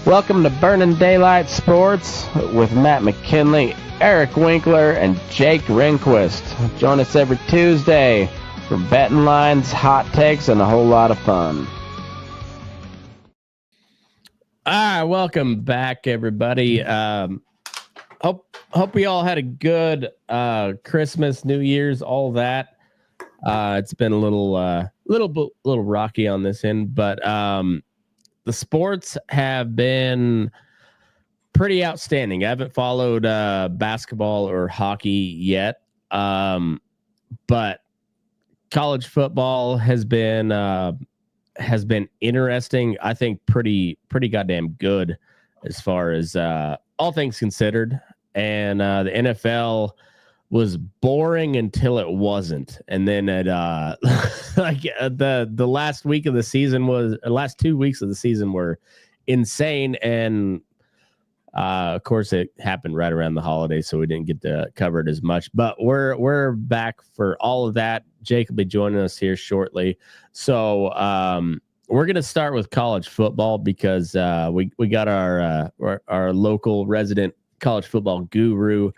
Welcome to Burning Daylight Sports with Matt McKinley, Eric Winkler, and Jake Rehnquist. Join us every Tuesday for betting lines, hot takes, and a whole lot of fun. All right, welcome back, everybody. Hope we all had a good Christmas, New Year's, all that. It's been a little rocky on this end, but the sports have been pretty outstanding. I haven't followed basketball or hockey yet, but college football has been interesting. I think pretty goddamn good as far as all things considered. And the NFL was boring until it wasn't, and then it the last week of the season last 2 weeks of the season were insane, and of course it happened right around the holidays, so we didn't get to cover it as much. But we're back for all of that. Jake will be joining us here shortly, so we're gonna start with college football because we got our local resident college football guru,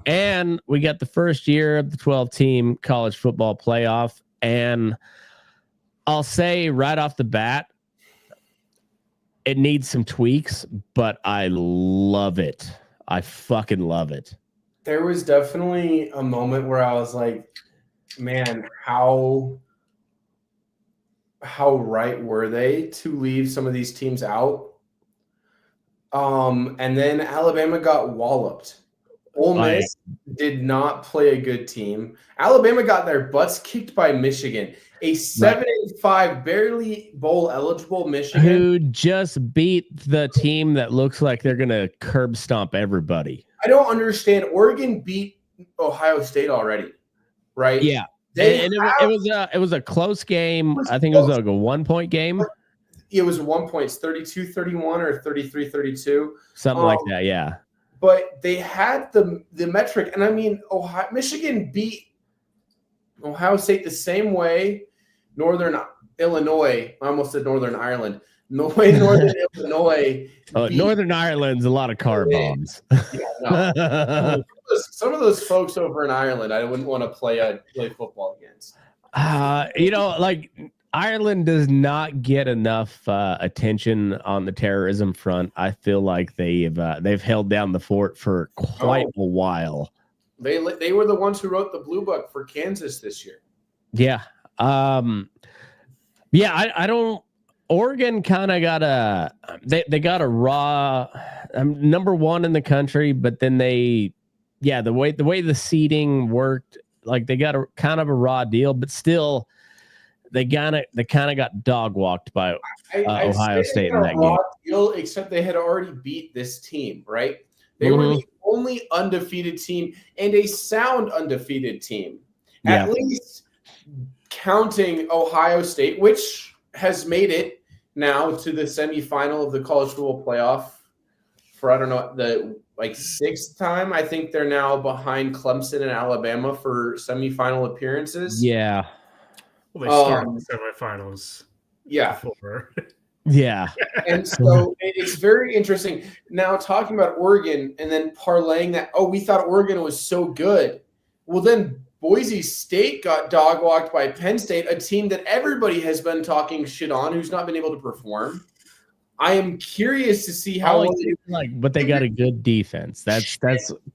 and we got the first year of the 12-team college football playoff. And I'll say right off the bat, it needs some tweaks, but I love it. I fucking love it. There was definitely a moment where I was like, man, how right were they to leave some of these teams out? And then Alabama got walloped. Ole Miss did not play a good team. Alabama got their butts kicked by Michigan, a 7-5 barely bowl eligible Michigan, who just beat the team that looks like they're gonna curb stomp everybody. I don't understand. Oregon beat Ohio State already, right? Yeah, it was a close game. I think it was like a 1-point game. It was 1 point, 32-31 or 33-32. Something like that, yeah. But they had the metric, and I mean, Michigan beat Ohio State the same way Northern Illinois, I almost said Northern Ireland, the way Northern Illinois Northern Ireland's a lot of car bombs. Yeah, no. Some of those folks over in Ireland, I wouldn't want to play football against. Ireland does not get enough attention on the terrorism front. I feel like they've held down the fort for quite a while. They were the ones who wrote the Blue Book for Kansas this year. Yeah. I don't. Oregon kind of got they got a raw number one in the country, but then the way the seeding worked, like they got a kind of a raw deal, but still. They kind of got dog walked by Ohio State in that game. Deal, except they had already beat this team, right? They were the only undefeated team and a sound undefeated team, at least counting Ohio State, which has made it now to the semifinal of the college football playoff for I don't know the sixth time. I think they're now behind Clemson and Alabama for semifinal appearances. Yeah. Well, they started the semifinals. Yeah. Before. Yeah. And so it's very interesting. Now talking about Oregon and then parlaying that, we thought Oregon was so good. Well, then Boise State got dog walked by Penn State, a team that everybody has been talking shit on, who's not been able to perform. I am curious to see how but they got a good defense. That's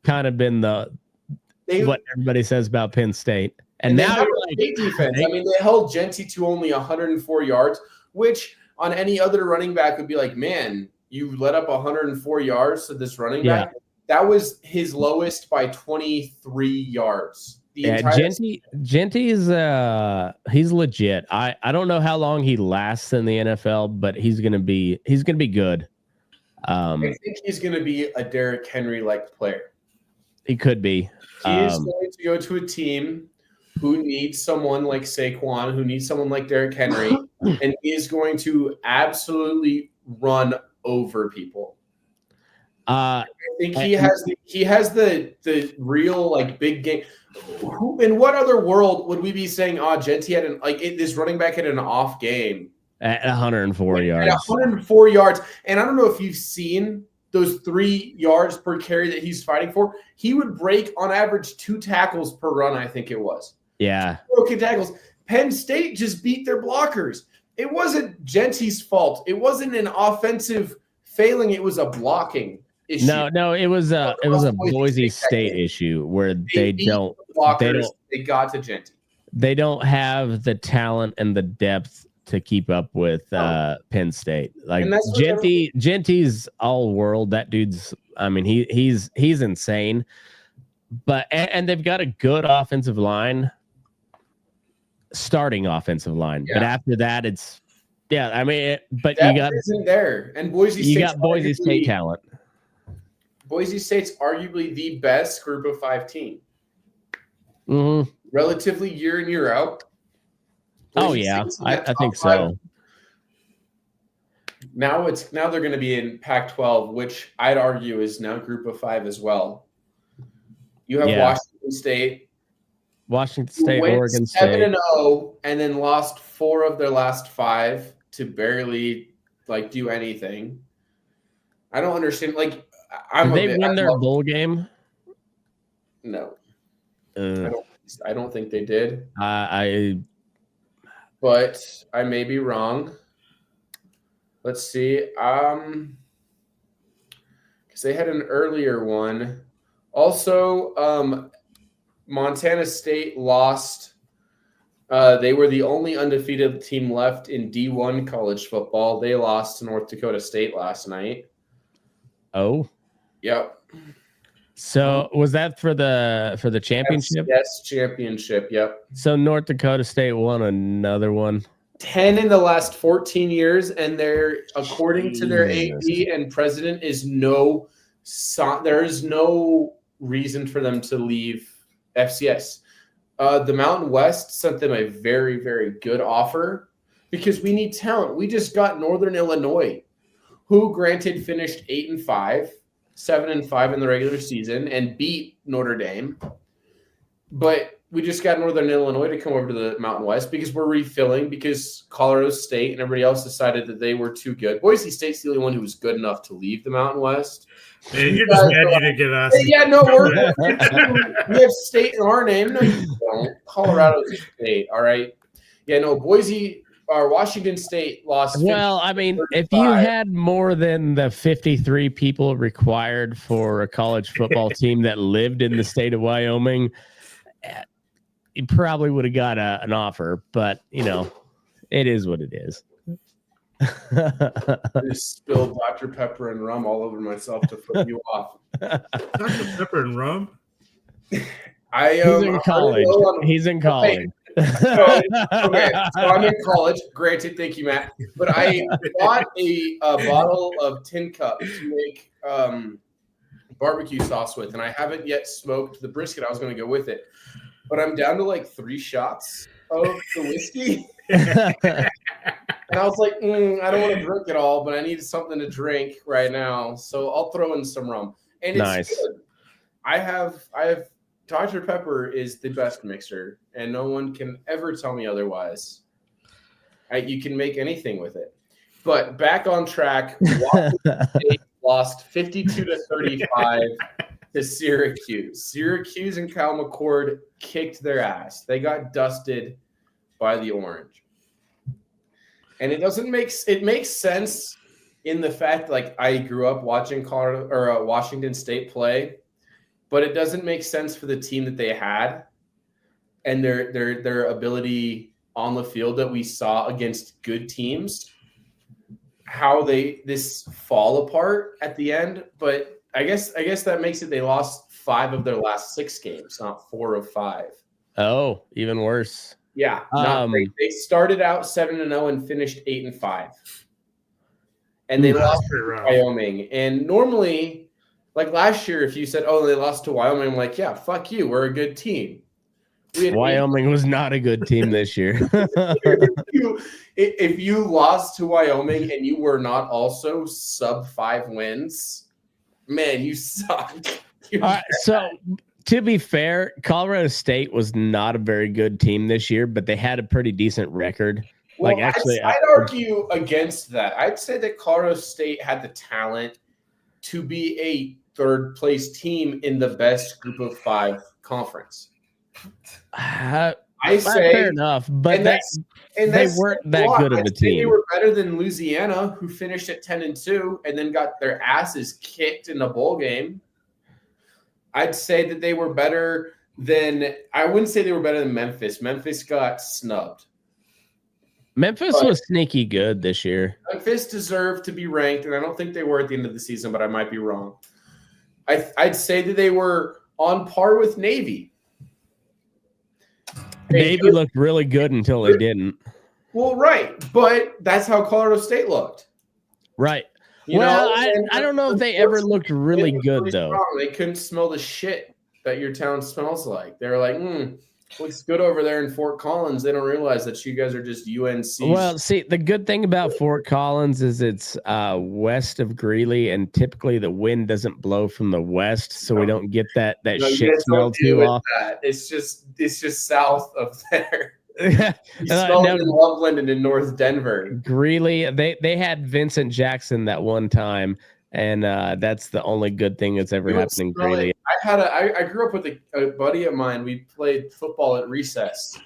kind of been what everybody says about Penn State. And now great defense. I mean, they held Genty to only 104 yards, which on any other running back would be like, man, you let up 104 yards to this running back. That was his lowest by 23 yards. Genty is he's legit. I don't know how long he lasts in the NFL, but he's gonna be good. I think he's gonna be a Derrick Henry like player. He could be. He is going to go to a team who needs someone like Saquon, who needs someone like Derrick Henry, and is going to absolutely run over people. I think he has the real big game. In what other world would we be saying, Genty had this running back had an off game? At 104 At yards. 104 yards. And I don't know if you've seen those 3 yards per carry that he's fighting for. He would break on average 2 tackles per run, I think it was. Yeah. Okay, tackles. Penn State just beat their blockers. It wasn't Genty's fault. It wasn't an offensive failing. It was a blocking issue. No, it was a Boise State issue where they got to Genty. They don't have the talent and the depth to keep up with Penn State. Like Genty's all world. That dude's, I mean, he's insane. But and they've got a good offensive line, starting offensive line. Yeah. But after that, it's I mean, but that you got isn't there, and Boise State. You got Boise State talent. Boise State's arguably the best Group of 5 team. Mm-hmm. Relatively year in year out. Boise I think so. Now they're going to be in Pac-12, which I'd argue is now Group of 5 as well. You have Washington State, Oregon State, 7-0, and then lost 4 of their last 5 to barely do anything. I don't understand. Did they win their bowl game? No, I don't think they did. But I may be wrong. Let's see. Because they had an earlier one. Also, Montana State lost. They were the only undefeated team left in D1 college football. They lost to North Dakota State last night. Oh. Yep. So was that for the championship? Yes, championship. Yep. So North Dakota State won another one. 10 in the last 14 years, and they're, according to their AD and president, there is no reason for them to leave FCS. The Mountain West sent them a very, very good offer because we need talent. We just got Northern Illinois, who granted finished 8-5, 7-5 in the regular season, and beat Notre Dame. But we just got Northern Illinois to come over to the Mountain West because we're refilling because Colorado State and everybody else decided that they were too good. Boise State's the only one who was good enough to leave the Mountain West. Man, you're just mad you didn't get us. Yeah, no, we have state in our name. No, you don't. Colorado's State, all right? Yeah, no, Washington State lost. Well, I mean, if you had more than the 53 people required for a college football team that lived in the state of Wyoming, you probably would have got an offer, but it is what it is. I just spilled Dr. Pepper and rum all over myself to throw you off. Dr. Pepper and rum? He's in college. He's in college. So I'm in college. Granted, thank you, Matt. But I bought a bottle of Tin Cup to make barbecue sauce with, and I haven't yet smoked the brisket. I was going to go with it, but I'm down to 3 shots of the whiskey. And I was like, I don't want to drink it all, but I need something to drink right now, so I'll throw in some rum. And it's nice. Good. I have Dr. Pepper is the best mixer, and no one can ever tell me otherwise. You can make anything with it. But back on track, Washington State lost 52-35 to Syracuse. Syracuse and Kyle McCord kicked their ass. They got dusted by the Orange. And it makes sense in the fact I grew up watching Washington State play, but it doesn't make sense for the team that they had and their ability on the field that we saw against good teams, how this fall apart at the end. But I guess that makes it they lost 5 of their last 6 games, not 4 of 5. Oh, even worse. Yeah, they started out 7-0 and finished 8-5, and they lost to Wyoming. And normally, last year, if you said, "Oh, they lost to Wyoming," I'm like, "Yeah, fuck you. We're a good team." Wyoming was not a good team this year. If you lost to Wyoming and you were not also sub 5 wins, man, you suck. All right, so. To be fair, Colorado State was not a very good team this year, but they had a pretty decent record. Well, Like, actually, I'd argue against that. I'd say that Colorado State had the talent to be a third place team in the best group of 5 conference. I say fair enough, but they weren't that good of a team. They were better than Louisiana, who finished at 10-2 and then got their asses kicked in the bowl game. I'd say that they were better than – I wouldn't say they were better than Memphis. Memphis got snubbed. Memphis was sneaky good this year. Memphis deserved to be ranked, and I don't think they were at the end of the season, but I might be wrong. I'd say that they were on par with Navy. Navy looked really good until they didn't. Well, right, but that's how Colorado State looked. Right. I don't know if they ever looked really good, though. They couldn't smell the shit that your town smells like. They were like, looks good over there in Fort Collins. They don't realize that you guys are just UNC. Well, see, the good thing about Fort Collins is it's west of Greeley, and typically the wind doesn't blow from the west, so we don't get that shit smell too often. It's just south of there. You smell it in Loveland and in North Denver. Greeley, they had Vincent Jackson that one time, and that's the only good thing that's ever happened in Greeley. I grew up with a buddy of mine. We played football at recess.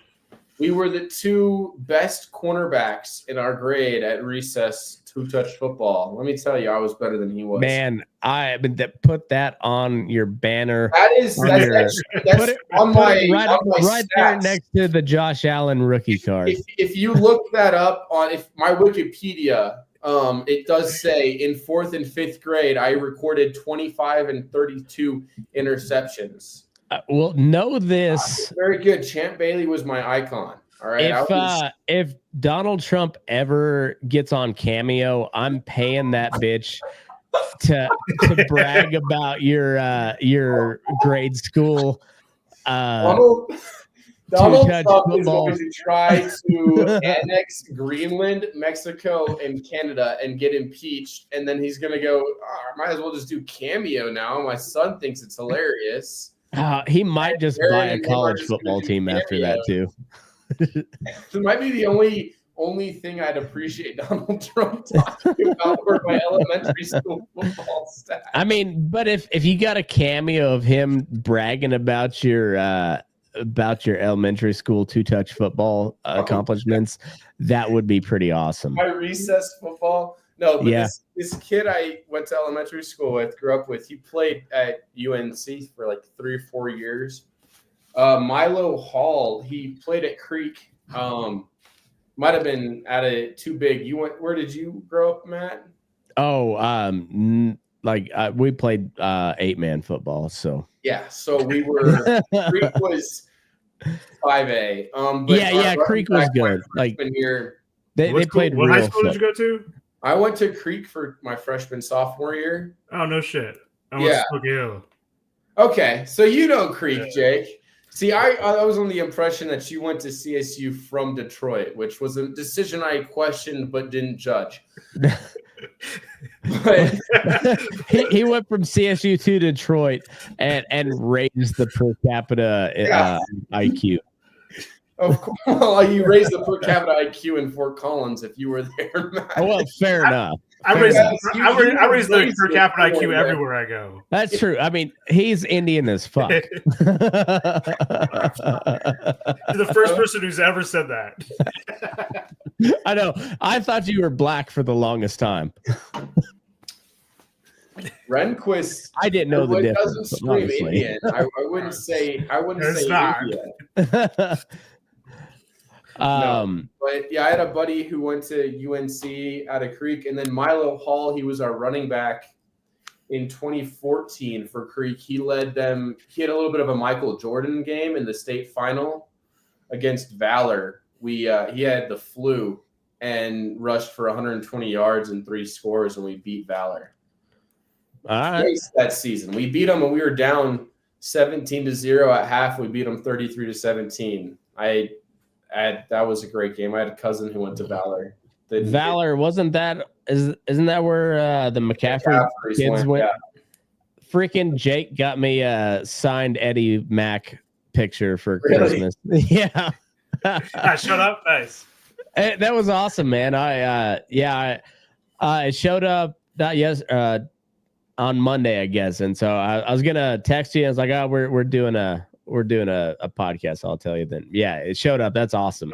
We were the 2 best cornerbacks in our grade at recess to touch football. Let me tell you, I was better than he was. Man, put that on your banner. That's on my right there next to the Josh Allen rookie card. If you look that up on my Wikipedia, it does say in 4th and 5th grade, I recorded 25 and 32 interceptions. Well, know this. Very good. Champ Bailey was my icon. All right. If Donald Trump ever gets on Cameo, I'm paying that bitch to brag about your grade school. Donald Trump is going to try to annex Greenland, Mexico, and Canada and get impeached. And then he's going to go, I might as well just do Cameo now. My son thinks it's hilarious. He might just buy a college football team after that, too. It might be the only thing I'd appreciate Donald Trump talking about were my elementary school football stats. I mean, but if you got a cameo of him bragging about your elementary school 2-touch football accomplishments, that would be pretty awesome. My recess football. No, but this kid I went to elementary school with, grew up with, he played at UNC for like 3 or 4 years. Milo Hall, he played at Creek. Might have been at a too big. Where did you grow up, Matt? Oh, we played 8-man football, so. Yeah, so we were Creek was 5A. But Creek was good. Like they played. What high school did you go to? I went to Creek for my sophomore year. Oh no shit! I went to Spooky Hill. Okay, so you know Creek, Jake. See, I was on the impression that you went to CSU from Detroit, which was a decision I questioned but didn't judge. But he went from CSU to Detroit and raised the per capita IQ. Of course, well, you raised the per capita IQ in Fort Collins if you were there, Matt. Oh, well, fair enough. I raise the per capita IQ everywhere I go. That's true. I mean, he's Indian as fuck. You're the first person who's ever said that. I know. I thought you were black for the longest time. Rehnquist. I didn't know the difference. Doesn't scream Indian. I wouldn't say. It's not. Indian. But yeah, I had a buddy who went to UNC out of Creek, and then Milo Hall, he was our running back in 2014 for Creek. He led them. He had a little bit of a Michael Jordan game in the state final against Valor. He had the flu and rushed for 120 yards and 3 scores, and we beat Valor. All right. That season, we beat them, and we were down 17-0 at half. We beat them 33-17. That was a great game. I had a cousin who went to Valor. Valor isn't that where the McCaffrey kids went? Yeah. Freaking Jake got me a signed Eddie Mack picture for Christmas. Yeah. Shut up. Nice. That was awesome, man. I showed up on Monday, I guess, and so I was gonna text you. I was like, "Oh, we're doing a podcast." I'll tell you then. Yeah, it showed up. That's awesome.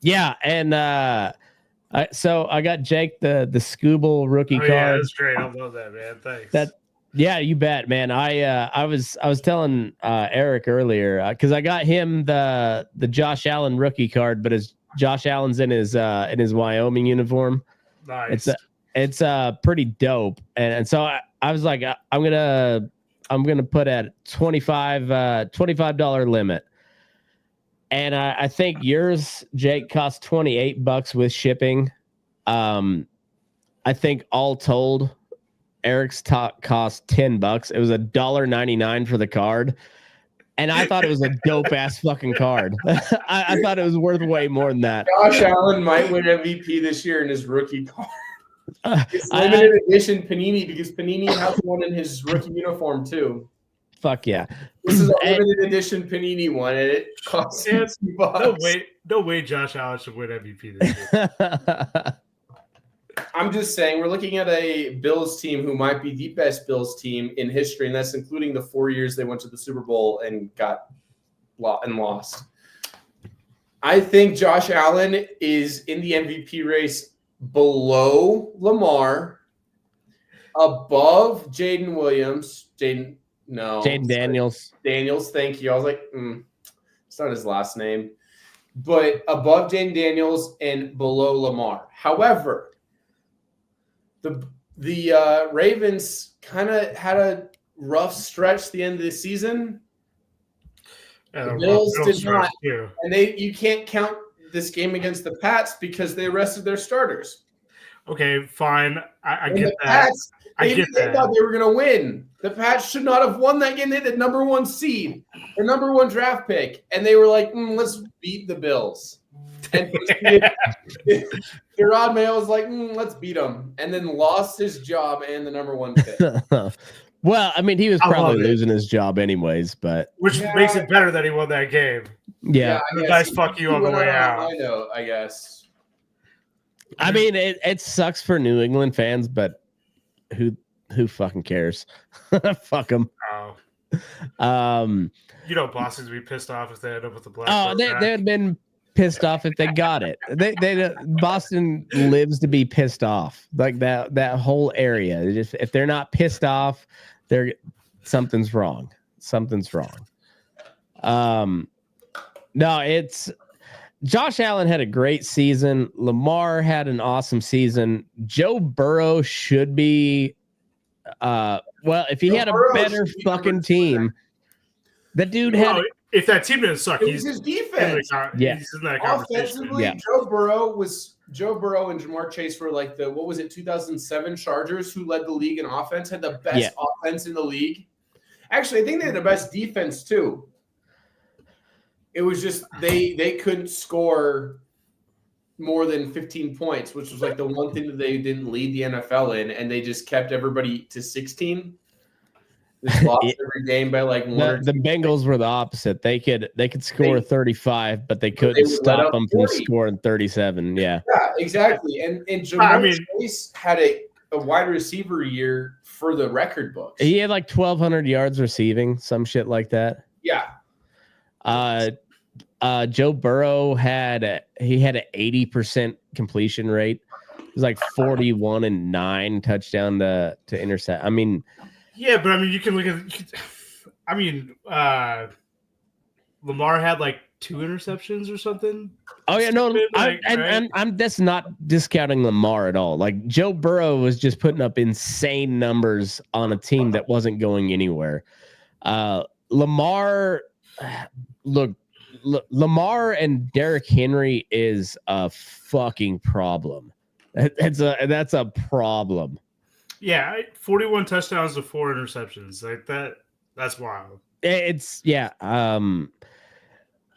Yeah, and so I got Jake the Scooble rookie card. Yeah, that's great. I love that, man. Thanks. Yeah, you bet, man. I was telling Eric earlier because I got him the Josh Allen rookie card, but as Josh Allen's in his Wyoming uniform, nice. It's pretty dope, and so I was like, I'm gonna put at $25 limit, and I think yours, Jake, cost $28 with shipping. I think all told, Eric's cost $10. It was $1.99 for the card. And I thought it was a dope ass fucking card. I thought it was worth way more than that. Josh Allen might win MVP this year in his rookie card. It's limited edition Panini because Panini has one in his rookie uniform too. Fuck yeah. This is a limited edition Panini one and it costs $60. No way Josh Allen should win MVP this year. I'm just saying we're looking at a Bills team who might be the best Bills team in history, and that's including the 4 years they went to the Super Bowl and lost. I think Josh Allen is in the MVP race below Lamar, above Jaden Williams. Jaden Daniels. Daniels, thank you. I was like, it's not his last name. But above Jaden Daniels and below Lamar. However, the Ravens kind of had a rough stretch at the end of the season. The Bills did not. Too. And you can't count this game against the Pats because they arrested their starters. Okay, fine. I get that. They thought they were going to win. The Pats should not have won that game. They had the number 1 seed, their number 1 draft pick. And they were like, let's beat the Bills. And Gerard Mayo was like, let's beat them. And then lost his job and the number 1 pick. Well, I mean, he was probably losing his job anyways, but which makes it better that he won that game. Yeah. Nice fuck you on the way out. I know, I guess. I mean, it sucks for New England fans, but who fucking cares? Fuck them. Oh. Boston's be pissed off if they end up with the black. Oh, they'd been pissed off if they got it. Boston lives to be pissed off. Like that whole area. If they're not pissed off, something's wrong. No, it's Josh Allen had a great season. Lamar had an awesome season. Joe Burrow should be if he had a better fucking team. That dude had if that team didn't suck, he's his defense. He's in that offensively, Joe Burrow and Jamar Chase were like 2007 Chargers, who led the league in offense, had the best offense in the league. Actually, I think they had the best defense too. It was just they couldn't score more than 15 points, which was like the one thing that they didn't lead the NFL in, and they just kept everybody to 16. Just lost every game by like one. The Bengals were the opposite. They could score 35, but they couldn't stop them from scoring 37. Yeah, exactly. And Jamar Chase had a wide receiver year for the record books. He had like 1,200 yards receiving, some shit like that. Yeah. Joe Burrow had an 80% completion rate. It was like 41-9 touchdown to intercept. I mean. Yeah, but I mean, you can look at. Lamar had like 2 interceptions or something. Oh yeah, no, I'm just not discounting Lamar at all. Like Joe Burrow was just putting up insane numbers on a team that wasn't going anywhere. Lamar and Derrick Henry is a fucking problem. That's a problem. Yeah, 41 touchdowns to 4 interceptions. Like that's wild. It's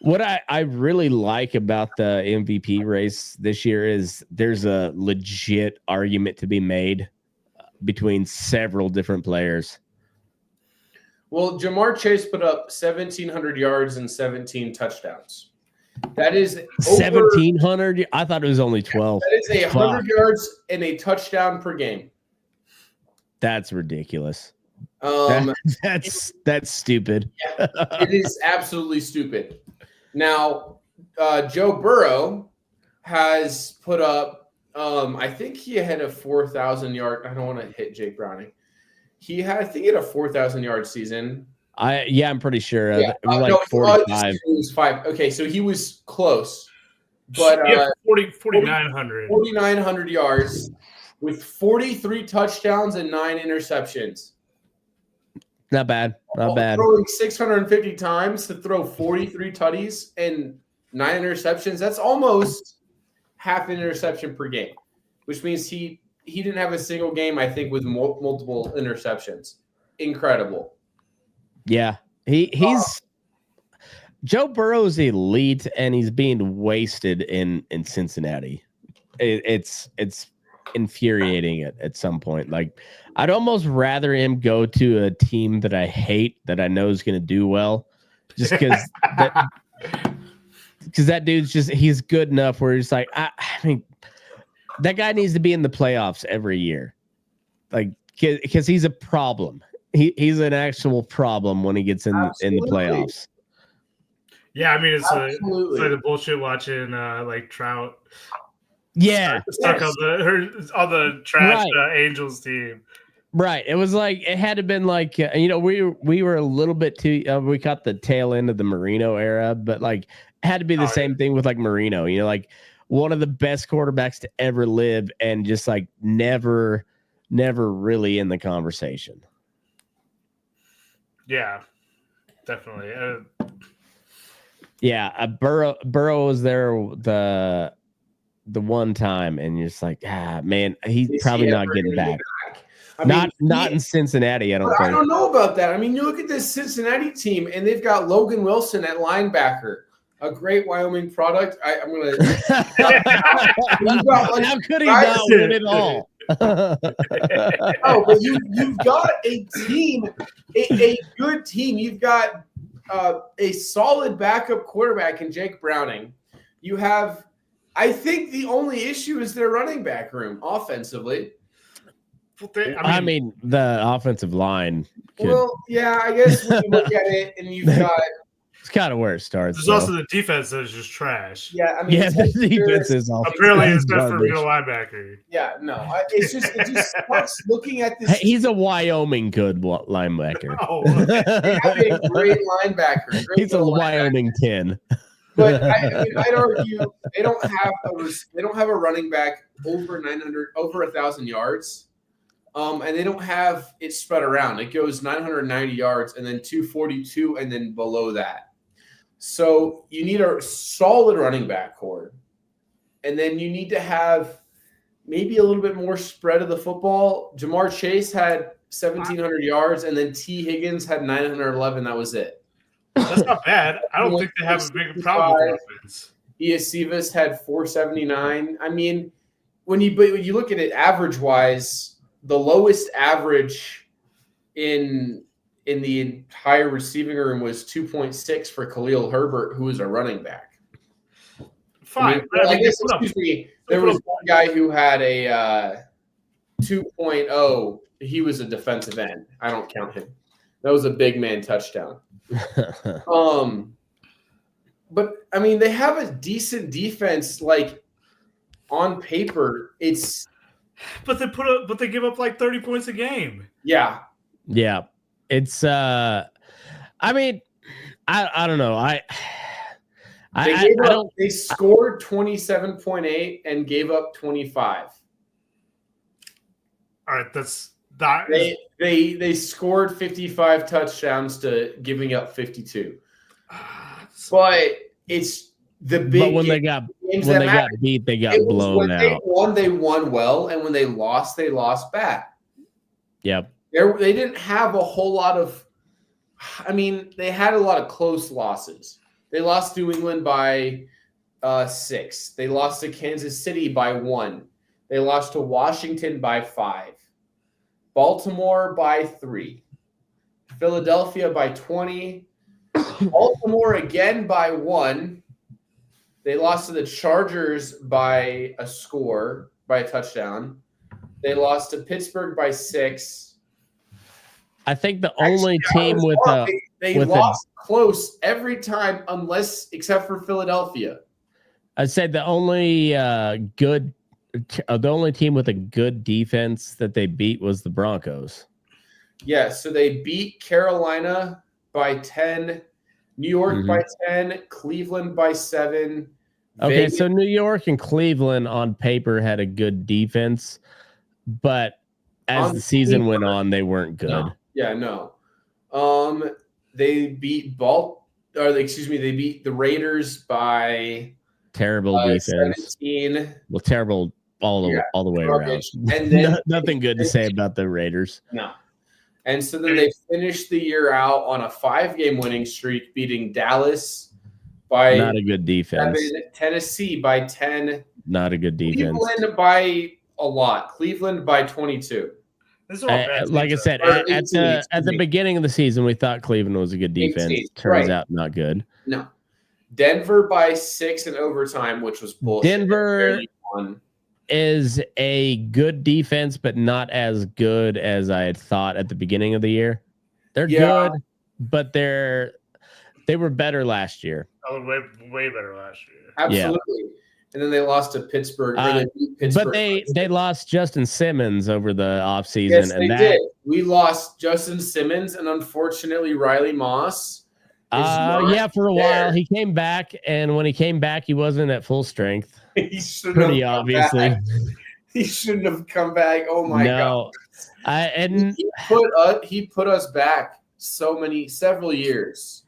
what I really like about the MVP race this year is there's a legit argument to be made between several different players. Well, Jamar Chase put up 1,700 yards and 17 touchdowns. That is 1,700. I thought it was only 12. That is 100 yards and a touchdown per game. That's ridiculous. That's stupid. Yeah, it is absolutely stupid. Now, Joe Burrow has put up. I think he had a 4,000 yard. I don't want to hit Jake Browning. I think he had a 4,000 yard season. I'm pretty sure. Yeah. It was like 45. It was 5. Okay, so he was close, but 4,900. 4,900 yards with 43 touchdowns and 9 interceptions. Not bad. Not bad. Throwing 650 times to throw 43 tutties and 9 interceptions. That's almost half an interception per game, which means he didn't have a single game, I think, with multiple interceptions. Incredible. Yeah. He's Joe Burrow's elite, and he's being wasted in Cincinnati. It's infuriating at some point. Like, I'd almost rather him go to a team that I hate, that I know is going to do well, just because that dude's he's good enough where he's like, I mean, that guy needs to be in the playoffs every year, like, because he's a problem. He's an actual problem when he gets in the playoffs. Yeah, I mean, it's like the bullshit watching like Trout. Yeah, stuck on the trash Angels team. Right. It was like, it had to been like, we were a little bit too, we caught the tail end of the Marino era, but like, it had to be the same thing with like Marino, like one of the best quarterbacks to ever live, and just like never really in the conversation. Yeah, definitely. Yeah. Burrow was there the one time, and you're just like, man, he's probably not getting back. I mean, not in Cincinnati, I don't think. I don't know about that. I mean, you look at this Cincinnati team, and they've got Logan Wilson at linebacker, a great Wyoming product. I'm going to. How could he not win it all? Oh, but you've got a team, a good team. You've got a solid backup quarterback in Jake Browning. You have, I think the only issue is their running back room offensively. I mean, the offensive line. Well, yeah, I guess when you look at it, and you've got. It's kind of where it starts. There's also the defense that is just trash. Yeah, I mean, the defense is also apparently except for middle linebacker. Yeah, no, it just starts looking at this. He's a Wyoming good linebacker. Oh, they have a great linebacker. He's a Wyoming 10. But I'd argue they don't have a running back over 1,000 yards. And they don't have it spread around. It goes 990 yards and then 242 and then below that. So you need a solid running back core. And then you need to have maybe a little bit more spread of the football. Jamar Chase had 1,700 yards, and then T. Higgins had 911. That was it. That's not bad. I don't think they have a big problem with offense. Iosivas had 479. I mean, when you look at it average-wise, the lowest average in the entire receiving room was 2.6 for Khalil Herbert, who was a running back. Fine. There was one guy who had a 2.0. He was a defensive end. I don't count him. That was a big man touchdown. But I mean, they have a decent defense. Like on paper, it's. But they give up like 30 points a game. Yeah. Yeah. It's I mean, I don't know. They scored 27.8 and gave up 25. All right, that's that. They scored 55 touchdowns to giving up 52. But it's the big. But when they got beat, they got blown out. They won well, and when they lost bad. Yep. They didn't have a whole lot of. I mean, they had a lot of close losses. They lost to New England by 6. They lost to Kansas City by 1. They lost to Washington by 5. Baltimore by 3. Philadelphia by 20. Baltimore again by 1. They lost to the Chargers by a touchdown. They lost to Pittsburgh by 6. I think the only team with they lost close every time, except for Philadelphia. I'd say the only team with a good defense that they beat was the Broncos. Yeah, so they beat Carolina by 10, New York by 10, Cleveland by 7. Okay, Vegas. so New York and Cleveland on paper had a good defense, but as the season went on, they weren't good. No. Yeah, no. They beat they beat the Raiders by terrible defense. 17. Well, terrible all the way garbage. around. And then nothing good to say about the Raiders. No. And so then they finished the year out on a 5-game winning streak, beating Dallas by not a good defense. 7, Tennessee by 10. Not a good defense. Cleveland by a lot. Cleveland by 22. Like I said, at the beginning of the season, we thought Cleveland was a good defense. 18, Turns out not good. No. Denver by 6 in overtime, which was bullshit. Denver is a good defense, but not as good as I had thought at the beginning of the year. They're good, but they were better last year. Oh, way better last year. Absolutely. Yeah. And then they lost to Pittsburgh. But they lost Justin Simmons over the offseason. Yes, they did. We lost Justin Simmons and unfortunately Riley Moss. For a while he came back, and when he came back, he wasn't at full strength. He shouldn't pretty obviously. He shouldn't have come back. Oh my god! He put us back several years.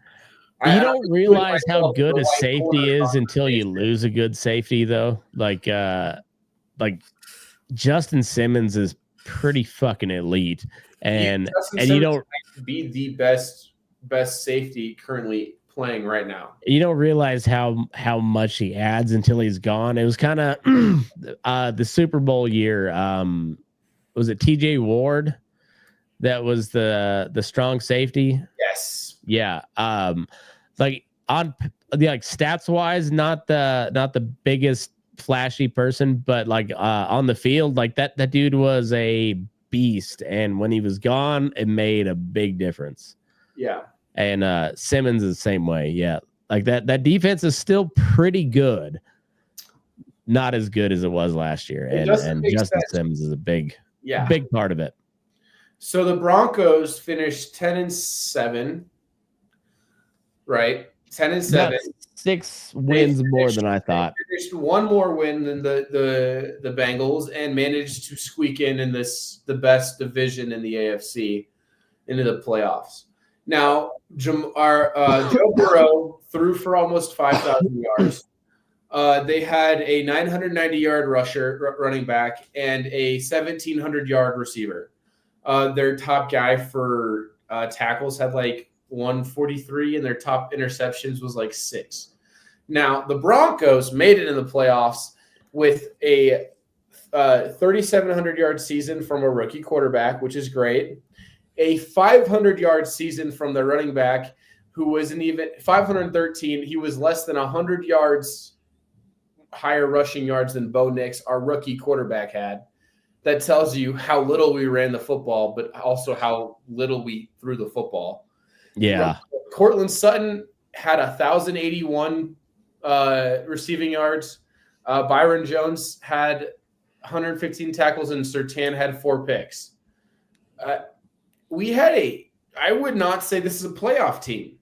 You don't realize how good a safety is until you lose a good safety, though. Like Justin Simmons is pretty fucking elite, and you don't be the best safety currently playing right now. You don't realize how much he adds until he's gone. It was kind of the Super Bowl year. Was it TJ Ward that was the strong safety? Yes. Yeah. Like stats wise, not the biggest flashy person, but like on the field, like that dude was a beast, and when he was gone, it made a big difference. Yeah. And Simmons is the same way. Yeah. Like that defense is still pretty good. Not as good as it was last year. And Justin Simmons is a big part of it. So the Broncos finished 10-7. Right? 10-7. 6 wins more than I thought. They finished one more win than the Bengals and managed to squeak in the best division in the AFC into the playoffs. Now, Joe Burrow threw for almost 5,000 yards. They had a 990-yard running back, and a 1,700-yard receiver. Their top guy for tackles had like 143, and their top interceptions was like 6. Now, the Broncos made it in the playoffs with a 3,700-yard season from a rookie quarterback, which is great. A 500-yard season from the running back, who wasn't even 513. He was less than 100 yards higher rushing yards than Bo Nix, our rookie quarterback, had. That tells you how little we ran the football, but also how little we threw the football. Yeah. Cortland Sutton had 1,081 receiving yards. Byron Jones had 115 tackles, and Surtain had 4 picks. I would not say this is a playoff team.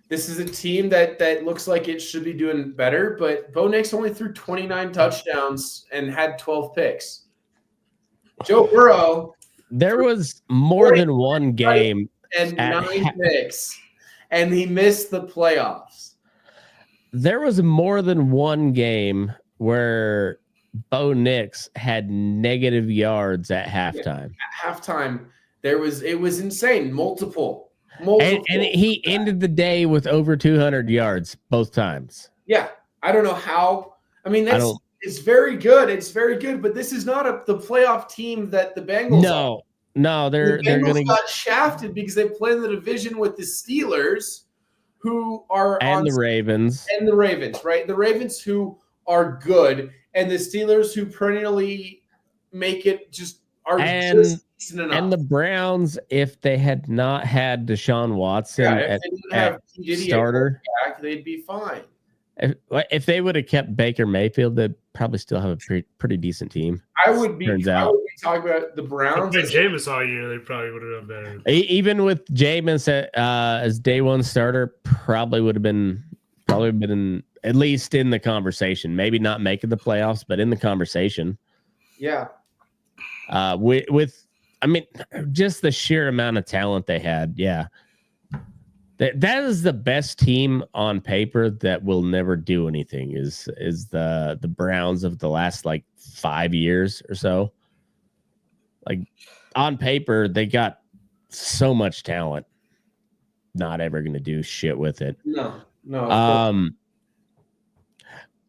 This is a team that looks like it should be doing better, but Bo Nix only threw 29 touchdowns and had 12 picks. Joe Burrow. There was more than one game. And 9 picks, and he missed the playoffs. There was more than one game where Bo Nix had negative yards at halftime. At halftime, it was insane. Multiple. And he ended the day with over 200 yards both times. Yeah, I don't know how. I mean, it's very good. It's very good, but this is not the playoff team that the Bengals are. No, they're going to got shafted because they play in the division with the Steelers, who are and the Ravens, right? The Ravens who are good, and the Steelers who perennially make it just just decent enough. And the Browns, if they had not had Deshaun Watson at starter, they'd be fine. If they would have kept Baker Mayfield, they'd probably still have a pretty decent team. I would be talking about the Browns. If Jameis all year, they probably would have done better. Even with Jameis as day one starter, probably would have been at least in the conversation. Maybe not making the playoffs, but in the conversation. Yeah. Just the sheer amount of talent they had. Yeah. That is the best team on paper that will never do anything is the Browns of the last like 5 years or so. Like on paper, they got so much talent, not ever going to do shit with it. No.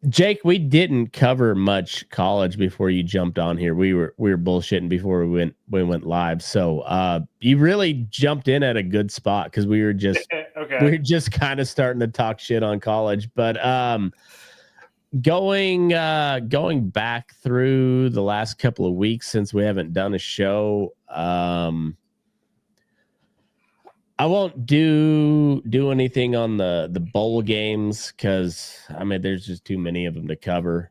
Jake, we didn't cover much college before you jumped on here. We were bullshitting before we went live. So you really jumped in at a good spot because we were just we were just kind of starting to talk shit on college. But going back through the last couple of weeks since we haven't done a show, I won't do anything on the bowl games because there's just too many of them to cover.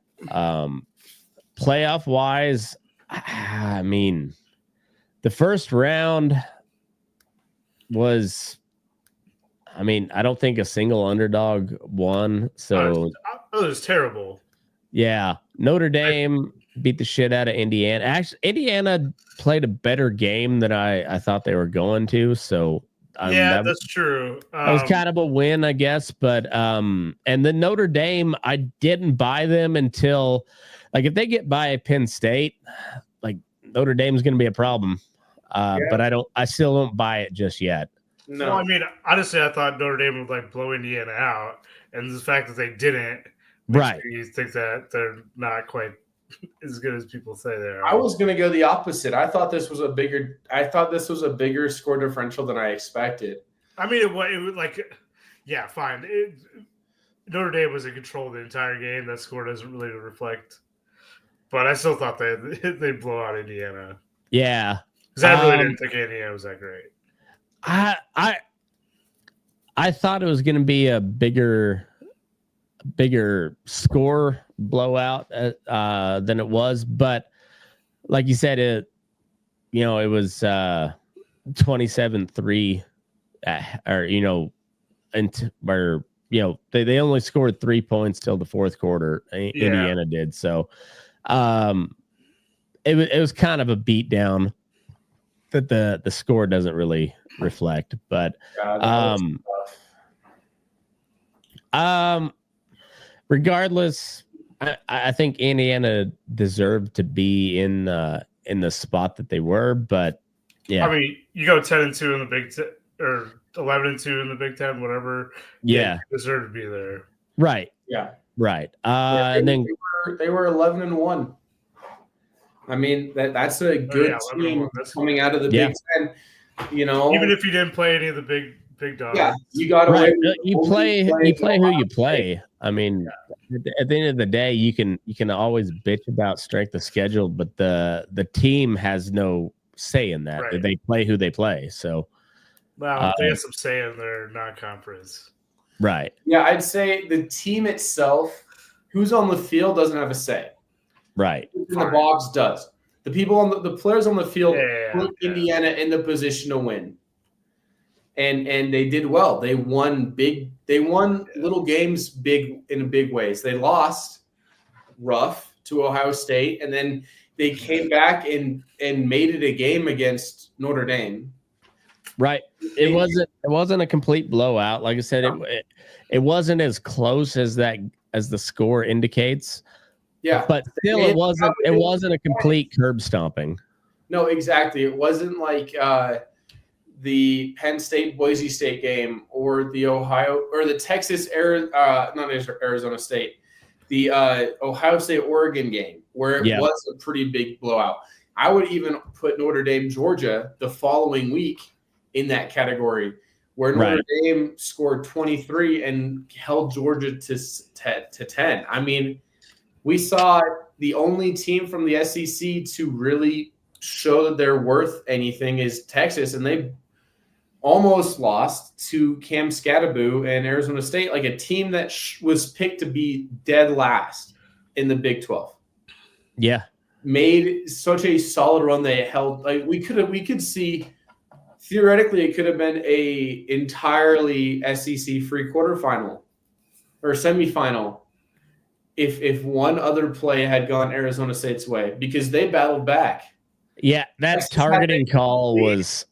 Playoff wise, the first round was, I don't think a single underdog won. So it was terrible. Yeah, Notre Dame beat the shit out of Indiana. Actually, Indiana played a better game than I thought they were going to. So. That's true. That was kind of a win, I guess. But and then Notre Dame, I didn't buy them until, like, if they get by Penn State, like Notre Dame's going to be a problem. But I still don't buy it just yet. No, honestly, I thought Notre Dame would like blow Indiana out, and the fact that they didn't, right? You think that they're not quite as good as people say they are. I was going to go the opposite. I thought this was a bigger score differential than I expected. It was like, yeah, fine. Notre Dame was in control the entire game. That score doesn't really reflect, but I still thought they'd blow out Indiana. Yeah, because I really didn't think Indiana was that great. I thought it was going to be a bigger score blowout than it was, but like you said, it was 27-3 they only scored 3 points till the fourth quarter. Indiana did. So it was kind of a beat down that the score doesn't really reflect, but regardless, I think Indiana deserved to be in the spot that they were, but yeah. You go 10-2 in the Big Ten or 11-2 in the Big Ten, whatever. Yeah, they deserve to be there. Right. Yeah. Right. And then they were 11-1. That's a good team coming out of the Big Ten. Even if you didn't play any of the big dogs. Yeah, you got to you play who you play. At the end of the day, you can always bitch about strength of schedule, but the team has no say in that. Right. They play who they play. So, well, they have some say in their non-conference. Right. Yeah, I'd say the team itself, who's on the field, doesn't have a say. Right. Who's in the box does. The people the players on the field put Indiana in the position to win. And they did well. They won little games in big ways. They lost rough to Ohio State, and then they came back and made it a game against Notre Dame. Right. It wasn't a complete blowout. Like I said, it wasn't as close as the score indicates. Yeah. But still it wasn't a complete curb stomping. No, exactly. It wasn't like the Penn State Boise State game or the Ohio or the Texas not Arizona State, the Ohio State Oregon game where it was a pretty big blowout. I would even put Notre Dame Georgia the following week in that category where Notre Dame scored 23 and held Georgia to 10. I mean, we saw the only team from the SEC to really show that they're worth anything is Texas, and they almost lost to Cam Skattebo and Arizona State, like a team that was picked to be dead last in the Big 12. Yeah. Made such a solid run. They held, like, we could see theoretically it could have been a entirely SEC free quarterfinal or semifinal if one other play had gone Arizona State's way, because they battled back. Yeah, that targeting call was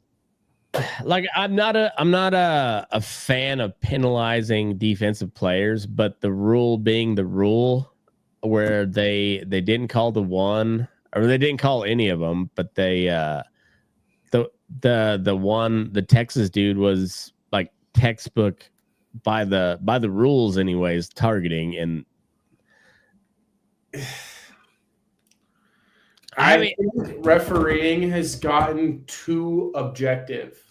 like, I'm not a fan of penalizing defensive players, but the rule being the rule, where they didn't call the one, or they didn't call any of them, but they the Texas dude was like textbook by the rules anyways, targeting. And I mean, think refereeing has gotten too objective.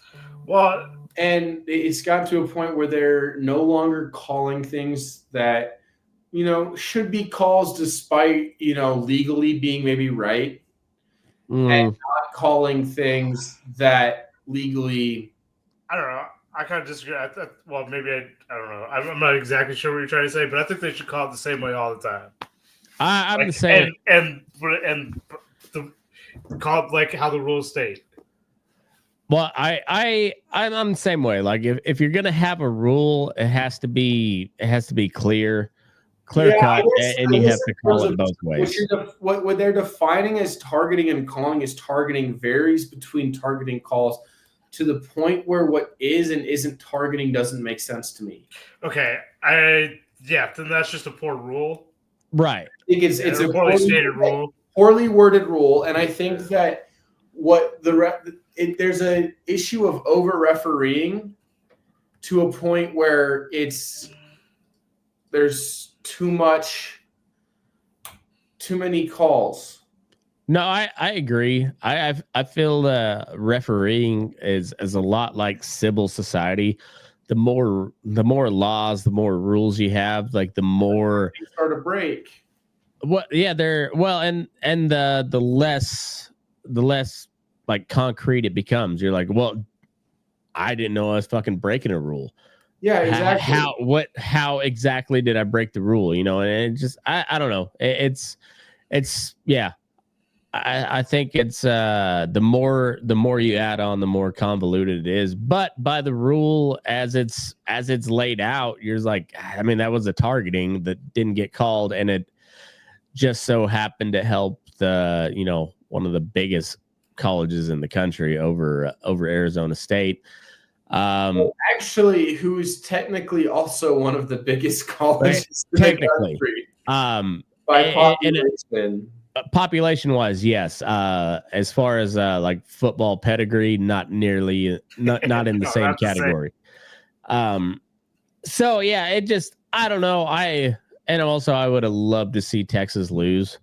Well, and it's got to a point where they're no longer calling things that, should be calls despite, legally being maybe right. And not calling things that legally. I don't know. I kind of disagree. Well, maybe I don't know. I'm not exactly sure what you're trying to say, but I think they should call it the same way all the time. I'm the same. And call it like how the rules state. Well, I'm the same way. Like, if you're gonna have a rule, it has to be clear cut, and you have to call it both ways. What they're defining as targeting and calling as targeting varies between targeting calls to the point where what is and isn't targeting doesn't make sense to me. Okay, then that's just a poor rule. Right. I think it's a poorly stated rule. Poorly worded rule, and I think that there's an issue of over refereeing to a point where there's too many calls. No, I agree. I feel refereeing is a lot like civil society. The more laws, the more rules you have, like the more you start a break. What? Yeah, and the less like concrete it becomes. You're like, well, I didn't know I was fucking breaking a rule. Yeah, exactly. How exactly did I break the rule? And it just, I don't know. It's yeah. I think it's the more you add on, the more convoluted it is. But by the rule as it's laid out, you're like, I mean, that was a targeting that didn't get called, and it just so happened to help the one of the biggest colleges in the country over Arizona State. Actually, who's technically also one of the biggest colleges technically, by population. Population wise, yes. As far as like football pedigree, not in the same category. So yeah, it just, I don't know. I would have loved to see Texas lose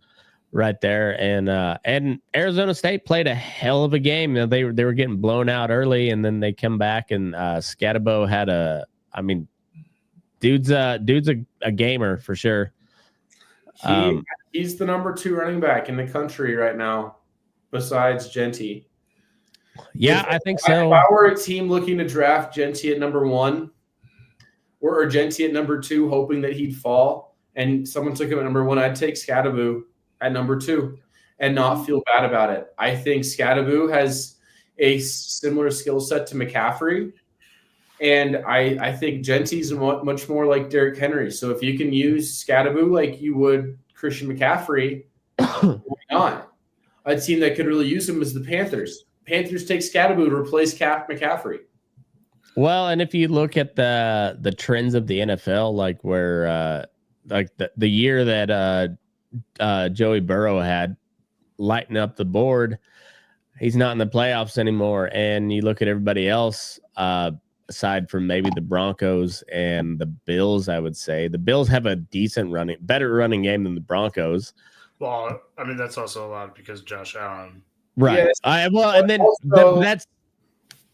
right there, and Arizona State played a hell of a game. They were getting blown out early, and then they come back, and Skattebo had dude's a gamer for sure. He's the number 2 running back in the country right now, besides Genty. Yeah, I think so. If I were a team looking to draft Genty at number 1 or Genty at number 2, hoping that he'd fall, and someone took him at number 1, I'd take Skattebo at number 2 and not feel bad about it. I think Skattebo has a similar skill set to McCaffrey, and I think Genty's much more like Derrick Henry. So if you can use Skattebo like you would Christian McCaffrey, why not? A team that could really use him is the Panthers. Panthers take Skattebo to replace McCaffrey. Well, and if you look at the trends of the NFL, like where like the year that Joey Burrow had lighting up the board, he's not in the playoffs anymore. And you look at everybody else, aside from maybe the Broncos and the Bills, I would say the Bills have a better running game than the Broncos. Well, I mean, that's also a lot because Josh Allen. Right. Yes. And then also, that's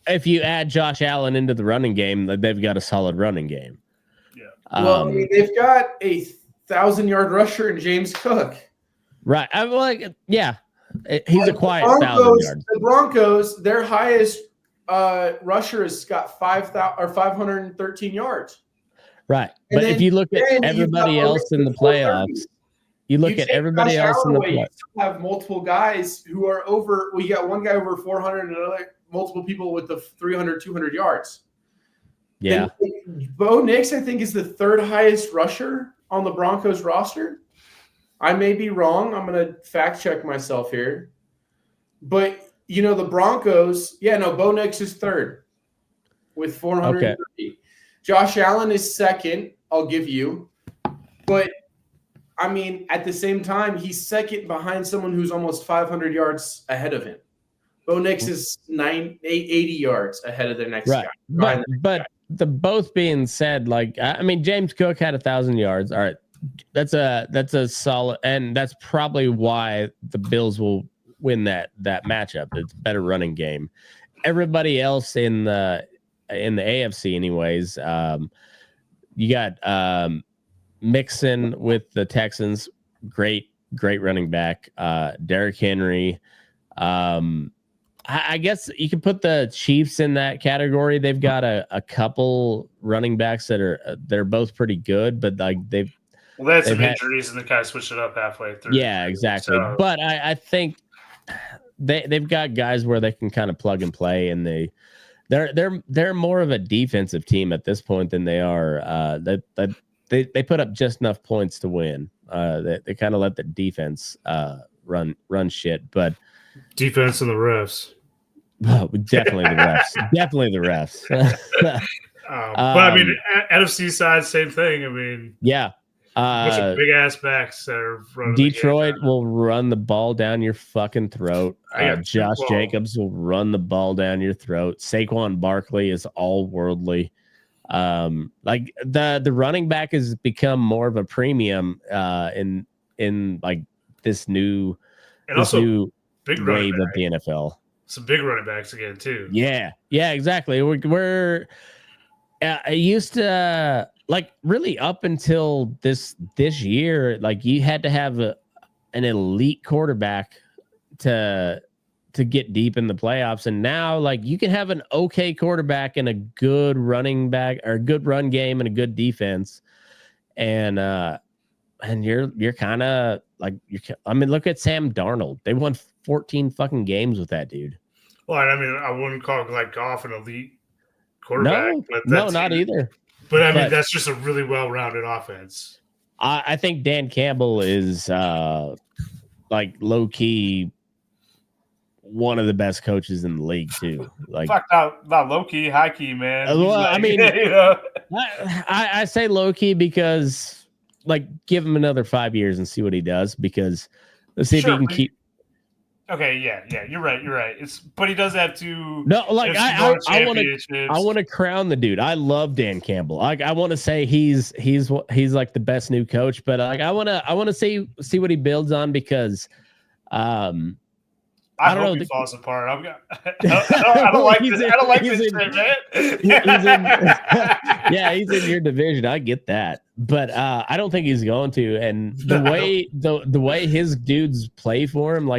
if you add Josh Allen into the running game, they've got a solid running game. Yeah. Well, I mean, they've got a 1,000-yard rusher in James Cook. Right. I'm like, yeah, he's a quiet 1,000 yards. The Broncos, their highest rusher has got 513 yards. Right. But if you look at everybody else in the playoffs, you look at everybody else in the playoffs. You have multiple guys who are over. We got one guy over 400 and multiple people with the 300, 200 yards. Yeah. Bo Nix, I think, is the third highest rusher on the Broncos roster. I may be wrong. I'm going to fact check myself here. But, the Broncos, Bo Nix is third with 430. Okay. Josh Allen is second, I'll give you. But, I mean, at the same time, he's second behind someone who's almost 500 yards ahead of him. Bo Nix is 80 yards ahead of their next guy. But the both being said, James Cook had 1,000 yards. All right. That's a solid, and that's probably why the Bills will win that matchup. It's a better running game. Everybody else in the AFC, anyways, you got Mixon with the Texans, great running back. Derrick Henry. I guess you could put the Chiefs in that category. They've got a couple running backs they're both pretty good, but they had some injuries and they kind of switched it up halfway through. Yeah, exactly. So, but I think they've got guys where they can kind of plug and play, and they're more of a defensive team at this point than they are. They put up just enough points to win. They kind of let the defense run shit, but defense and the refs. Oh, definitely the refs. Definitely the refs. But I mean, NFC side, same thing. I mean, yeah. Big ass backs that are running. Detroit will run the ball down your fucking throat. Josh Jacobs will run the ball down your throat. Saquon Barkley is all worldly. The running back has become more of a premium in like this new big wave of the NFL. Some big running backs again too. Yeah, exactly. We're used to really up until this year, you had to have an elite quarterback to get deep in the playoffs, and now you can have an okay quarterback and a good running back or a good run game and a good defense, and you're kind of look at Sam Darnold. They won 14 fucking games with that dude. Well, I mean, I wouldn't call Goff an elite quarterback. No, not either. But I mean, that's just a really well-rounded offense. I think Dan Campbell is low key one of the best coaches in the league too. Not low key, high key, man. I say low key because give him another 5 years and see what he does, because let's see if he can keep. Okay, yeah, you're right. But he does have to. No, I want to crown the dude. I love Dan Campbell. I want to say he's like the best new coach, but I want to see what he builds on, because I don't know. He falls apart. I don't like this shit, man. He's in your division. I get that, but I don't think he's going to. And the way his dudes play for him,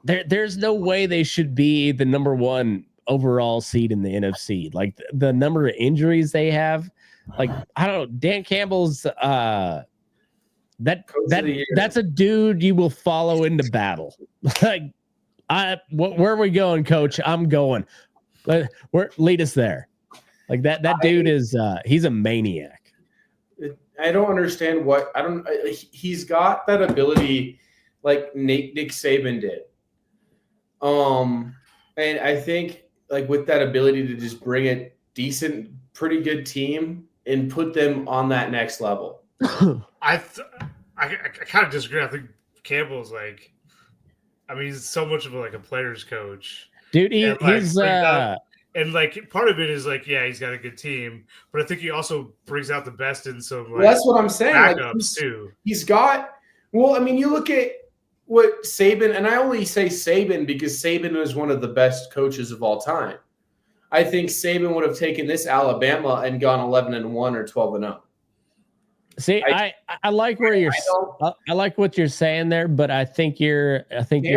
there's no way they should be the number one overall seed in the NFC. The number of injuries they have, I don't know. Dan Campbell's that's a dude you will follow into battle. Where are we going, coach? I'm going. Lead us there. That dude is he's a maniac. I don't understand he's got that ability like Nick Saban did. And I think with that ability to just bring a decent, pretty good team and put them on that next level. I kind of disagree. I think Campbell's he's so much of a player's coach, dude. He's and part of it is he's got a good team, but I think he also brings out the best in some that's what I'm saying. Backups too. He's got. Well, I mean, you look at what Saban, and I only say Saban because Saban is one of the best coaches of all time. I think Saban would have taken this Alabama and gone 11-1 or 12-0. See, I like where you're. I like what you're saying there, but I think you're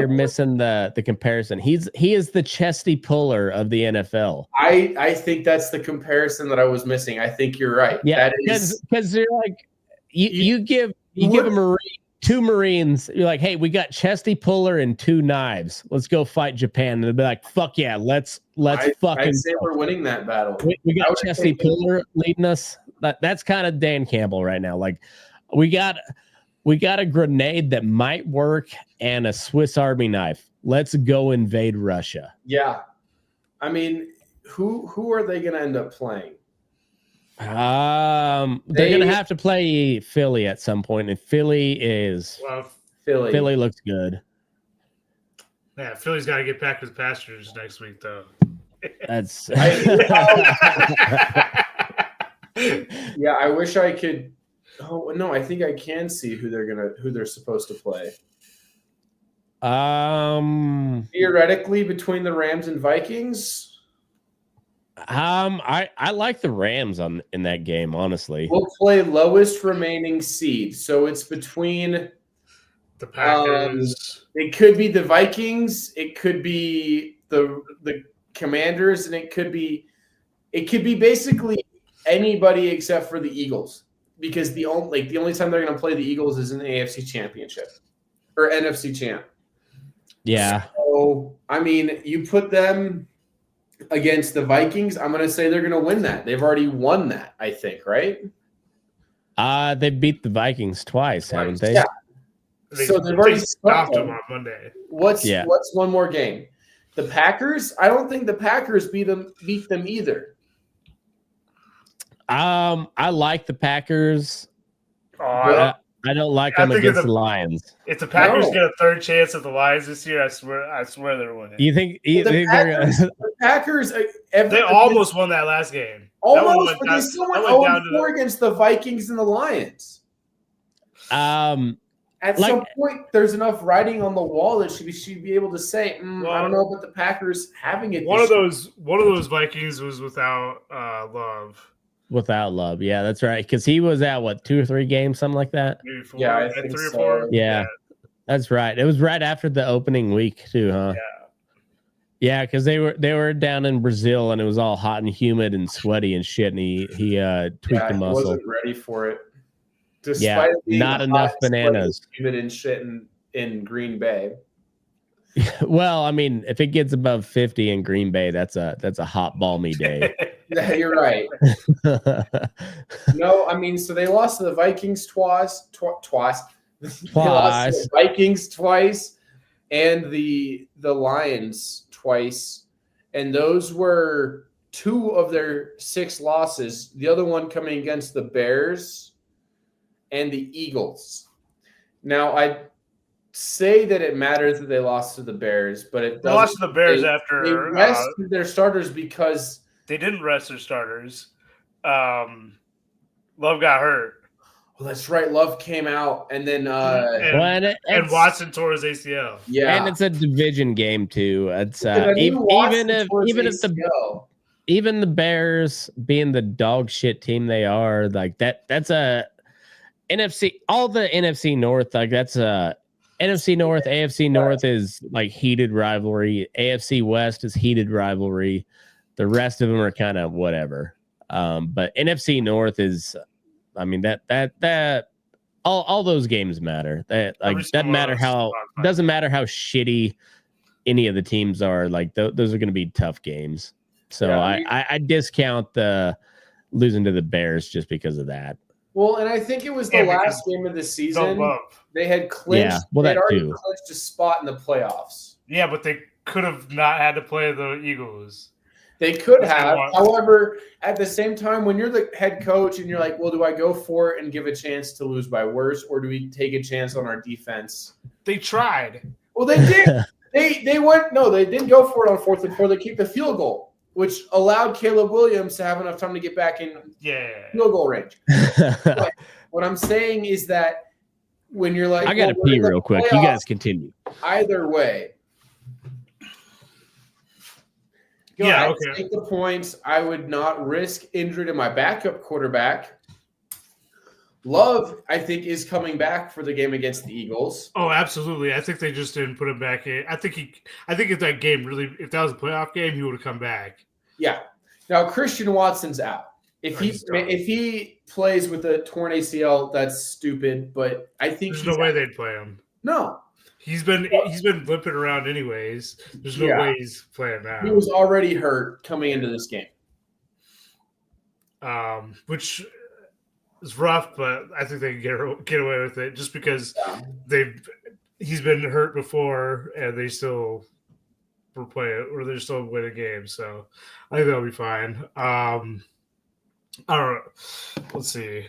missing the comparison. He is the chesty puller of the NFL. I think that's the comparison that I was missing. I think you're right. Yeah, because you're like you give a Marine 2 Marines. You're like, hey, we got chesty puller and 2 knives. Let's go fight Japan. And they'll be like, fuck yeah, let's fucking. I'd say we're winning that battle. We got chesty puller leading us. That's kind of Dan Campbell right now. Like we got a grenade that might work and a Swiss Army knife. Let's go invade Russia. Yeah. I mean, who are they going to end up playing? They're going to have to play Philly at some point, and Philly looks good. Yeah, Philly's got to get back to the pastures next week, though. That's yeah, I wish I could. Oh no, I think I can see who they're supposed to play. Theoretically, between the Rams and Vikings. I like the Rams in that game, honestly. We'll play lowest remaining seed, so it's between the Packers. It could be the Vikings, it could be the Commanders, and it could be basically anybody except for the Eagles, because the only time they're going to play the Eagles is in the AFC Championship or NFC Champ. Yeah. So I mean, you put them against the Vikings, I'm going to say they're going to win that. They've already won that, I think, right? They beat the Vikings twice, haven't they? Yeah. So they've already stopped them on Monday. What's one more game? The Packers? I don't think the Packers beat them either. I like the Packers. I don't like them against the Lions. If the Packers get a third chance at the Lions this year, I swear they're winning. You think the Packers? They almost won that last game. Almost, but they still went 0-4 against the Vikings and the Lions. At some point, there's enough writing on the wall that she'd be able to say, I don't know about the Packers having it. One of those Vikings was without Love. Without Love, yeah, that's right. Because he was at 2 or 3 games, something like that. Maybe 4, yeah, I think 3 or 4. Yeah, that's right. It was right after the opening week too, huh? Yeah, because they were down in Brazil and it was all hot and humid and sweaty and shit, and he tweaked the muscle. Wasn't ready for it. Despite not enough bananas. Humid and shit in Green Bay. Well, I mean, if it gets above 50 in Green Bay, that's a hot, balmy day. Yeah, you're right. No, I mean, so they lost to the Vikings twice. They lost to the Vikings twice and the Lions twice. And those were 2 of their 6 losses. The other one coming against the Bears and the Eagles. Now, I say that it matters that they lost to the Bears, but it doesn't. They lost to the Bears after they rested their starters because they didn't rest their starters. Love got hurt. Well, that's right. Love came out, and then and Watson tore his ACL. Yeah, and it's a division game too. It's even the Bears being the dog shit team they are, like that's a NFC. All the NFC North, like that's a NFC North, AFC North is like heated rivalry. AFC West is heated rivalry. The rest of them are kind of whatever. But NFC North is, I mean, that all those games matter. Doesn't matter how shitty any of the teams are. Like those are going to be tough games. So I discount the losing to the Bears just because of that. Well, and I think it was the last game of the season. They had clinched. Yeah, well, they'd already clinched a spot in the playoffs. Yeah, but they could have not had to play the Eagles. They could have. However, at the same time, when you're the head coach and you're like, well, do I go for it and give a chance to lose by worse, or do we take a chance on our defense? They tried. Well, they did. they went. No, they didn't go for it on 4th and 4. They kicked the field goal, which allowed Caleb Williams to have enough time to get back in field goal range. But what I'm saying is that when you're like, I got to pee real quick. You guys continue. Either way, Yeah, I'd take the points. I would not risk injury to my backup quarterback. Love, I think, is coming back for the game against the Eagles. Oh, absolutely. I think they just didn't put him back in. I think if that game if that was a playoff game, he would have come back. Yeah. Now Christian Watson's out. If he plays with a torn ACL, that's stupid. But I think there's no way they'd play him. No. He's been limping around anyways. There's no way he's playing now. He was already hurt coming into this game. Which is rough, but I think they can get away with it just because he's been hurt before and they still were playing or they're still winning games. So I think that'll be fine. I don't know. Let's see.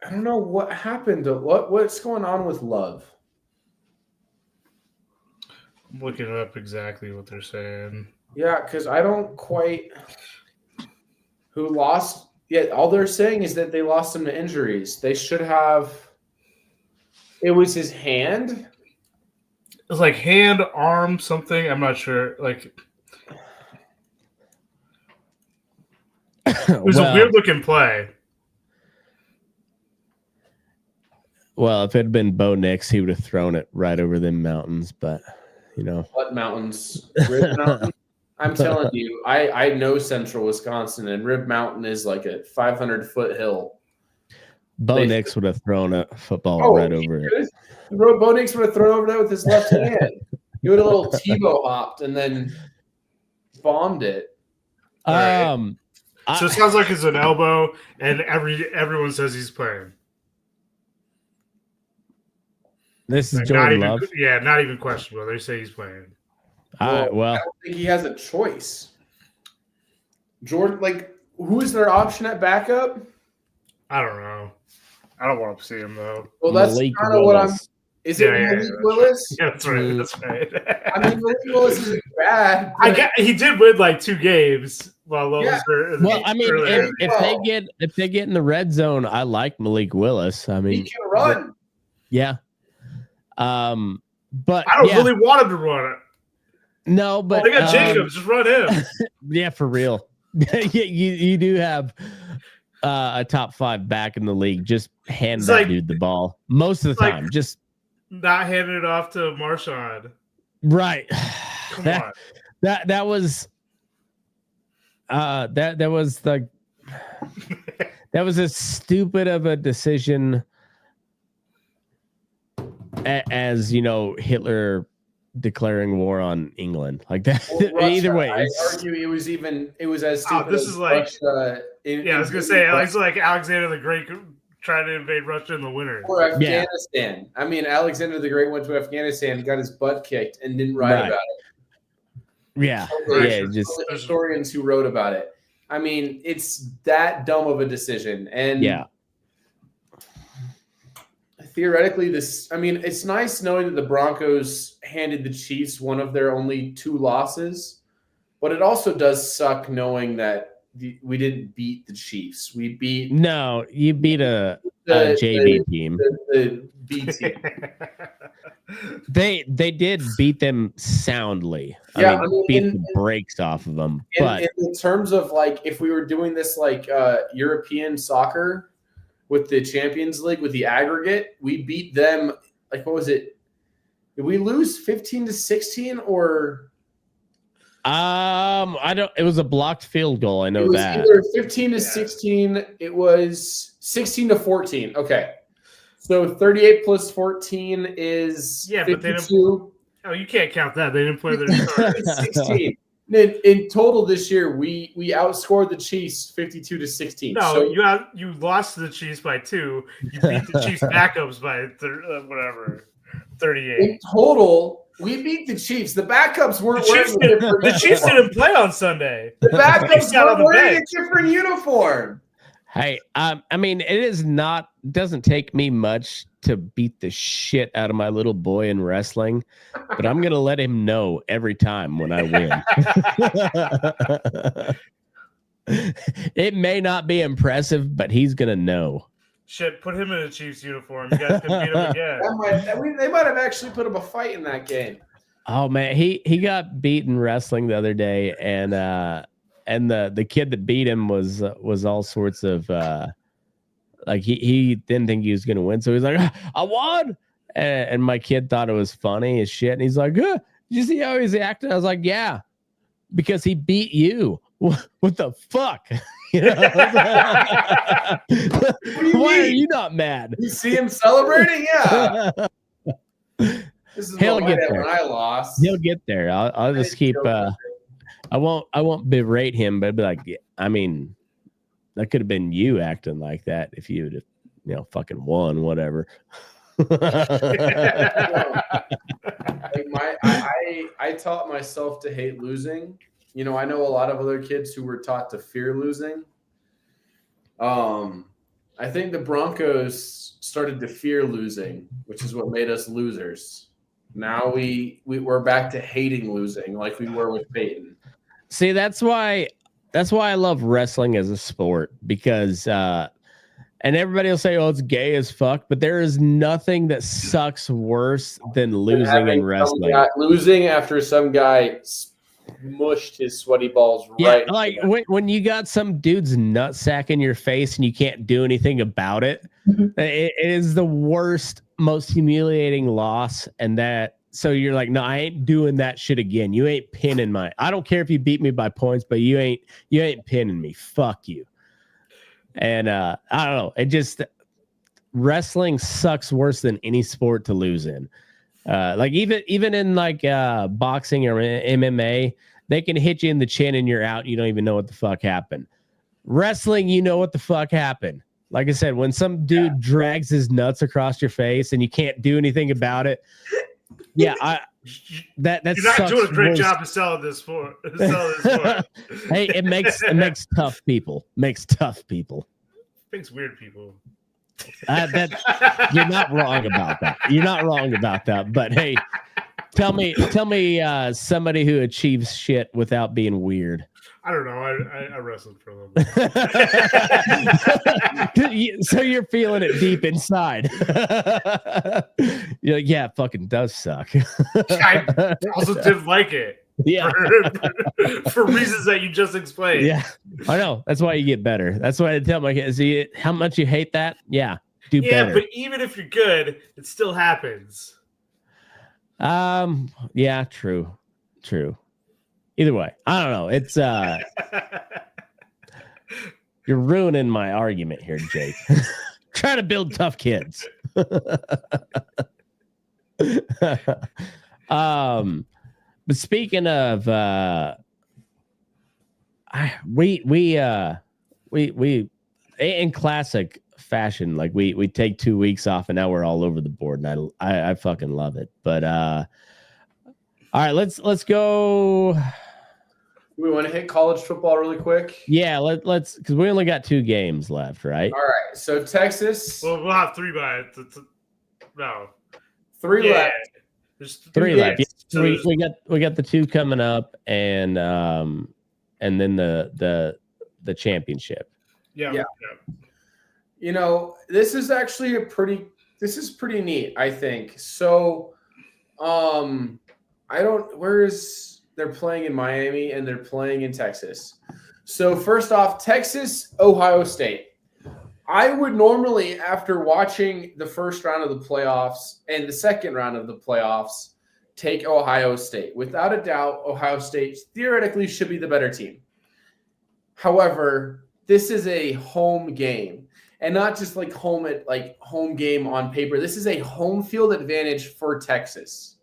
I don't know what happened. What's going on with Love? I'm looking up exactly what they're saying. Yeah, because I don't quite. Who lost? Yeah, all they're saying is that they lost him to injuries. They should have. It was his hand. It was like hand, arm, something. I'm not sure. Like it was a weird looking play. Well, if it had been Bo Nix, he would have thrown it right over them mountains. But what mountains? Rib Mountain. I'm telling you, I know Central Wisconsin, and Rib Mountain is like a 500-foot hill. Bo Nix would have thrown a football right over it. Bo Nix would have thrown over that with his left hand. He would have a little Tebow hopped and then bombed it. So it sounds like it's an elbow, and everyone says he's playing. This is Jordan Love. Yeah, not even questionable. They say he's playing. I don't think he has a choice. Jordan, who is their option at backup? I don't know. I don't want to see him though. Well, that's kind of what I'm. Is it Malik Willis? Yeah, that's right. That's right. I mean, Malik Willis isn't bad. He did win like 2 games while Love was hurt. Well, I mean, if they get in the red zone, I like Malik Willis. I mean, he can run. Yeah. But I don't really want him to run it. No, but they got Jacobs. Just run him. Yeah, for real. you do have a top 5 back in the league. Just hand that dude the ball most of the time. Just not handing it off to Marshawn. Right. Come on. That was that was as stupid of a decision as Hitler declaring war on England like that. Well, either way, I argue it was as stupid. This is like Russia, I was gonna say it's like Alexander the Great trying to invade Russia in the winter or Afghanistan. Yeah. I mean, Alexander the Great went to Afghanistan, got his butt kicked, and didn't write about it. Yeah, just historians who wrote about it. I mean, it's that dumb of a decision, and theoretically, it's nice knowing that the Broncos handed the Chiefs one of their only 2 losses, but it also does suck knowing that we didn't beat the Chiefs. You beat a JV team. The B team. They did beat them soundly. I mean, beat the brakes off of them. But in terms of if we were doing this European soccer with the Champions League with the aggregate, we beat them. What was it? Did we lose 15-16 or? I don't. It was a blocked field goal. I know that. Either 15-16. It was 16-14. Okay, so 38 plus 14 is 52. But they didn't. Oh, you can't count that. They didn't play their 16. In total this year, we outscored the Chiefs 52-16. No, so, you lost to the Chiefs by 2. You beat the Chiefs backups by 38. In total, we beat the Chiefs. The backups weren't wearing the Chiefs didn't play on Sunday. The backups were wearing a different uniform. Hey, I mean, doesn't take me much to beat the shit out of my little boy in wrestling, but I'm going to let him know every time when I win. It may not be impressive, but he's going to know. Shit, put him in a Chiefs uniform. You guys can beat him again. They might have actually put up a fight in that game. Oh man, he got beaten wrestling the other day, and the kid that beat him was all sorts of like he didn't think he was gonna win, so he's like, I won, and my kid thought it was funny as shit, and he's like, did you see how he's acting? I was like, yeah, because he beat you. What the fuck? You know? Why are you not mad? You see him celebrating? Yeah. This is He'll get there. When I lost. He'll get there. I'll just keep. I won't berate him, but I'd be like, I mean, that could have been you acting like that if you would have, fucking won, whatever. I taught myself to hate losing. I know a lot of other kids who were taught to fear losing. I think the Broncos started to fear losing, which is what made us losers. Now we're back to hating losing like we were with Peyton. See, that's why I love wrestling as a sport, because and everybody will say, oh, it's gay as fuck, but there is nothing that sucks worse than losing in wrestling. Losing after some guy mushed his sweaty balls right. Yeah, like when you got some dude's nutsack in your face and you can't do anything about it, it is the worst, most humiliating loss. And so you're like, no, I ain't doing that shit again. You ain't pinning I don't care if you beat me by points, but you ain't pinning me. Fuck you. And I don't know. It just, wrestling sucks worse than any sport to lose in. Like even in like boxing or MMA, they can hit you in the chin and you're out. You don't even know what the fuck happened. Wrestling, you know what the fuck happened. Like I said, when some dude drags his nuts across your face and you can't do anything about it. Yeah, that's you're not doing a great job of selling this for. Hey, it makes tough people. Makes weird people. You're not wrong about that. But hey, tell me somebody who achieves shit without being weird. I don't know. I wrestled for a little bit. So you're feeling it deep inside. You're like, yeah, it fucking does suck. I also didn't like it. Yeah. For reasons that you just explained. Yeah. I know. That's why you get better. That's why I tell my kids, see how much you hate that? Yeah. Do better. Yeah, but even if you're good, it still happens. Yeah, true. Either way, I don't know. It's you're ruining my argument here, Jake. Trying to build tough kids. But speaking of, we in classic fashion, like we take 2 weeks off and now we're all over the board, and I fucking love it. But all right, let's go. We want to hit college football really quick. Yeah, let's because we only got 2 games left, right? All right, so Texas. Well, we'll have 3 by no. 3 left. There's 3 left. Yeah. So we got the 2 coming up, and then the championship. Yeah. This is actually this is pretty neat, I think. So, they're playing in Miami and they're playing in Texas. So first off, Texas, Ohio State. I would normally, after watching the first round of the playoffs and the second round of the playoffs, take Ohio State. Without a doubt, Ohio State theoretically should be the better team. However, this is a home game, and not just like home game on paper. This is a home field advantage for Texas.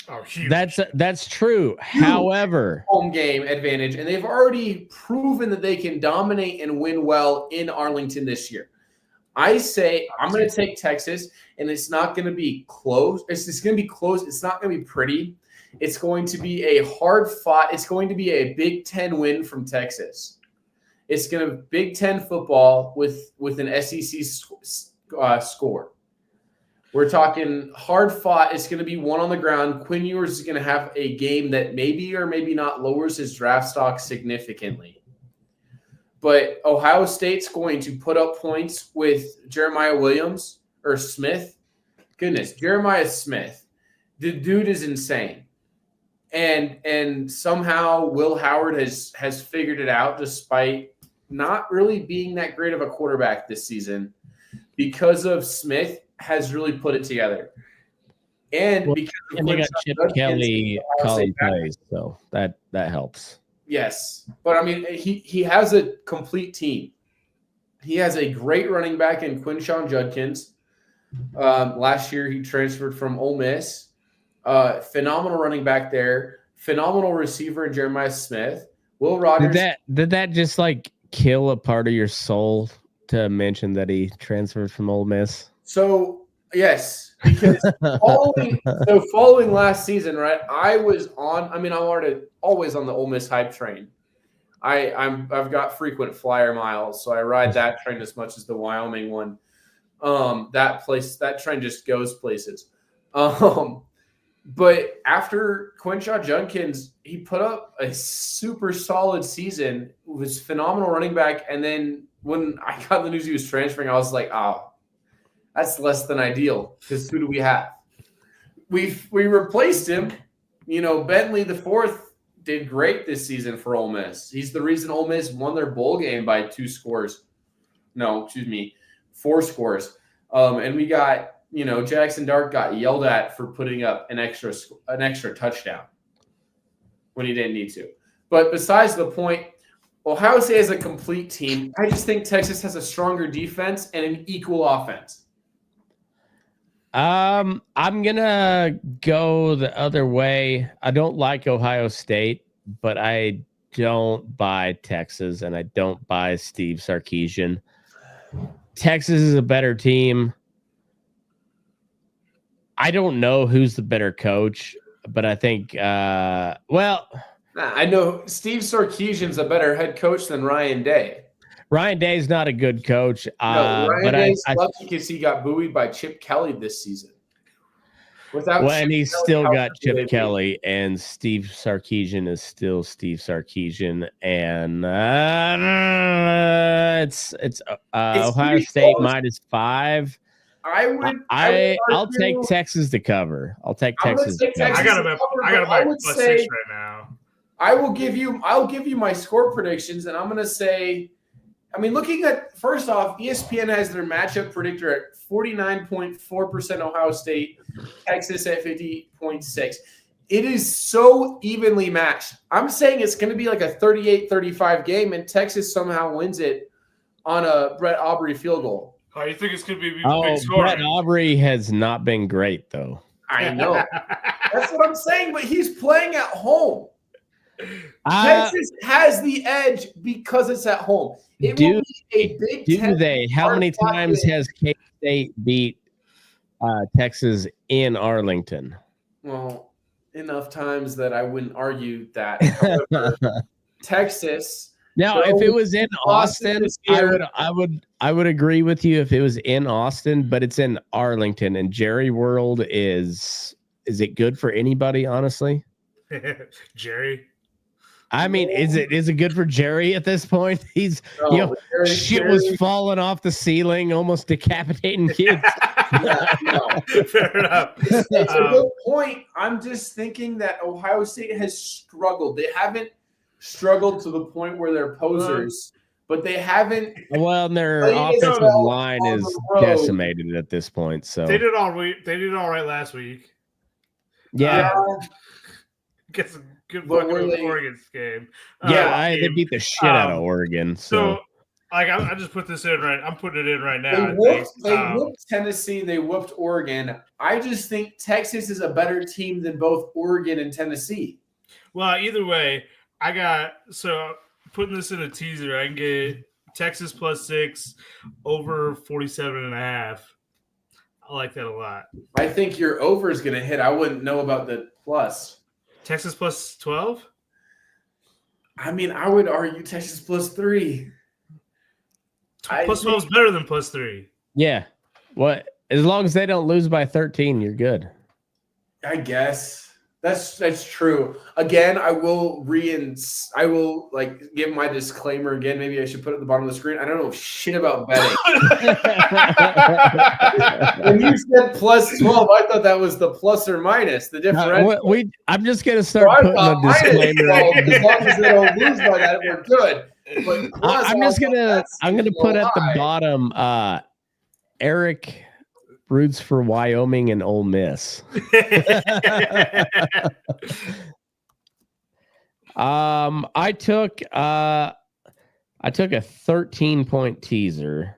Oh, huge. That's true. Huge. However, home game advantage, and they've already proven that they can dominate and win well in Arlington this year. I say I'm going to take Texas, and it's not going to be close. It's going to be close. It's not going to be pretty. It's going to be a hard fought. It's going to be a Big Ten win from Texas. It's going to be Big Ten football with an SEC score. We're talking hard fought. It's going to be one on the ground. Quinn Ewers is going to have a game that maybe or maybe not lowers his draft stock significantly. But Ohio State's going to put up points with Jeremiah Smith. Goodness, Jeremiah Smith. The dude is insane. And somehow Will Howard has figured it out despite not really being that great of a quarterback this season, because of Smith has really put it together. And because of they got Chip Kelly calling plays, so that helps. Yes. But I mean, he has a complete team. He has a great running back in Quinshon Judkins. Last year he transferred from Ole Miss. Phenomenal running back there. Phenomenal receiver in Jeremiah Smith. Will Rogers. Did that just like kill a part of your soul to mention that he transferred from Ole Miss? So yes, because following last season, right? I'm always on the Ole Miss hype train. I've got frequent flyer miles, so I ride that train as much as the Wyoming one. That train just goes places. But after Quinshon Judkins, he put up a super solid season, was phenomenal running back. And then when I got the news he was transferring, I was like, oh, that's less than ideal, because who do we have? We replaced him. Bentley the fourth did great this season for Ole Miss. He's the reason Ole Miss won their bowl game by 4 scores. And we got, Jackson Dart got yelled at for putting up an extra touchdown when he didn't need to. But besides the point, Ohio State has a complete team. I just think Texas has a stronger defense and an equal offense. I'm gonna go the other way. I don't like Ohio State, but I don't buy Texas, and I don't buy Steve Sarkisian. Texas is a better team. I don't know who's the better coach, but I think, I know Steve Sarkisian's a better head coach than Ryan Day. Ryan Day's not a good coach. Ryan Day's lucky because he got buoyed by Chip Kelly this season. He's still got Chip Kelly, and Steve Sarkisian is still Steve Sarkisian, and it's Ohio State -5. I'll take Texas to cover. I'll take Texas. I got him +6 right now. I'll give you my score predictions, and I'm going to say, looking at, first off, ESPN has their matchup predictor at 49.4% Ohio State, Texas at 50.6%. It is so evenly matched. I'm saying it's going to be like a 38-35 game, and Texas somehow wins it on a Brett Aubrey field goal. Oh, you think it's going to be a big score? Brett Aubrey has not been great, though. I know. That's what I'm saying, but he's playing at home. Texas has the edge because it's at home. It will be a Big Ten. Do they? How many times has K-State beat Texas in Arlington? Well, enough times that I wouldn't argue that. However, Texas. Now, if it was in Austin, I would agree with you if it was in Austin, but it's in Arlington, and Jerry World is it good for anybody, honestly? Jerry. Is it good for Jerry at this point? He's shit was falling off the ceiling, almost decapitating kids. Fair enough. It's a good point. I'm just thinking that Ohio State has struggled. They haven't struggled to the point where they're posers, but they haven't. Well, and their offensive line is decimated at this point. So they did all right last week. Yeah. Get some good luck in the Oregon's game. They beat the shit out of Oregon. So I just put this in right. I'm putting it in right now. They whooped Tennessee. They whooped Oregon. I just think Texas is a better team than both Oregon and Tennessee. Well, either way, putting this in a teaser, I can get Texas +6 over 47.5. I like that a lot. I think your over is going to hit. I wouldn't know about the plus. Texas +12? I would argue Texas +3. +12 is better than +3. Yeah. As long as they don't lose by 13, you're good. I guess. That's true. Again, I will like give my disclaimer again. Maybe I should put it at the bottom of the screen. I don't know shit about betting. When you said plus 12, I thought that was the plus or minus, the differential. I'm just gonna start putting a disclaimer. As long as they don't lose by that, we're good. But plus, I'm gonna put at the bottom. Eric roots for Wyoming and Ole Miss. I took a 13-point teaser.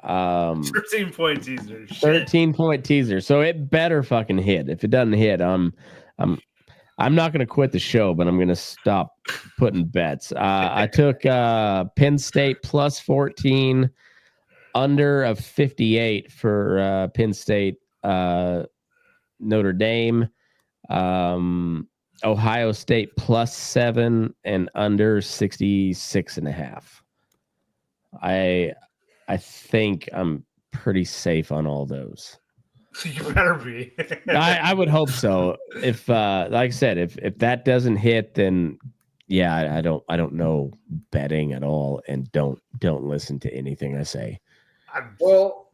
13-point teaser. 13-point teaser. So it better fucking hit. If it doesn't hit, I'm not gonna quit the show, but I'm gonna stop putting bets. I took Penn State plus 14. Under of 58 for Penn State, Notre Dame, Ohio State plus 7 and under 66.5. I think I'm pretty safe on all those. You better be. I would hope so. If like I said, if that doesn't hit, then yeah, I don't know betting at all, and don't listen to anything I say. Well,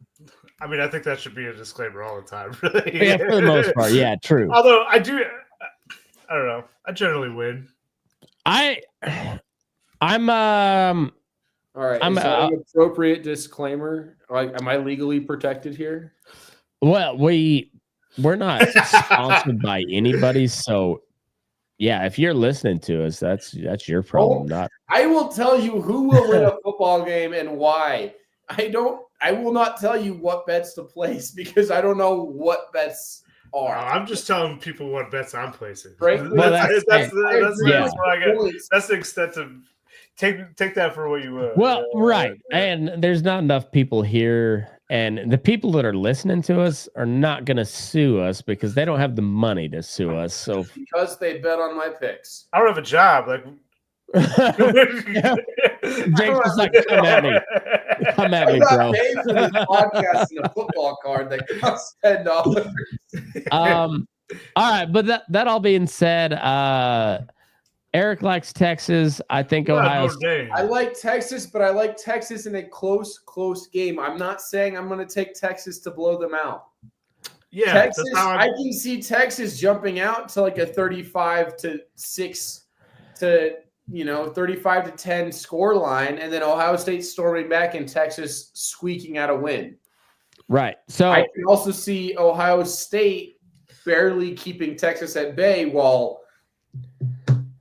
I mean, I think that should be a disclaimer all the time, really. Yeah, for the most part, yeah, true. Although I don't know. I generally win. All right. Is that an appropriate disclaimer? Like, am I legally protected here? Well, we're not sponsored by anybody, so yeah, if you're listening to us, that's your problem. I will tell you who will win a football game and why. I will not tell you what bets to place because I don't know what bets are. I'm just telling people what bets I'm placing. Frankly, that's the extent of take that for what you will. Well, right. And there's not enough people here, and the people that are listening to us are not going to sue us because they don't have the money to sue us. So because they bet on my picks. I don't have a job. Like Jake's just like, come at me. Come at me, bro. Paid for this podcast and a football card that costs $10. All right, but that all being said, Eric likes Texas. I think Ohio State. I like Texas, but I like Texas in a close game. I'm not saying I'm going to take Texas to blow them out. Yeah, Texas. I can see Texas jumping out to like a 35-6 to 35-10 score line, and then Ohio State storming back and Texas squeaking out a win. Right. So I can also see Ohio State barely keeping Texas at bay while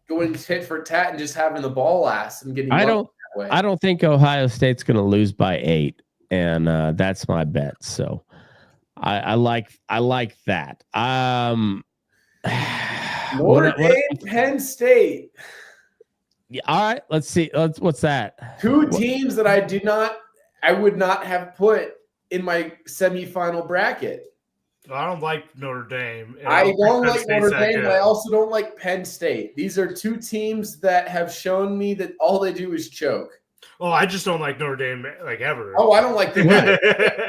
going tit for tat and just having the ball last and getting. I don't think Ohio State's going to lose by 8, and that's my bet. So I like that. Notre Dame, Penn State. Yeah, all right, let's see. What's that? Two teams that I would not have put in my semifinal bracket. I don't like Notre Dame. I don't like Notre Dame, but I also don't like Penn State. These are two teams that have shown me that all they do is choke. Well, I just don't like Notre Dame like ever. Oh, I don't like them either.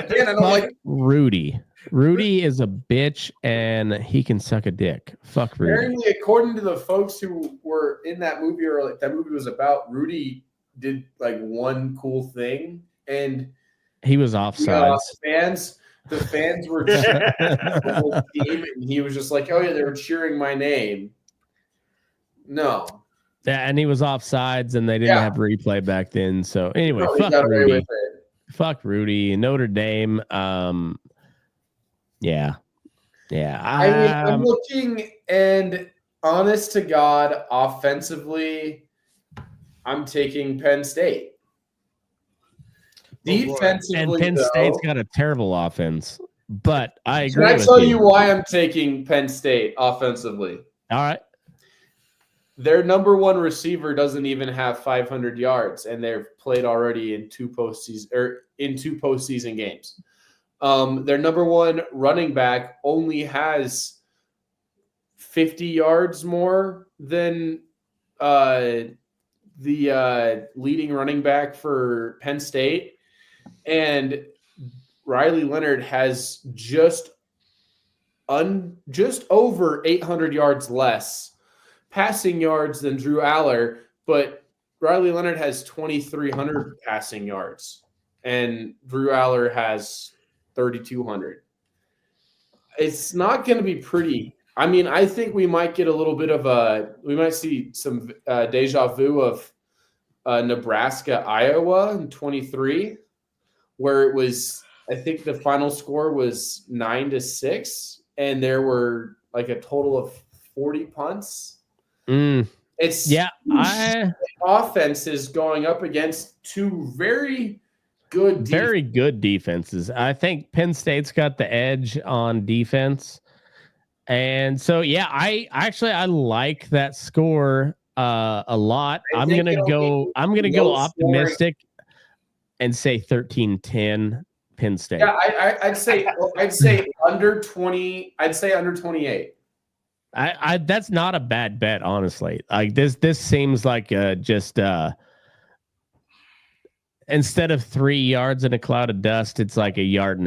Again, I don't like Rudy. Rudy is a bitch, and he can suck a dick. Fuck Rudy. Apparently, according to the folks who were in that movie, or like that movie was about, Rudy did like one cool thing, and he was offsides. The fans were cheering the whole team, and he was just like, "Oh yeah, they were cheering my name." No. Yeah, and he was offsides, and they didn't have replay back then. So anyway, fuck Rudy. Fuck Rudy. Notre Dame. Yeah. I mean, I'm looking, and honest to God, offensively, I'm taking Penn State. Defensively, and Penn State's got a terrible offense, but I agree. Can I tell you why I'm taking Penn State offensively? All right. Their number one receiver doesn't even have 500 yards, and they've played already in two postseason games. Their number one running back only has 50 yards more than the leading running back for Penn State. And Riley Leonard has just just over 800 yards less passing yards than Drew Aller, but Riley Leonard has 2,300 passing yards, and Drew Aller has 3,200. It's not going to be pretty. I mean, I think we might get a little bit of we might see some deja vu of Nebraska, Iowa in 23, where it was, I think the final score was 9-6, and there were like a total of 40 punts. It's offenses going up against two very good defenses. I think Penn State's got the edge on defense. And so, yeah, I like that score a lot. I'm gonna go optimistic and say 13-10 Penn State. Yeah, I'd say under 20. I'd say under 28. I that's not a bad bet, honestly. Like this seems like just instead of 3 yards in a cloud of dust, it's like 1.5 yards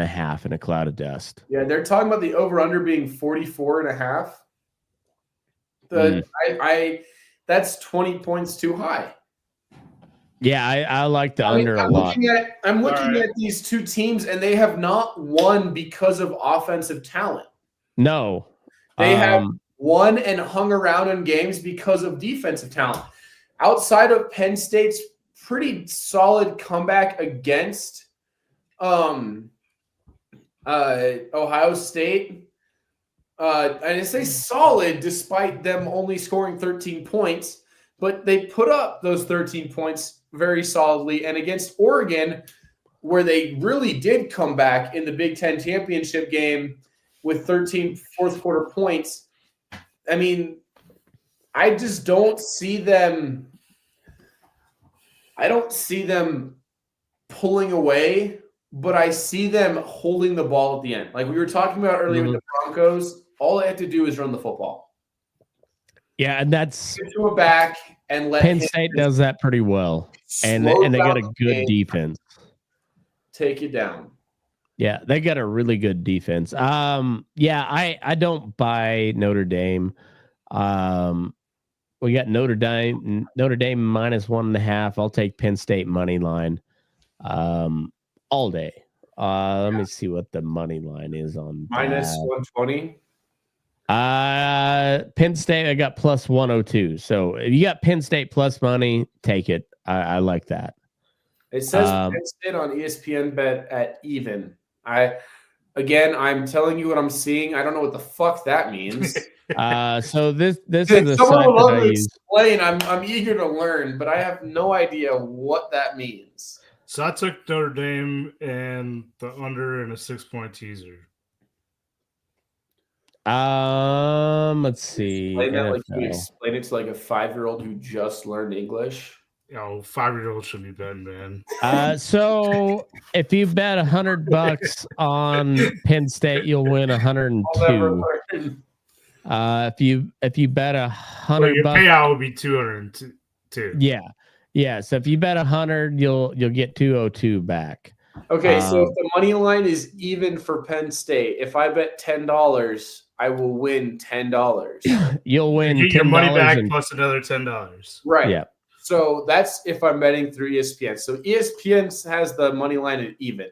in a cloud of dust. Yeah, they're talking about the over-under being 44.5. That's 20 points too high. Yeah, I like the under a lot. I'm looking at these two teams, and they have not won because of offensive talent. No. They have won and hung around in games because of defensive talent. Outside of Penn State's pretty solid comeback against Ohio State. And I say solid despite them only scoring 13 points, but they put up those 13 points very solidly. And against Oregon, where they really did come back in the Big Ten championship game with 13 fourth quarter points, I mean, I just don't see them. I don't see them pulling away, but I see them holding the ball at the end. Like we were talking about earlier with the Broncos, all they have to do is run the football. Yeah, and that's get to a back and let Penn State does that pretty well, and they got a good defense. Take it down. Yeah, they got a really good defense. Yeah, I don't buy Notre Dame. We got Notre Dame minus 1.5. I'll take Penn State money line all day. Let me see what the money line is on minus 120. Penn State, I got plus 102. So if you got Penn State plus money, take it. I like that. It says Penn State on ESPN bet at even. I'm telling you what I'm seeing. I don't know what the fuck that means. So this is the site that I use. Explain. I'm eager to learn, but I have no idea what that means. So I took Notre Dame and the under in a 6-point teaser. Let's see. Explain it to like a 5-year-old who just learned English. 5-year-olds should be betting, man. So if you bet $100 on Penn State, you'll win 102. If you bet $100, your payout will be 202. Yeah. So if you bet 100, you'll get 202 back. Okay, so if the money line is even for Penn State, if I bet $10, I will win $10. You'll win. You get your money back plus another $10. Right. Yeah. So that's if I'm betting through ESPN. So ESPN has the money line at even.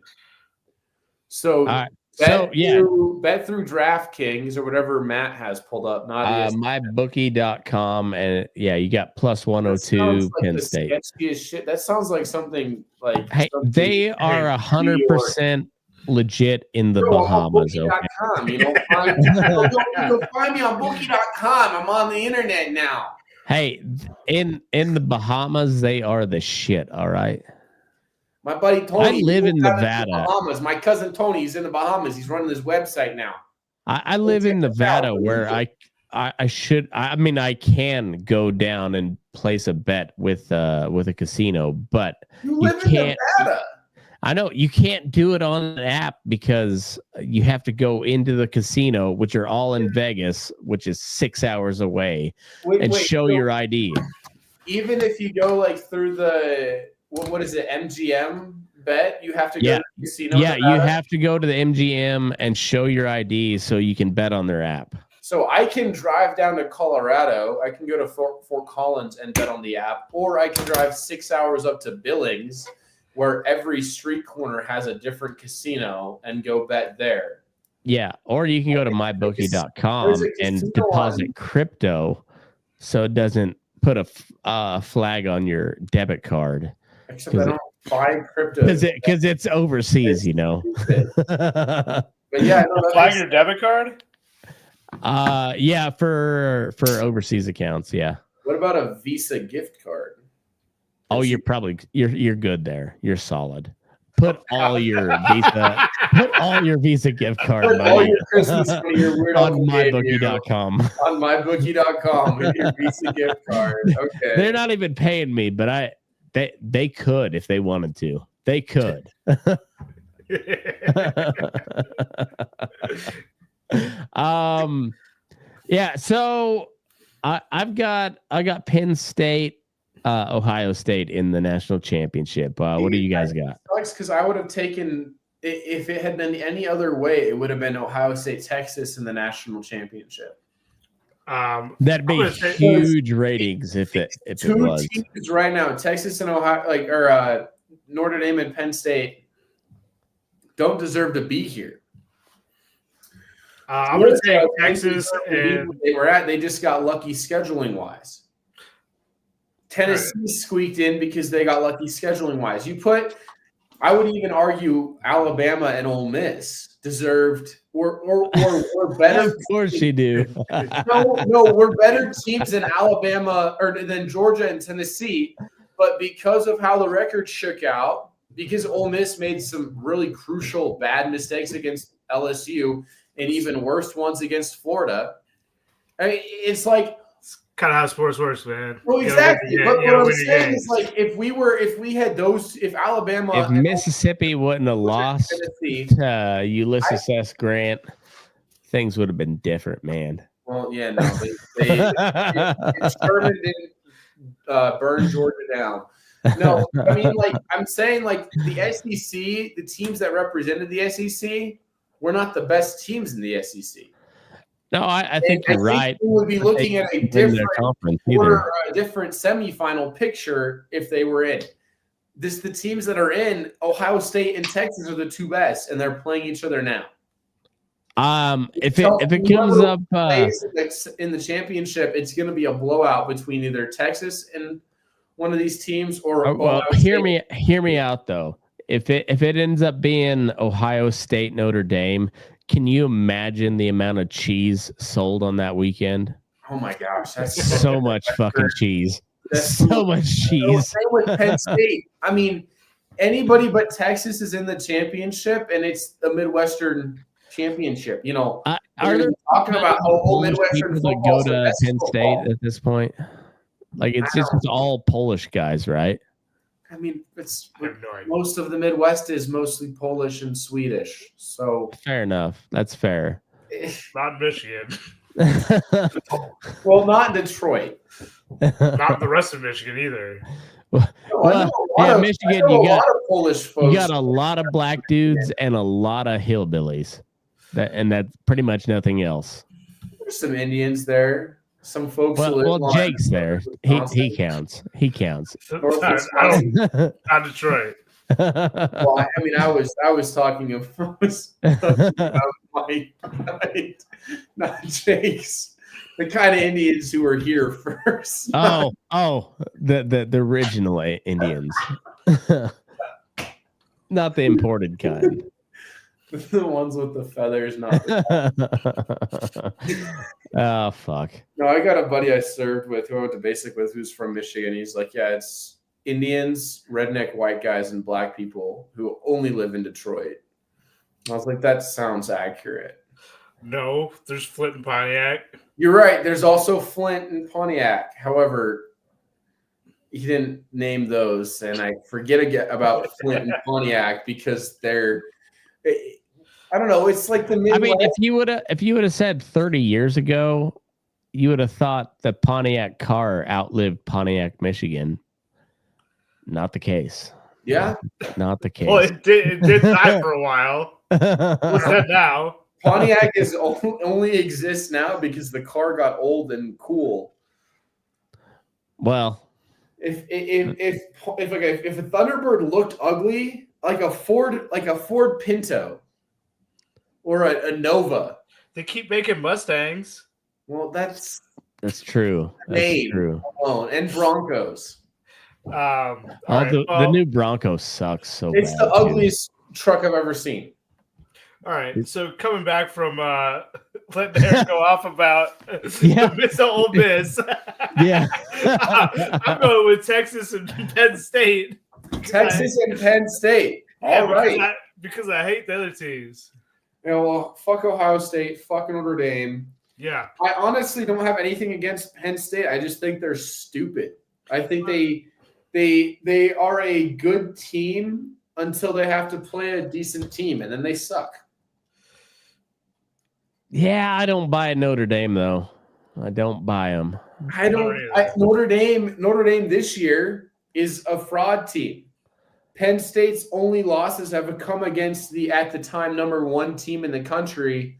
So bet through DraftKings or whatever Matt has pulled up. Not mybookie.com, and you got plus 102 Penn State. Shit. That sounds like something like. Hey, they are 100% legit in the Bahamas. You can find me on bookie.com. I'm on the internet now. Hey, in the Bahamas, they are the shit. All right. My buddy Tony. I live in Nevada. Bahamas. My cousin Tony's in the Bahamas. He's running his website now. I live in Nevada, where I can go down and place a bet with a casino, but you can't. In Nevada. I know you can't do it on an app because you have to go into the casino, which are all in Vegas, which is 6 hours away, and show your ID. Even if you go like through the what is it, MGM bet? You have to go to the casino. Yeah, you have to go to the MGM and show your ID so you can bet on their app. So I can drive down to Colorado. I can go to Fort Collins and bet on the app, or I can drive 6 hours up to Billings, where every street corner has a different casino, and go bet there. Yeah, or you can go to mybookie.com and deposit crypto so it doesn't put a flag on your debit card. Except I don't buy crypto. Because it's overseas, you know. But yeah, no, flag your debit card? Yeah, for overseas accounts, yeah. What about a Visa gift card? Oh, you're good there. You're solid. Put all your Visa gift card money all your Christmas money, your weird on mybookie.com. On mybookie.com with your Visa gift card. Okay. They're not even paying me, but they could if they wanted to. They could. Yeah, so I got Penn State, Ohio State in the national championship. What do you guys got? Sucks because I would have taken, if it had been any other way, it would have been Ohio State, Texas in the national championship. That'd be huge ratings if it was. Two teams right now, Texas and Ohio, Notre Dame and Penn State, don't deserve to be here. I'm going to take Texas and they just got lucky scheduling wise. Tennessee squeaked in because they got lucky scheduling wise. I would even argue Alabama and Ole Miss deserved or better. Of course you do. No, we're better teams than Alabama or than Georgia and Tennessee. But because of how the record shook out, because Ole Miss made some really crucial bad mistakes against LSU and even worse ones against Florida, I mean, it's like kind of how sports works, man. Well, exactly. But what I'm saying is, like, if Alabama, if Mississippi wouldn't have lost to Ulysses S. Grant, things would have been different, man. Well, yeah, no, Sherman didn't burn Georgia down. No, I mean, like, I'm saying, like, the SEC, the teams that represented the SEC were not the best teams in the SEC. No, I think you're right. We would be looking at a different semifinal picture if they were in. The teams that are in, Ohio State and Texas are the two best, and they're playing each other now. If it comes up in the championship, it's going to be a blowout between either Texas and one of these teams or hear me out though. If it ends up being Ohio State, Notre Dame, can you imagine the amount of cheese sold on that weekend? Oh my gosh, that's so much fucking cheese. So much cheese. Same with Penn State. I mean, anybody but Texas is in the championship, and it's the Midwestern championship. You know, are there talking about Midwestern people that go to Penn State at this point? Like it's all Polish guys, right? I mean, most of the Midwest is mostly Polish and Swedish. So fair enough. That's fair. Not Michigan. Well, not Detroit. Not the rest of Michigan either. Michigan, you got Polish folks. You got a lot of black dudes and a lot of hillbillies. That's pretty much nothing else. There's some Indians there. Some folks. Well, Jake's there. He counts. He counts. Not Detroit. Well, I mean, I was talking of not Jake's. The kind of Indians who were here first. The original Indians, not the imported kind. The ones with the feathers, not. Oh fuck! No, I got a buddy I served with who I went to basic with, who's from Michigan. He's like, yeah, it's Indians, redneck white guys, and black people who only live in Detroit. I was like, that sounds accurate. No, there's Flint and Pontiac. You're right. There's also Flint and Pontiac. However, he didn't name those, and I forget about Flint and Pontiac because they're. I don't know. It's like the Midwest. I mean, if you would have said 30 years ago, you would have thought the Pontiac car outlived Pontiac, Michigan. Not the case. Yeah. Not the case. Well, it did die for a while. What's that now? Pontiac is only exists now because the car got old and cool. Well, if a Thunderbird looked ugly, like a Ford Pinto or a Nova. They keep making Mustangs. Well, that's true. That's true. Alone. And Broncos. The new Bronco sucks so bad. It's the ugliest truck I've ever seen. All right, so coming back from letting Eric go off about the Ole Miss. Yeah. I'm going with Texas and Penn State. Texas and Penn State. All right. Because I hate the other teams. Well, fuck Ohio State, fuck Notre Dame. Yeah. I honestly don't have anything against Penn State. I just think they're stupid. I think they are a good team until they have to play a decent team, and then they suck. Yeah, I don't buy Notre Dame though. I don't buy them. Notre Dame this year is a fraud team. Penn State's only losses have come against the at the time number 1 team in the country,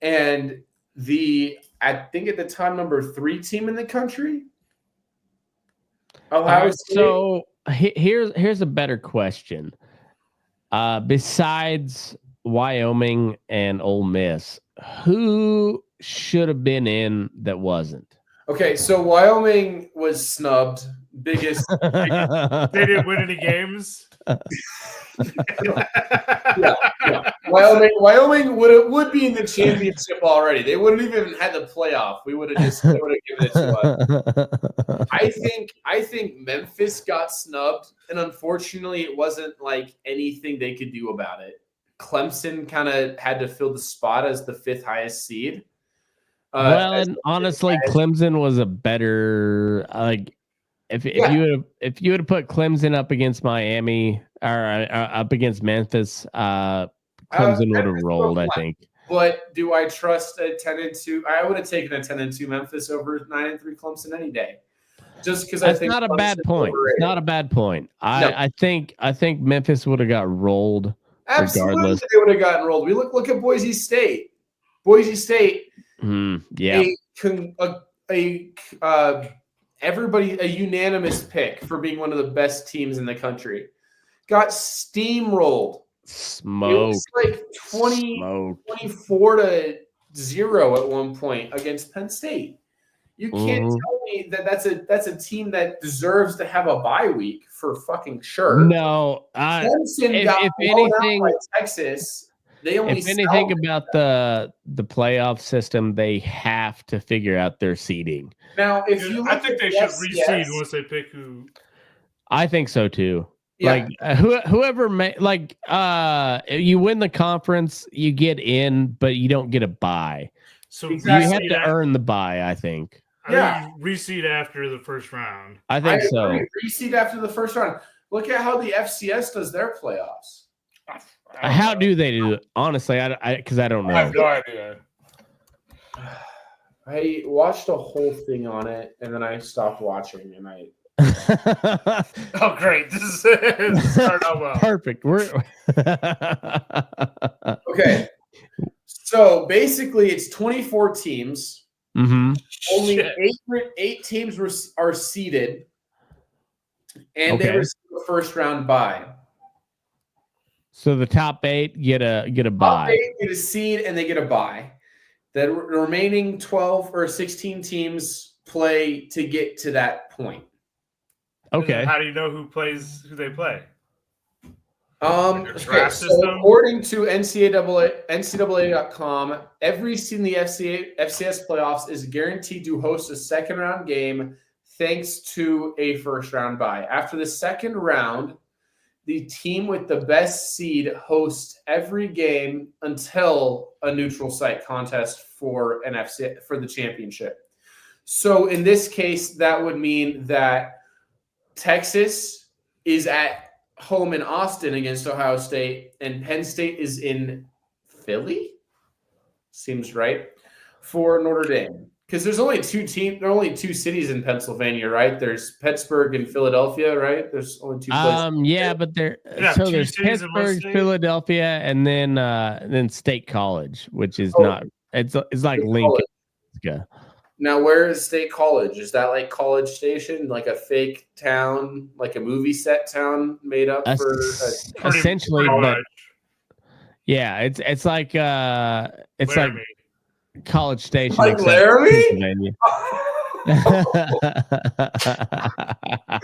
and I think at the time number 3 team in the country. Ohio State. So here's a better question. Besides Wyoming and Ole Miss, who should have been in that wasn't? Okay, so Wyoming was snubbed. Biggest. They didn't win any games. Yeah. Wyoming would be in the championship already. They wouldn't even had the playoff. They would have given it to us. I think Memphis got snubbed, and unfortunately, it wasn't like anything they could do about it. Clemson kind of had to fill the spot as the 5th highest seed. And honestly, Clemson was a better if you would have put Clemson up against Miami or up against Memphis, Clemson would have rolled. I think. But do I trust a 10-2? I would have taken a 10-2 Memphis over 9-3 Clemson any day. Just because I think not a bad point. It's not a bad point. I think Memphis would have got rolled. Absolutely, regardless. They would have gotten rolled. We look at Boise State. Boise State, everybody a unanimous pick for being one of the best teams in the country. Got steamrolled. Smoked. It was like 24-0 at one point against Penn State. You can't tell me that that's a team that deserves to have a bye week for fucking sure. No, Clemson got blown out by Texas. If anything about the playoff system, they have to figure out their seeding. Now, I think they should reseed once they pick who. I think so too. Yeah. Whoever you win the conference, you get in, but you don't get a bye. So you have to earn the bye, I think. Reseed after the first round. I think so. Reseed after the first round. Look at how the FCS does their playoffs. How do they do it? Honestly, because I don't know. I have no idea. I watched a whole thing on it, and then I stopped watching, and I. Oh, great! This is starting out well. Perfect. Okay. So basically, it's 24 teams. Mm-hmm. Only 8 teams are seeded, and they receive a first round bye. So the top 8 get a bye. Top 8 get a seed, and they get a bye. The remaining 12 or 16 teams play to get to that point. Okay. How do you know who they play? Okay, so according to NCAA.com, every seed in the FCS playoffs is guaranteed to host a second round game thanks to a first round bye. After the second round, the team with the best seed hosts every game until a neutral site contest for the championship. So in this case, that would mean that Texas is at home in Austin against Ohio State, and Penn State is in Philly. Seems right for Notre Dame. Because there's only there are only two cities in Pennsylvania, right? There's Pittsburgh and Philadelphia, right? There's only two places. Yeah, but there's Pittsburgh, Philadelphia, and then State College, which is not. It's like Lincoln. Now, where is State College? Is that like College Station, like a fake town, like a movie set town made up for essentially? But yeah, it's like Laramie. Like College Station, like Laramie. I mean,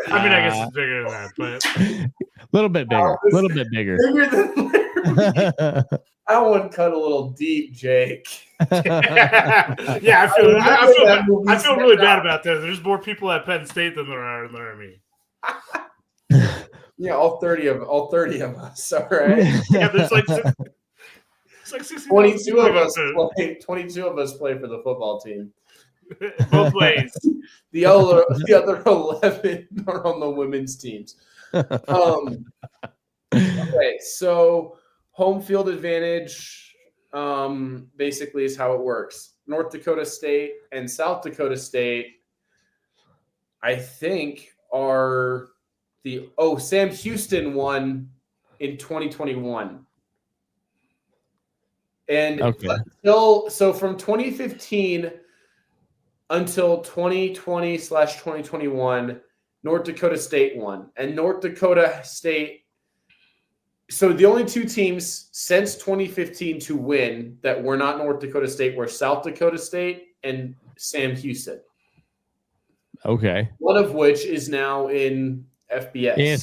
I guess it's bigger than that, but a little bit bigger. Bigger than Laramie. I want to cut a little deep, Jake. Yeah, I feel really bad about that. There's more people at Penn State than there are in Laramie. Yeah, all 30 of us. All right. Yeah, there's like 60, 22 of us play. 22 of us play for the football team. Both ways. The other 11 are on the women's teams. Okay, so home field advantage basically is how it works. North Dakota State and South Dakota State, I think, are Sam Houston won in 2021. And so from 2015 until 2020/2021, North Dakota State won. And North Dakota State, so the only two teams since 2015 to win that were not North Dakota State were South Dakota State and Sam Houston. Okay. One of which is now in FBS. Yeah,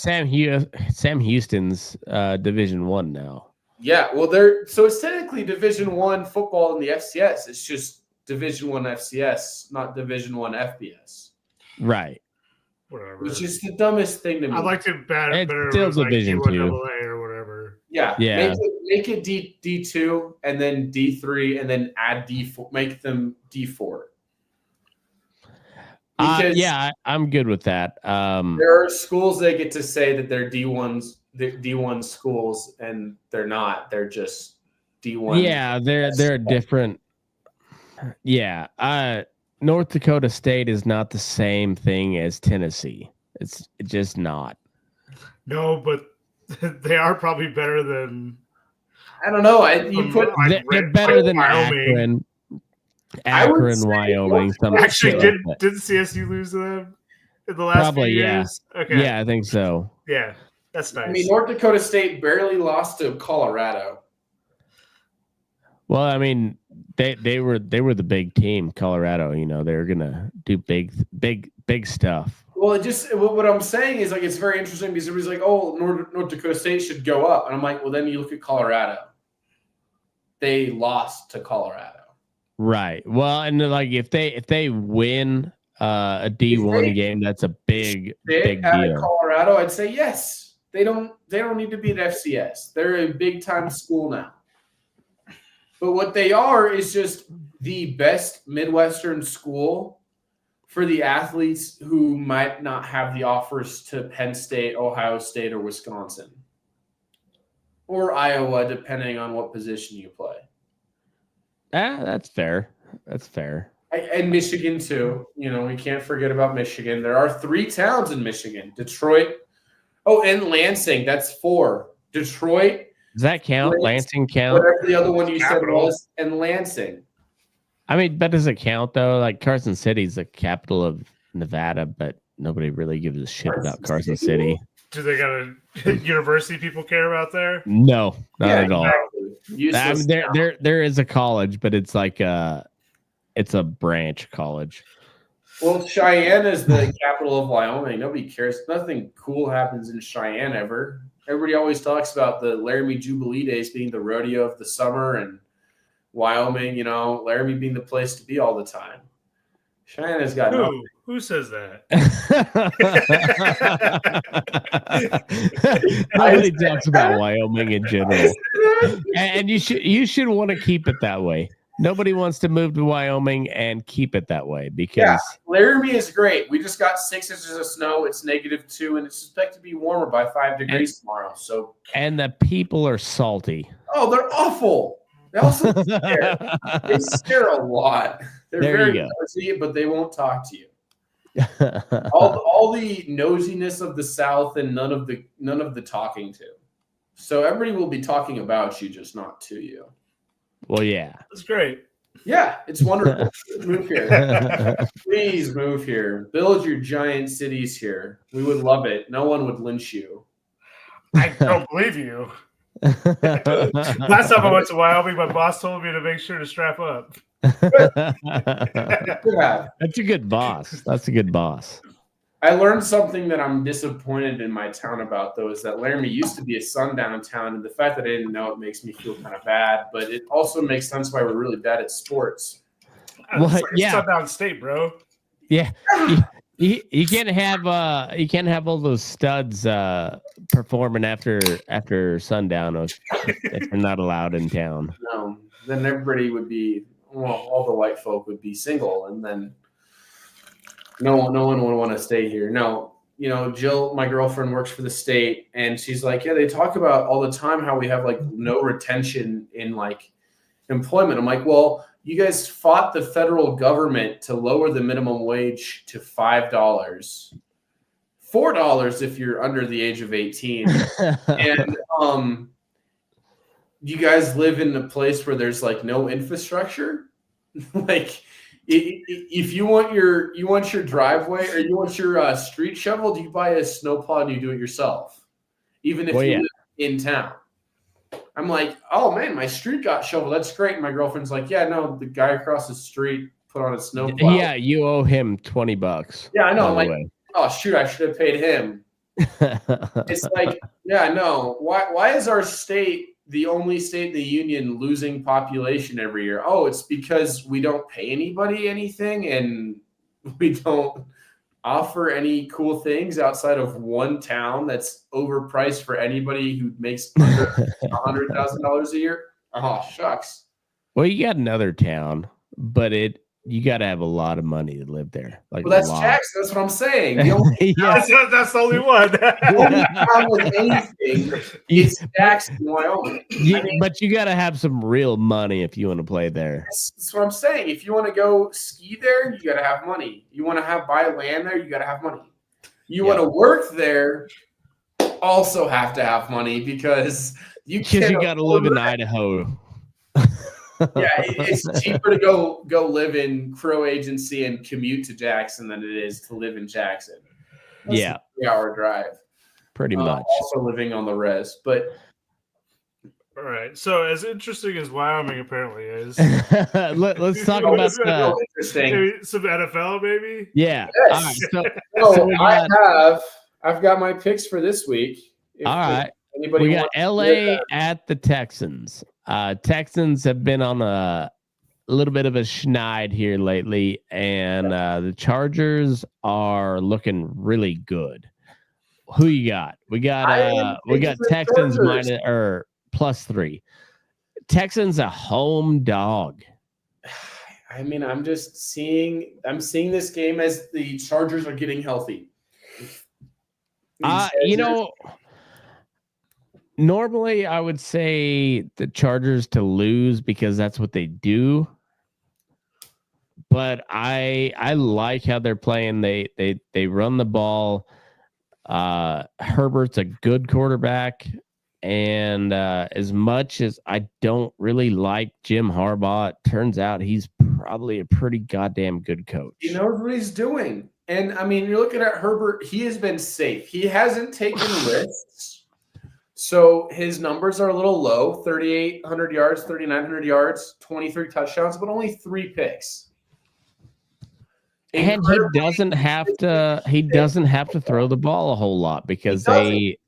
Sam Houston's Division I now. Yeah, well, so it's technically Division I football in the FCS. It's just Division I FCS, not Division I FBS. Right. Whatever. Which is the dumbest thing to me. I'd like to bat it better. It's still Division II or whatever. Yeah. Make it D2 and then D3 and then add D4. Make them D4. I'm good with that. There are schools that get to say that they're D1 schools, and they're not. They're just D1. Yeah, they're different. Yeah, North Dakota State is not the same thing as Tennessee. It's just not. No, but they are probably better than. I don't know. They're better than Wyoming. Akron, Wyoming. Actually, did CSU lose to them in the last few years? Yeah. Okay. Yeah, I think so. Yeah, that's nice. I mean, North Dakota State barely lost to Colorado. Well, I mean, they were the big team, Colorado. You know, they were gonna do big stuff. Well, what I'm saying is like it's very interesting because everybody's like, "Oh, North Dakota State should go up," and I'm like, "Well, then you look at Colorado. They lost to Colorado." Right. Well, and like if they win a D1 game, that's a big deal. Colorado, I'd say yes. They don't need to beat FCS. They're a big time school now. But what they are is just the best Midwestern school for the athletes who might not have the offers to Penn State, Ohio State, or Wisconsin. Or Iowa, depending on what position you play. That's fair. That's fair. And Michigan, too. You know, we can't forget about Michigan. There are 3 towns in Michigan. Detroit. Oh, and Lansing. That's 4. Detroit. Does that count? Lansing count? Whatever the other one you said was. And Lansing. I mean, but does it count, though? Like, Carson City's the capital of Nevada, but nobody really gives a shit about Carson City. Do they got a university people care about there? No, not at all. Exactly. I mean, there is a college, but it's like it's a branch college. Well, Cheyenne is the capital of Wyoming. Nobody cares. Nothing cool happens in Cheyenne ever. Everybody always talks about the Laramie Jubilee Days being the rodeo of the summer and Wyoming, you know, Laramie being the place to be all the time. Cheyenne has got nothing. Who says that? Nobody talks about Wyoming in general, and you should want to keep it that way. Nobody wants to move to Wyoming and keep it that way because Laramie is great. We just got 6 inches of snow. It's -2, and it's expected to be warmer by 5 degrees tomorrow. So and the people are salty. Oh, they're awful. They also stare. They stare a lot. They're There very you go. nosy, but they won't talk to you. All the nosiness of the South and none of the talking to. So everybody will be talking about you, just not to you. Well, yeah. That's great. Yeah, it's wonderful. Move here. Please move here. Build your giant cities here. We would love it. No one would lynch you. I don't believe you. Last time I went to Wyoming, my boss told me to make sure to strap up. Yeah. That's a good boss. That's a good boss. I learned something that I'm disappointed in my town about, though, is that Laramie used to be a sundown town, and the fact that I didn't know it makes me feel kind of bad, but it also makes sense why we're really bad at sports. What? Yeah. Sundown State, bro. Yeah. You can't have all those studs performing after sundown if they're not allowed in town. No, then everybody would be all the white folk would be single, and then no one would want to stay here. No, Jill, my girlfriend, works for the state, and she's like, yeah, they talk about all the time how we have like no retention in like employment. I'm like, well, you guys fought the federal government to lower the minimum wage to $5, $4 if you're under the age of 18, and you guys live in a place where there's like no infrastructure. Like, if you want your driveway or you want your street shoveled, you buy a snowplow and you do it yourself, even if you live in town. I'm like, oh man, my street got shoveled. That's great. And my girlfriend's like, yeah, no, the guy across the street put on a snowplow. Yeah, you owe him $20. Yeah, I know. I'm like, oh shoot, I should have paid him. It's like, yeah, no. Why is our state the only state in the union losing population every year? Oh, it's because we don't pay anybody anything and we don't offer any cool things outside of one town that's overpriced for anybody who makes under $100,000 a year. Oh, shucks. Well, you got another town, but you got to have a lot of money to live there. Like, well, that's Jackson. That's what I'm saying. The only that's the only one. The only town with anything is Jackson, Wyoming. But you got to have some real money if you want to play there. That's what I'm saying. If you want to go ski there, you got to have money. You want to buy land there, you got to have money. You want to work there, also have to have money because you got to live in Idaho. Yeah, it's cheaper to go live in Crow Agency and commute to Jackson than it is to live in Jackson. That's a 3-hour drive. Pretty much. Also living on the res, but all right. So as interesting as Wyoming apparently is, let's talk about some NFL, maybe. Yes. Yeah. All right, so I've got my picks for this week. All right. Anybody we got LA at the Texans. Texans have been on a little bit of a schneid here lately, and the Chargers are looking really good. Who you got? We got Texans +3. Texans a home dog. I mean, I'm seeing this game as the Chargers are getting healthy. Normally, I would say the Chargers to lose because that's what they do. But I like how they're playing. They run the ball. Herbert's a good quarterback, and as much as I don't really like Jim Harbaugh, it turns out he's probably a pretty goddamn good coach. He knows what he's doing, and I mean, you're looking at Herbert. He has been safe. He hasn't taken risks. So his numbers are a little low, 3,800 yards, 3,900 yards, 23 touchdowns, but only 3 picks. And he doesn't have to throw the ball a whole lot because they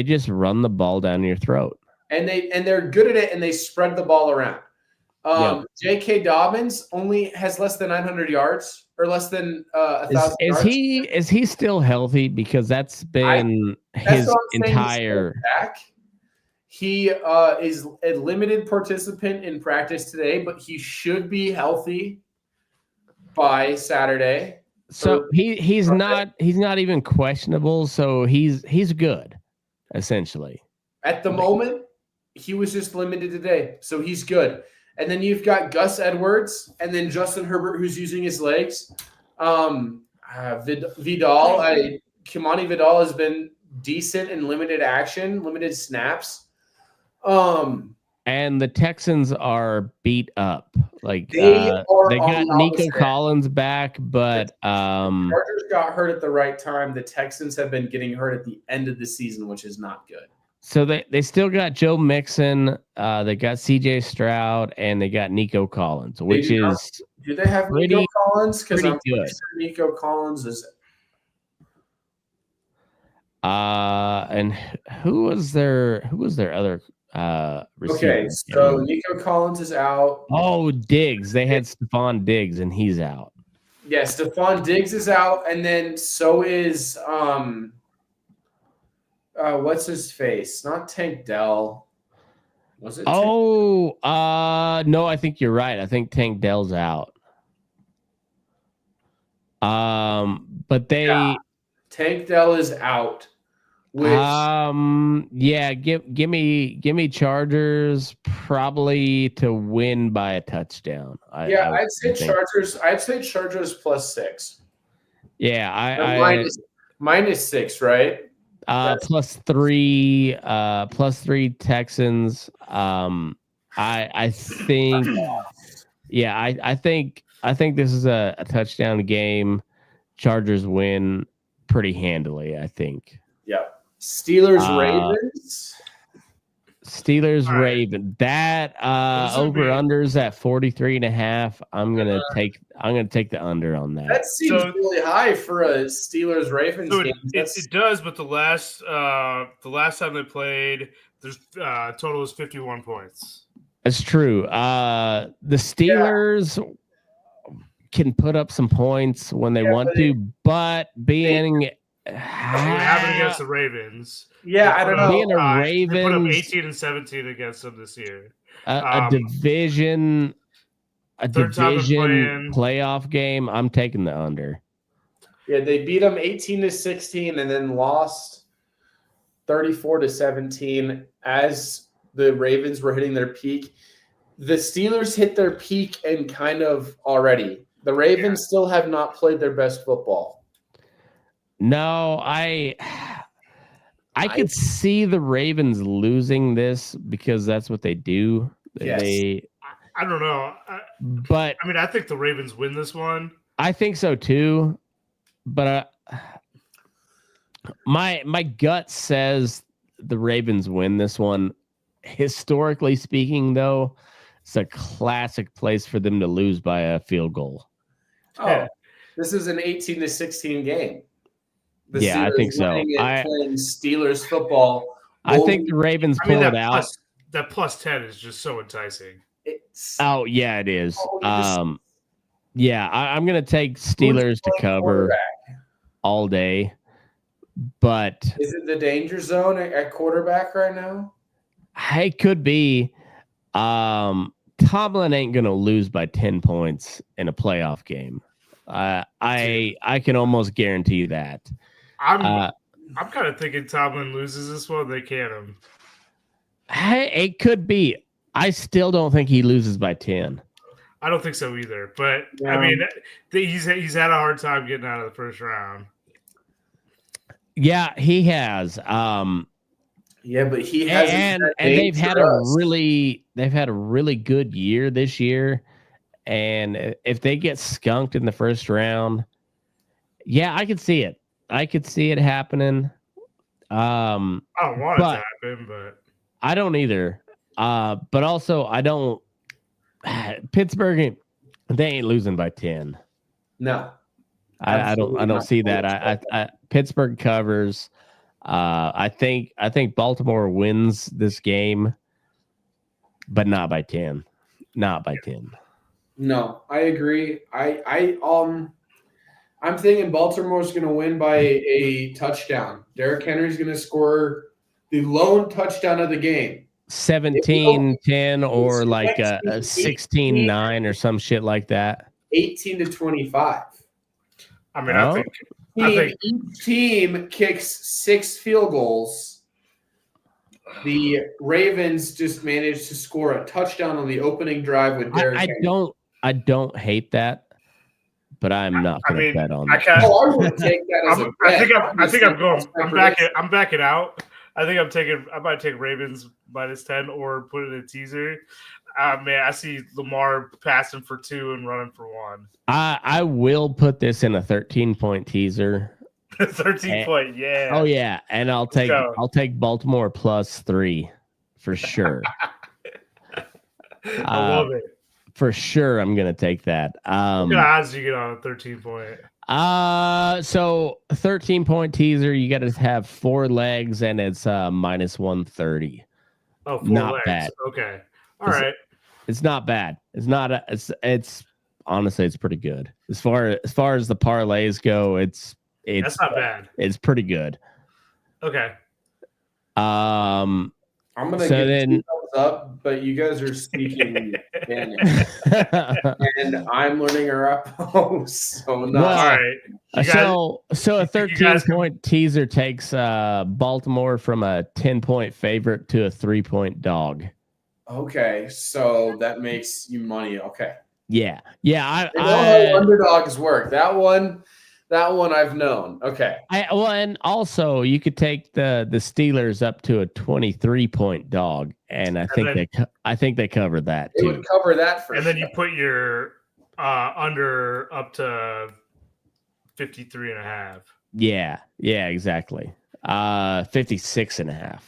just run the ball down your throat. And they're good at it and they spread the ball around. J.K. Dobbins only has less than 900 yards or less than 1,000 yards. Is he still healthy? Because that's been his entire. He is a limited participant in practice today, but he should be healthy by Saturday. So he's not even questionable. So he's good, essentially. At the moment, he was just limited today, so he's good. And then you've got Gus Edwards, and then Justin Herbert, who's using his legs. Kimani Vidal has been decent in limited action, limited snaps. And the Texans are beat up. Like They got Nico Collins back, but Chargers got hurt at the right time. The Texans have been getting hurt at the end of the season, which is not good. So they still got Joe Mixon, they got CJ Stroud, and they got Nico Collins, Do they have Nico Collins? Because I'm pretty sure Nico Collins is. And who was their other receiver? Okay, so Nico Collins is out. Oh, Diggs. They had Stephon Diggs, and he's out. Yeah, Stephon Diggs is out, and then so is what's his face? Not Tank Dell. Was it? No, I think you're right. I think Tank Dell's out. But Tank Dell is out. Which give me Chargers probably to win by a touchdown. I'd say Chargers. I'd say Chargers +6. Yeah, -6, right? +3 Texans. I think I think this is a touchdown game. Chargers win pretty handily, I think. Yeah. Ravens. Raven. That over-under's at 43.5. I'm gonna take the under on that. That seems really high for a Steelers Ravens game. It does, but the last time they played, there's total is 51 points. That's true. The Steelers can put up some points when they want to, but being happened against the Ravens. Yeah, I don't know. Being a Ravens, they put up 18 and 17 against them this year. A division playoff game. I'm taking the under. Yeah, they beat them 18-16 and then lost 34-17 as the Ravens were hitting their peak. The Steelers hit their peak and kind of already. The Ravens still have not played their best football. No, I could see the Ravens losing this because that's what they do. Yes. I don't know. But I mean, I think the Ravens win this one. I think so too. But my gut says the Ravens win this one. Historically speaking, though, it's a classic place for them to lose by a field goal. Oh, this is an 18-16 game. I think so. Playing Steelers football. I think the Ravens pull it out. That +10 is just so enticing. It is. I'm going to take Steelers to cover all day. But is it the danger zone at quarterback right now? It could be. Tomlin ain't going to lose by 10 points in a playoff game. I can almost guarantee that. I'm kind of thinking Tomlin loses this one. They can him. It could be. I still don't think he loses by 10. I don't think so either. But I mean, he's had a hard time getting out of the first round. Yeah, he has. But he has, and they've had a really good year this year. And if they get skunked in the first round, I could see it. I could see it happening. I don't want it to happen, but I don't either. But also, I don't. Pittsburgh, they ain't losing by 10. No, I don't see that. I Pittsburgh covers. I think Baltimore wins this game, but not by 10. Not by 10. No, I agree. I'm thinking Baltimore's going to win by a touchdown. Derrick Henry's going to score the lone touchdown of the game. 17-10 or like a 16-9 or some shit like that. 18-25. I mean, I think each team kicks 6 field goals. The Ravens just managed to score a touchdown on the opening drive with Derrick Henry. I don't hate that, but I'm not going to bet on that. I would take that as a bet. I think I'm going. I'm backing out. I think I might take Ravens -10 or put it in a teaser. Man, I see Lamar passing for 2 and running for 1. I will put this in a 13-point teaser. 13-point, yeah. Oh yeah, and I'll take Baltimore +3 for sure. I love it. For sure, I'm gonna take that. What kind of odds do you get on a 13-point? So 13-point teaser, you got to have 4 legs, and it's -130. Oh, 4 not legs. Bad. Okay, all right. It's not bad. It's not. It's honestly, it's pretty good. As far as the parlays go, it's that's not bad. It's pretty good. Okay. I'm gonna give 2 thumbs up, but you guys are speaking Spanish, and I'm learning Arapaho. So no. Well, all right. So a 13-point teaser takes Baltimore from a 10-point favorite to a 3-point dog. Okay, so that makes you money. Okay. Yeah. I know how underdogs work. That one I've known. Okay. And also you could take the Steelers up to a 23-point dog, and I think they covered that too. They would cover that for. And then you put your under up to 53.5. Yeah, exactly. 56.5.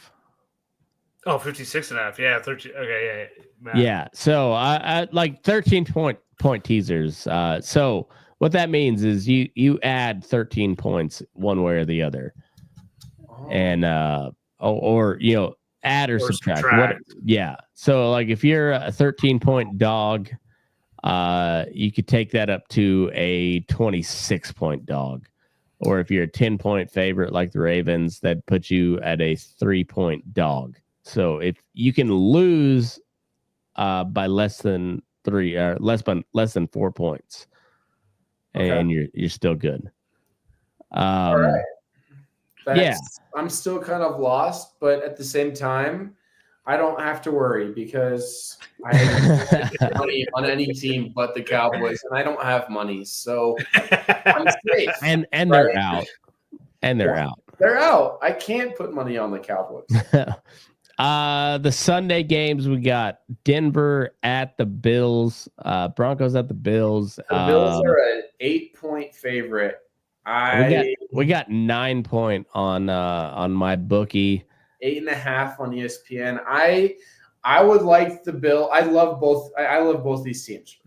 Oh, 56.5. Yeah, 13. Okay, yeah. Yeah. So I like 13-point teasers. So what that means is you add 13 points one way or the other, and or add or subtract. Yeah. So like if you're a 13-point dog, you could take that up to a 26-point dog, or if you're a 10-point favorite like the Ravens, that puts you at a 3-point dog. So if you can lose by less than 3 or less than 4 points, and you're still good. All right. I'm still kind of lost, but at the same time, I don't have to worry because I have money on any team but the Cowboys, and I don't have money, so I'm safe. And they're out. And they're out. They're out. I can't put money on the Cowboys. The Sunday games, we got Denver at the Bills, Broncos at the Bills. The Bills are an 8-point favorite. We got 9-point on my bookie. 8.5 on ESPN. I would like the Bill. I love both these teams.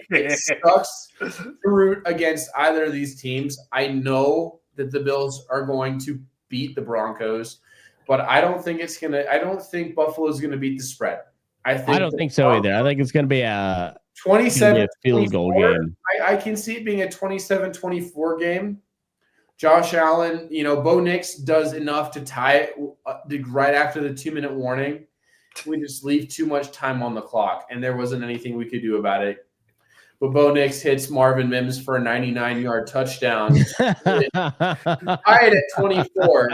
It sucks to root against either of these teams. I know that the Bills are going to beat the Broncos, but I don't think Buffalo's gonna beat the spread. I don't think so either. I think it's gonna be a 27 field goal game. I can see it being a 27-24 game. Josh Allen, Bo Nix does enough to tie it right after the 2-minute warning. We just leave too much time on the clock, and there wasn't anything we could do about it. But Bo Nix hits Marvin Mims for a 99-yard touchdown. Tied at 24.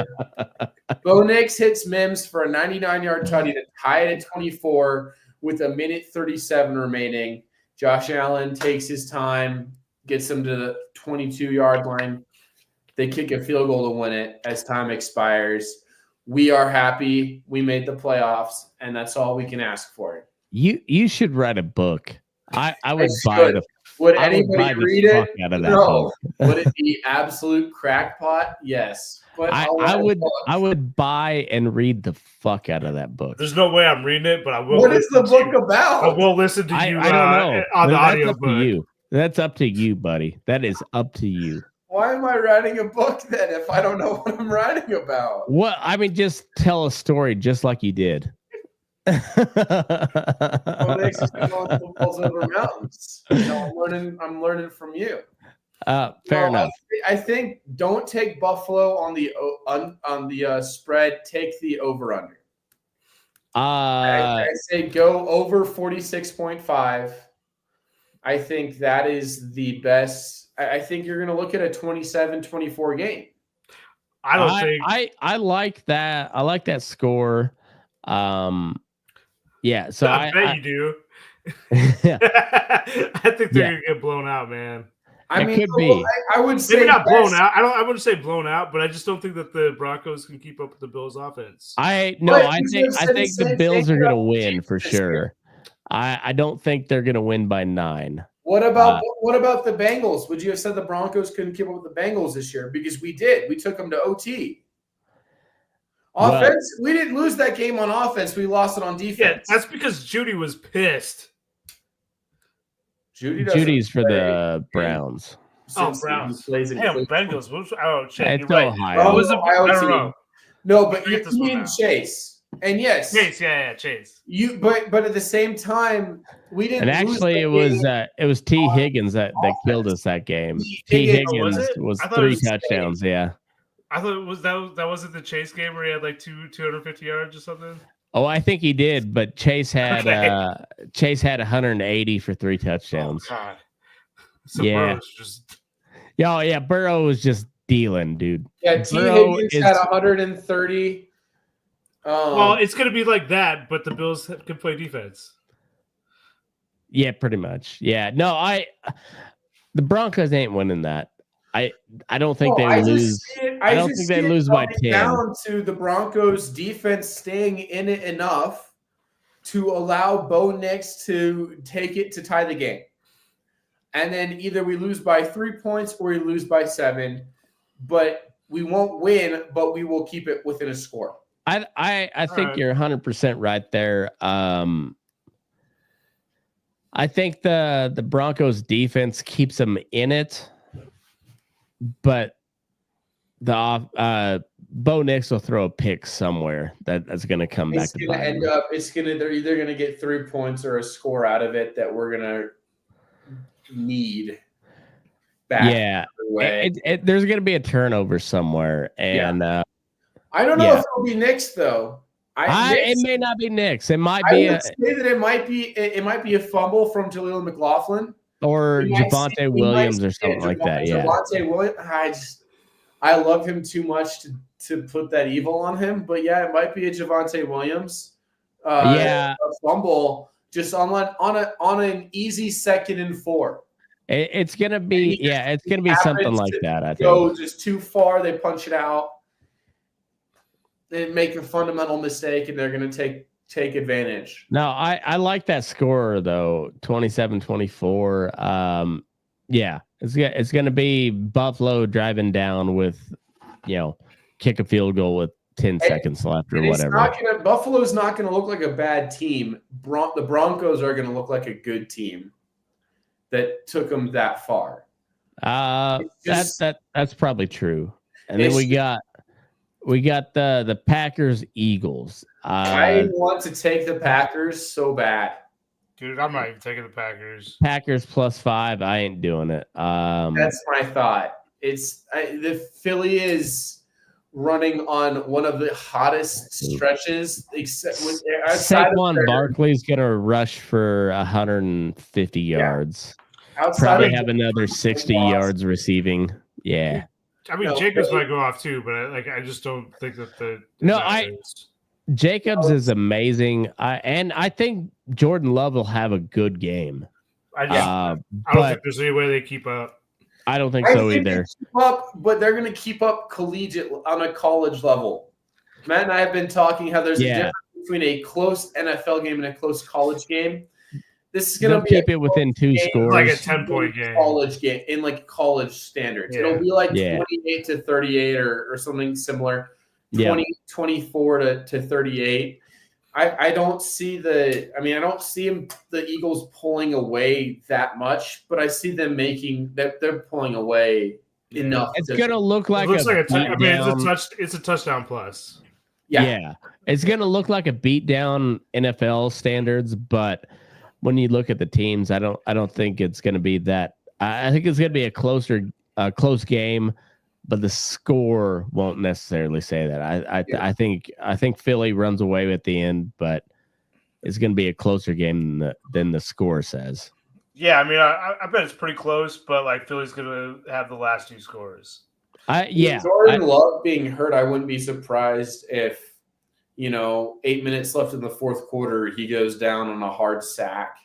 Bo Nix hits Mims for a 99-yard touchdown to tie it at 24 with 1:37 remaining. Josh Allen takes his time, gets him to the 22-yard line. They kick a field goal to win it as time expires. We are happy. We made the playoffs, and that's all we can ask for. You should write a book. I would buy the. Would anybody read it? No. Would it be absolute crackpot? Yes. But I would buy and read the fuck out of that book. There's no way I'm reading it, but I will. What is the book about? I will listen to you. I don't know. On the audio book. That's up to you, buddy. That is up to you. Why am I writing a book then if I don't know what I'm writing about? Well, I mean, just tell a story just like you did. What makes you going footballs over mountains? I'm learning from you. Fair enough. I think don't take Buffalo on the spread. Take the over under. I say go over 46.5. I think that is the best. I think you're going to look at a 27-24 game. I don't think I like that. I like that score. Yeah, so I bet you do. yeah, I think they're gonna get blown out, man. I mean, could be. I would say maybe not blown out. I wouldn't say blown out, but I just don't think that the Broncos can keep up with the Bills' offense. I think the Bills are gonna win for sure. I don't think they're gonna win by 9. What about the Bengals? Would you have said the Broncos couldn't keep up with the Bengals this year? Because we did. We took them to OT. Offense, we didn't lose that game on offense. We lost it on defense. Yeah, that's because Judy was pissed. Judy's for the Browns. Browns. Damn, Bengals. It's right. Ohio. I don't know. No, but you mean Chase. And yes. Chase. But at the same time, we didn't. And actually, it was T. Higgins that killed us that game. T. Higgins was 3 touchdowns. Yeah. I thought it was that wasn't the Chase game where he had like 250 yards or something. Oh, I think he did, but Chase had 180 for 3 touchdowns. Oh, God. So Burrow was just dealing, dude. Yeah, T. Higgins had 130. Well, it's going to be like that, but the Bills can play defense. Yeah, pretty much. Yeah, no, the Broncos ain't winning that. I don't think they lose. I don't think they lose by 10. Down to the Broncos defense staying in it enough to allow Bo Nix to take it to tie the game. And then either we lose by 3 points or we lose by 7, but we won't win, but we will keep it within a score. I think you're 100% right there. I think the Broncos defense keeps them in it, but the Bo Nix will throw a pick somewhere that's going to come back to bite him. They're either going to get 3 points or a score out of it that we're going to need back. Yeah, there's going to be a turnover somewhere, and I don't know if it'll be Nix though. It may not be Nix. It might be. I would say that it might be a fumble from Jaleel McLaughlin or Javonte Williams or something like that. Yeah, Javonte Williams. I love him too much to put that evil on him. But yeah, it might be a Javonte Williams. A fumble just on an easy 2nd and 4. It's gonna be it's gonna be something like that. I think go just too far. They punch it out. They make a fundamental mistake, and they're going to take advantage. No, I like that score, though, 27-24. It's going to be Buffalo driving down with, kick a field goal with 10 seconds left or whatever. Buffalo's not going to look like a bad team. The Broncos are going to look like a good team that took them that far. That's probably true. And then we got the Packers Eagles. I want to take the Packers so bad. Dude, I'm not even taking the Packers. Packers +5. I ain't doing it. That's my thought. The Philly is running on one of the hottest stretches. Saquon Barkley's gonna rush for 150 yards. Probably have another 60 yards receiving. Yeah. I mean, Jacobs might go off too, but I just don't think that Jacobs is amazing. I think Jordan Love will have a good game. I don't think there's any way they keep up. I don't think so either. But they're going to keep up collegiate on a college level. Matt and I have been talking how there's a difference between a close NFL game and a close college game. This is going to keep it within 2 scores, like a 10-point game, college game in like college standards. It'll be like 28-38 or something similar. 24 to 38. I don't see the Eagles pulling away that much, but I see them making that they're pulling away enough. It's gonna look like it's a touchdown plus. Yeah. It's gonna look like a beat down NFL standards, but when you look at the teams, I don't think it's gonna be that. I think it's gonna be a close game. But the score won't necessarily say that. I think Philly runs away at the end, but it's going to be a closer game than the score says. Yeah, I mean, I bet it's pretty close, but like Philly's going to have the last 2 scores. Jordan Love being hurt, I wouldn't be surprised if 8 minutes left in the fourth quarter, he goes down on a hard sack,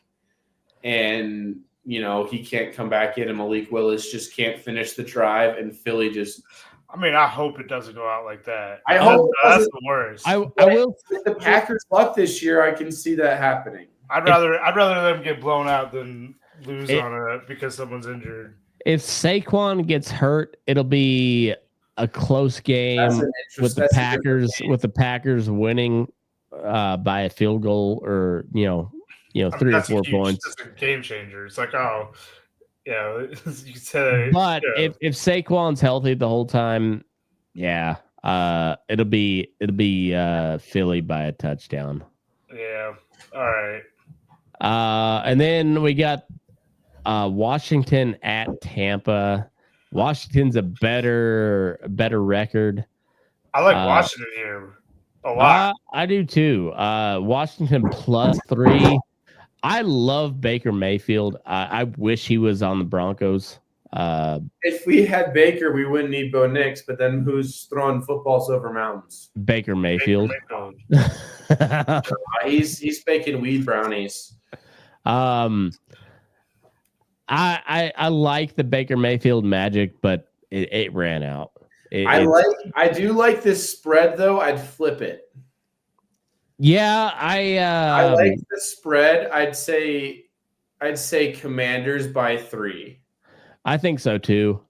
and he can't come back in, and Malik Willis just can't finish the drive, and Philly just. I mean, I hope it doesn't go out like that. I hope that's the worst. I will. With the Packers' luck this year, I can see that happening. I'd rather them get blown out than lose on it because someone's injured. If Saquon gets hurt, it'll be a close game with the Packers winning by a field goal or 3 or 4 points. It's a game changer. It's like, oh, yeah, you said. But if Saquon's healthy the whole time, yeah, it'll be Philly by a touchdown. Yeah. All right. And then we got Washington at Tampa. Washington's a better record. I like Washington here a lot. I do too. Washington +3. I love Baker Mayfield. I wish he was on the Broncos. If we had Baker, we wouldn't need Bo Nix. But then who's throwing footballs over mountains? Baker Mayfield. He's baking weed brownies. I like the Baker Mayfield magic, but it ran out. I do like this spread though. I'd flip it. Yeah, I like the spread. I'd say Commanders by 3. I think so too.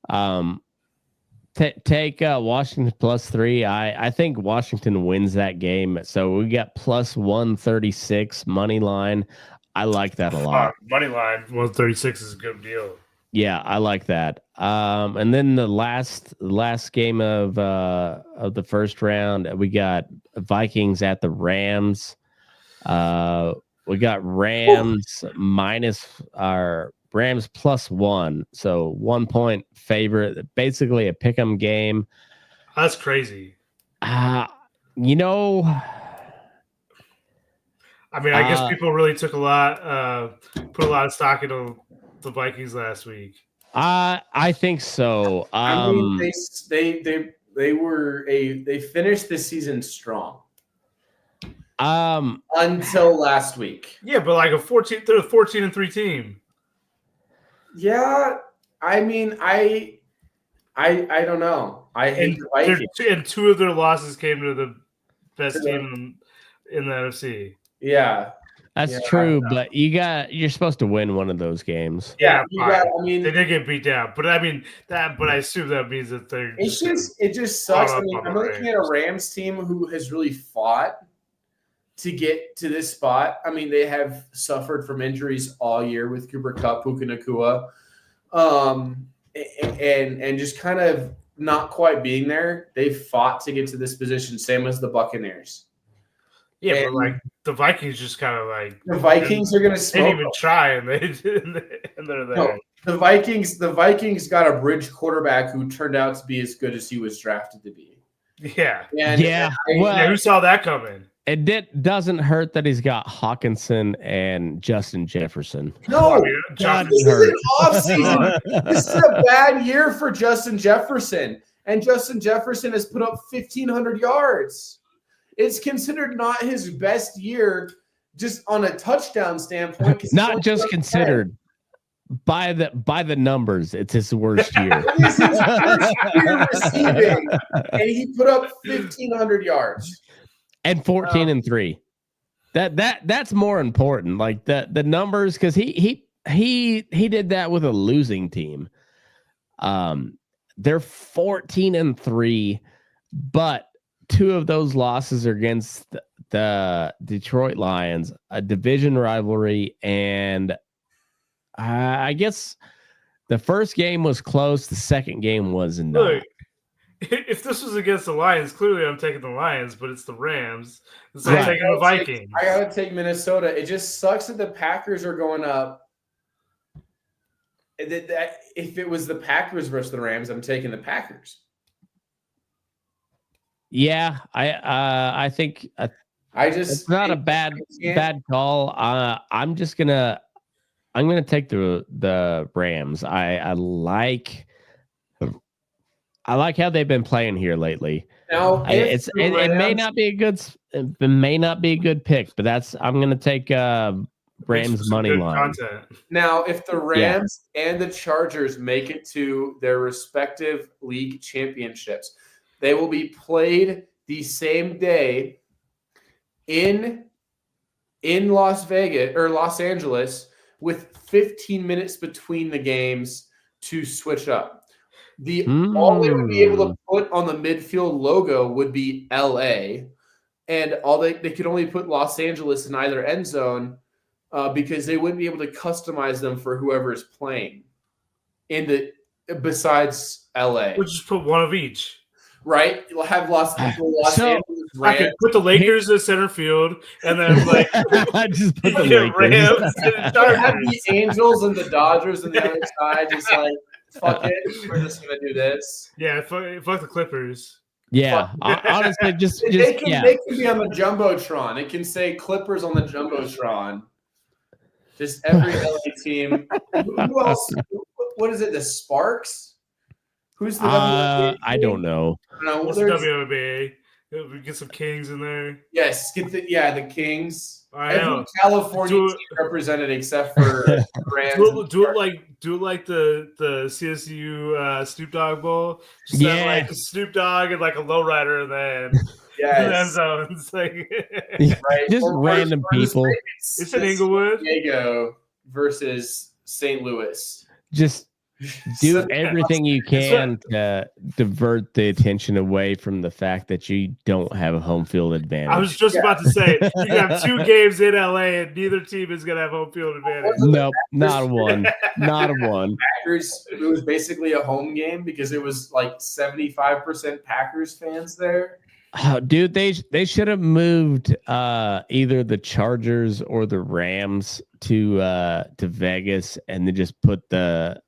Take Washington +3. I think Washington wins that game. So we got +136 money line. I like that a lot. Money line 136 is a good deal. Yeah, I like that. And then the last game of the first round, we got Vikings at the Rams. We got Rams Rams +1, so 1 point favorite. Basically a pick'em game. That's crazy. I guess people really took put a lot of stock into the Vikings last week. I think so. They finished the season strong. Until last week. Yeah, but like they're a 14-3 team. Yeah, I mean, I don't know. I hate the Vikings. And 2 of their losses came to the best team in the NFC. Yeah. That's true, but you're supposed to win one of those games. Yeah, they did get beat down, but I assume that means that they're. It just sucks. I mean, I'm looking at a Rams team who has really fought to get to this spot. I mean, they have suffered from injuries all year with Cooper Kupp, Puka Nacua, and just kind of not quite being there. They fought to get to this position, same as the Buccaneers. Yeah, but like the Vikings just kind of like the Vikings are going to smoke. They didn't even try, and they're there. No, the Vikings got a bridge quarterback who turned out to be as good as he was drafted to be. Yeah, who saw that coming? It doesn't hurt that he's got Hawkinson and Justin Jefferson. No, this is an offseason. This is a bad year for Justin Jefferson, and Justin Jefferson has put up 1,500 yards. It's considered not his best year, just on a touchdown standpoint. Not just considered by the numbers. It's his worst year. It is his worst year receiving, and he put up 1,500 yards and 14-3. That's more important. Like the numbers, because he did that with a losing team. They're 14-3, but 2 of those losses are against the Detroit Lions, a division rivalry, and I guess the first game was close. The second game was not. Look, if this was against the Lions, clearly I'm taking the Lions, but it's the Rams. So I'm taking the Vikings. I got to take Minnesota. It just sucks that the Packers are going up. If it was the Packers versus the Rams, I'm taking the Packers. Yeah, I think it's not a bad call. I'm gonna take the Rams. I like I like how they've been playing here lately. Now, It may not be a good pick, but I'm going to take Rams money line. Content. Now, if the Rams and the Chargers make it to their respective league championships, they will be played the same day in Las Vegas or Los Angeles with 15 minutes between the games to switch up. All they would be able to put on the midfield logo would be LA, and all they could only put Los Angeles in either end zone because they wouldn't be able to customize them for whoever is playing besides LA. We'll just put one of each. Right? You'll have Los Angeles Rams. Okay, put the Lakers in center field, and then just put the Rams. Have the Angels and the Dodgers on the other side, just like fuck it, we're just gonna do this. Yeah, fuck the Clippers. Yeah, honestly, just they can be on the jumbotron. It can say Clippers on the jumbotron. Just every LA team. Who else? What is it? The Sparks? Who's the WNBA? I don't know. What's the WNBA? We get some Kings in there. Yes, get the Kings. Every California team represented except for Rams. Do it like the CSU Snoop Dogg Bowl. Just have like Snoop Dogg and like a lowrider, and then end zones. Like, right. Just random people. It's in Inglewood. Diego versus St. Louis. Just do everything you can to divert the attention away from the fact that you don't have a home field advantage. I was just about to say, you have 2 games in LA and neither team is going to have home field advantage. Nope, not a one. Not a one. Packers, it was basically a home game because it was like 75% Packers fans there. Oh, dude, they should have moved either the Chargers or the Rams to Vegas and then just put the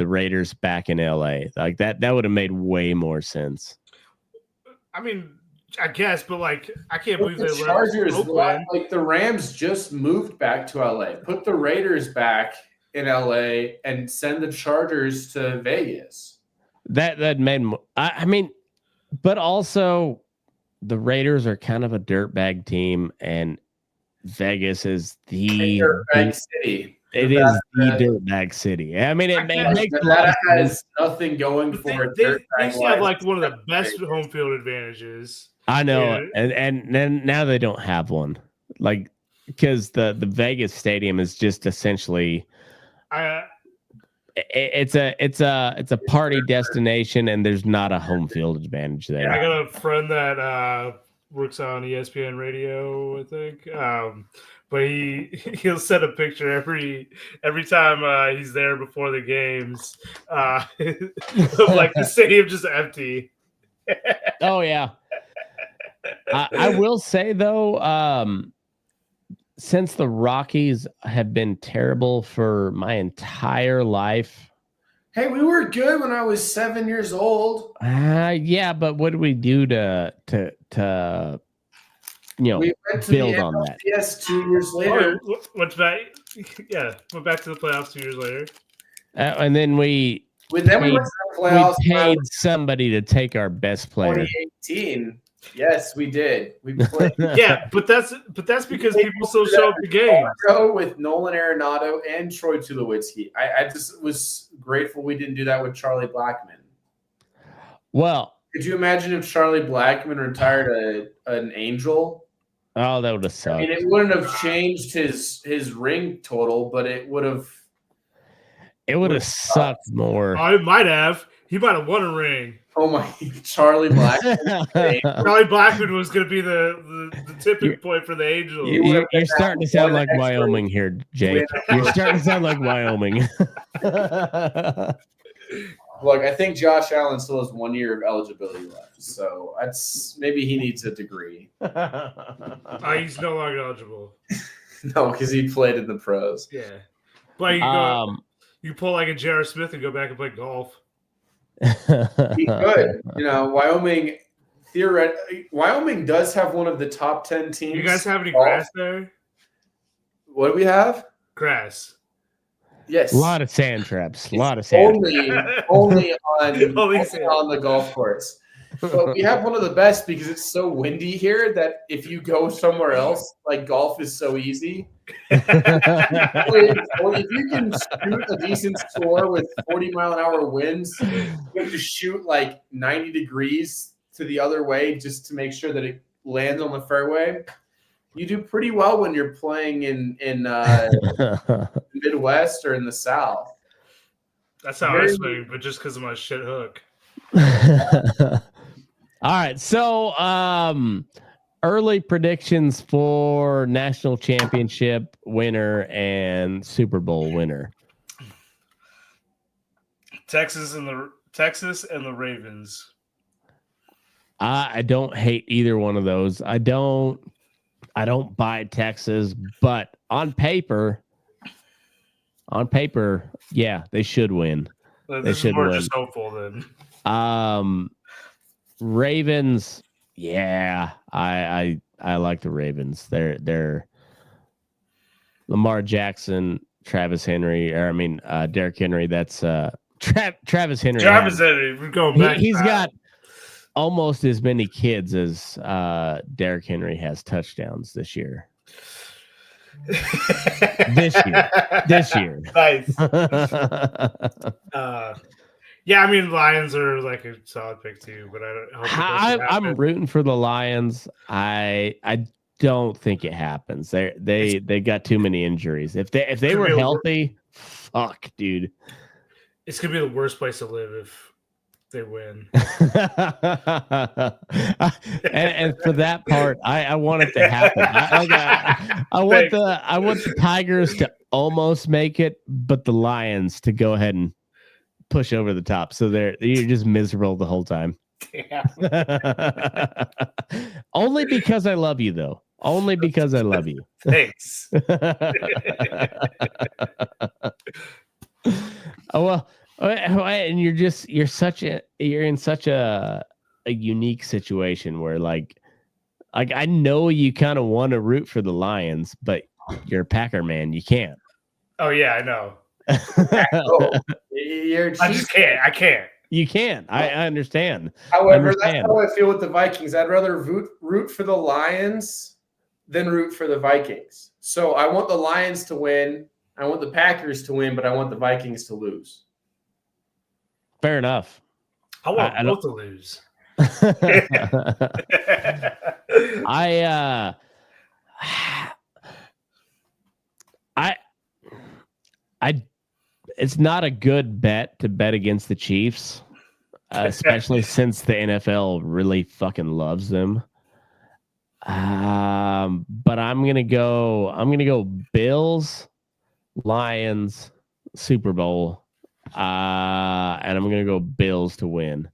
Raiders back in LA. Like that would have made way more sense. I mean, I guess, but like I can't believe the they Chargers, like the Rams just moved back to LA. Put the Raiders back in LA and send the Chargers to Vegas. That made I mean, but also the Raiders are kind of a dirtbag team and Vegas is the dirtbag city. It is the dirtbag city. I mean, it makes that has nothing going for it. They have like one of the best home field advantages. I know, and then now they don't have one, like because the Vegas stadium is just essentially, it's a party destination, and there's not a home field advantage there. I got a friend that works on ESPN radio, I think. But he'll send a picture every time he's there before the games, of like the stadium just empty. Oh yeah. I will say though, since the Rockies have been terrible for my entire life. Hey, we were good when I was 7 years old. Yeah, but what did we do to we went to build on that? Yes, 2 years later. Went back to the playoffs 2 years later. And then we went to the playoffs. We paid somebody to take our best player. 2018. Yes, we did. We played. Yeah, but that's because people still show up to games. With Nolan Arenado and Troy Tulowitzki. I just was grateful we didn't do that with Charlie Blackmon. Well, could you imagine if Charlie Blackmon retired an Angel? Oh, that would have sucked. I mean, it wouldn't have changed his ring total, but it would have. It would have sucked more. Oh, it might have. He might have won a ring. Oh my, Charlie Blackmon. Charlie Blackmon was going to be the tipping point for the Angels. You're starting to sound like Wyoming here, Jake. You're starting to sound like Wyoming. Look, I think Josh Allen still has 1 year of eligibility left, so maybe he needs a degree. He's no longer eligible. No, because he played in the pros. Yeah, but you pull like a J.R. Smith and go back and play golf. He could. Wyoming does have one of the top 10 teams. You guys have any grass there? What do we have? Grass. Yes. A lot of sand traps. A lot of sand only on the golf course. But we have one of the best because it's so windy here that if you go somewhere else, like golf is so easy. If you can shoot a decent score with 40-mile-an-hour winds, you have to shoot like 90 degrees to the other way just to make sure that it lands on the fairway. You do pretty well when you're playing in the Midwest or in the South. That's how I swing, but just because of my shit hook. All right, so early predictions for national championship winner and Super Bowl winner. Texas and the Ravens. I don't hate either one of those. I don't buy Texas, but on paper, yeah, they should win. They should win. Just hopeful then. Ravens, yeah, I like the Ravens. They're Lamar Jackson, Derrick Henry. That's Travis Henry. Travis Henry. We're going back. He's got almost as many kids as Derrick Henry has touchdowns this year. This year. Nice. Yeah, I mean, Lions are like a solid pick too, but I'm rooting for the Lions. I don't think it happens. They got too many injuries. If they were healthy, fuck, dude. It's gonna be the worst place to live if they win. and for that part, I want it to happen. I want the Tigers to almost make it, but the Lions to go ahead and push over the top. So you're just miserable the whole time. Yeah. Only because I love you, though. Only because I love you. Thanks. Oh well, and you're in such a unique situation where like I know you kind of want to root for the Lions, but you're a Packer man. You can't. Oh yeah, I know. I just can't. I can't. You can't. I understand. However, that's how I feel with the Vikings. I'd rather root for the Lions than root for the Vikings. So I want the Lions to win. I want the Packers to win, but I want the Vikings to lose. Fair enough. I want both to lose. It's not a good bet to bet against the Chiefs, especially since the NFL really fucking loves them. But I'm gonna go Bills, Lions, Super Bowl, and I'm gonna go Bills to win.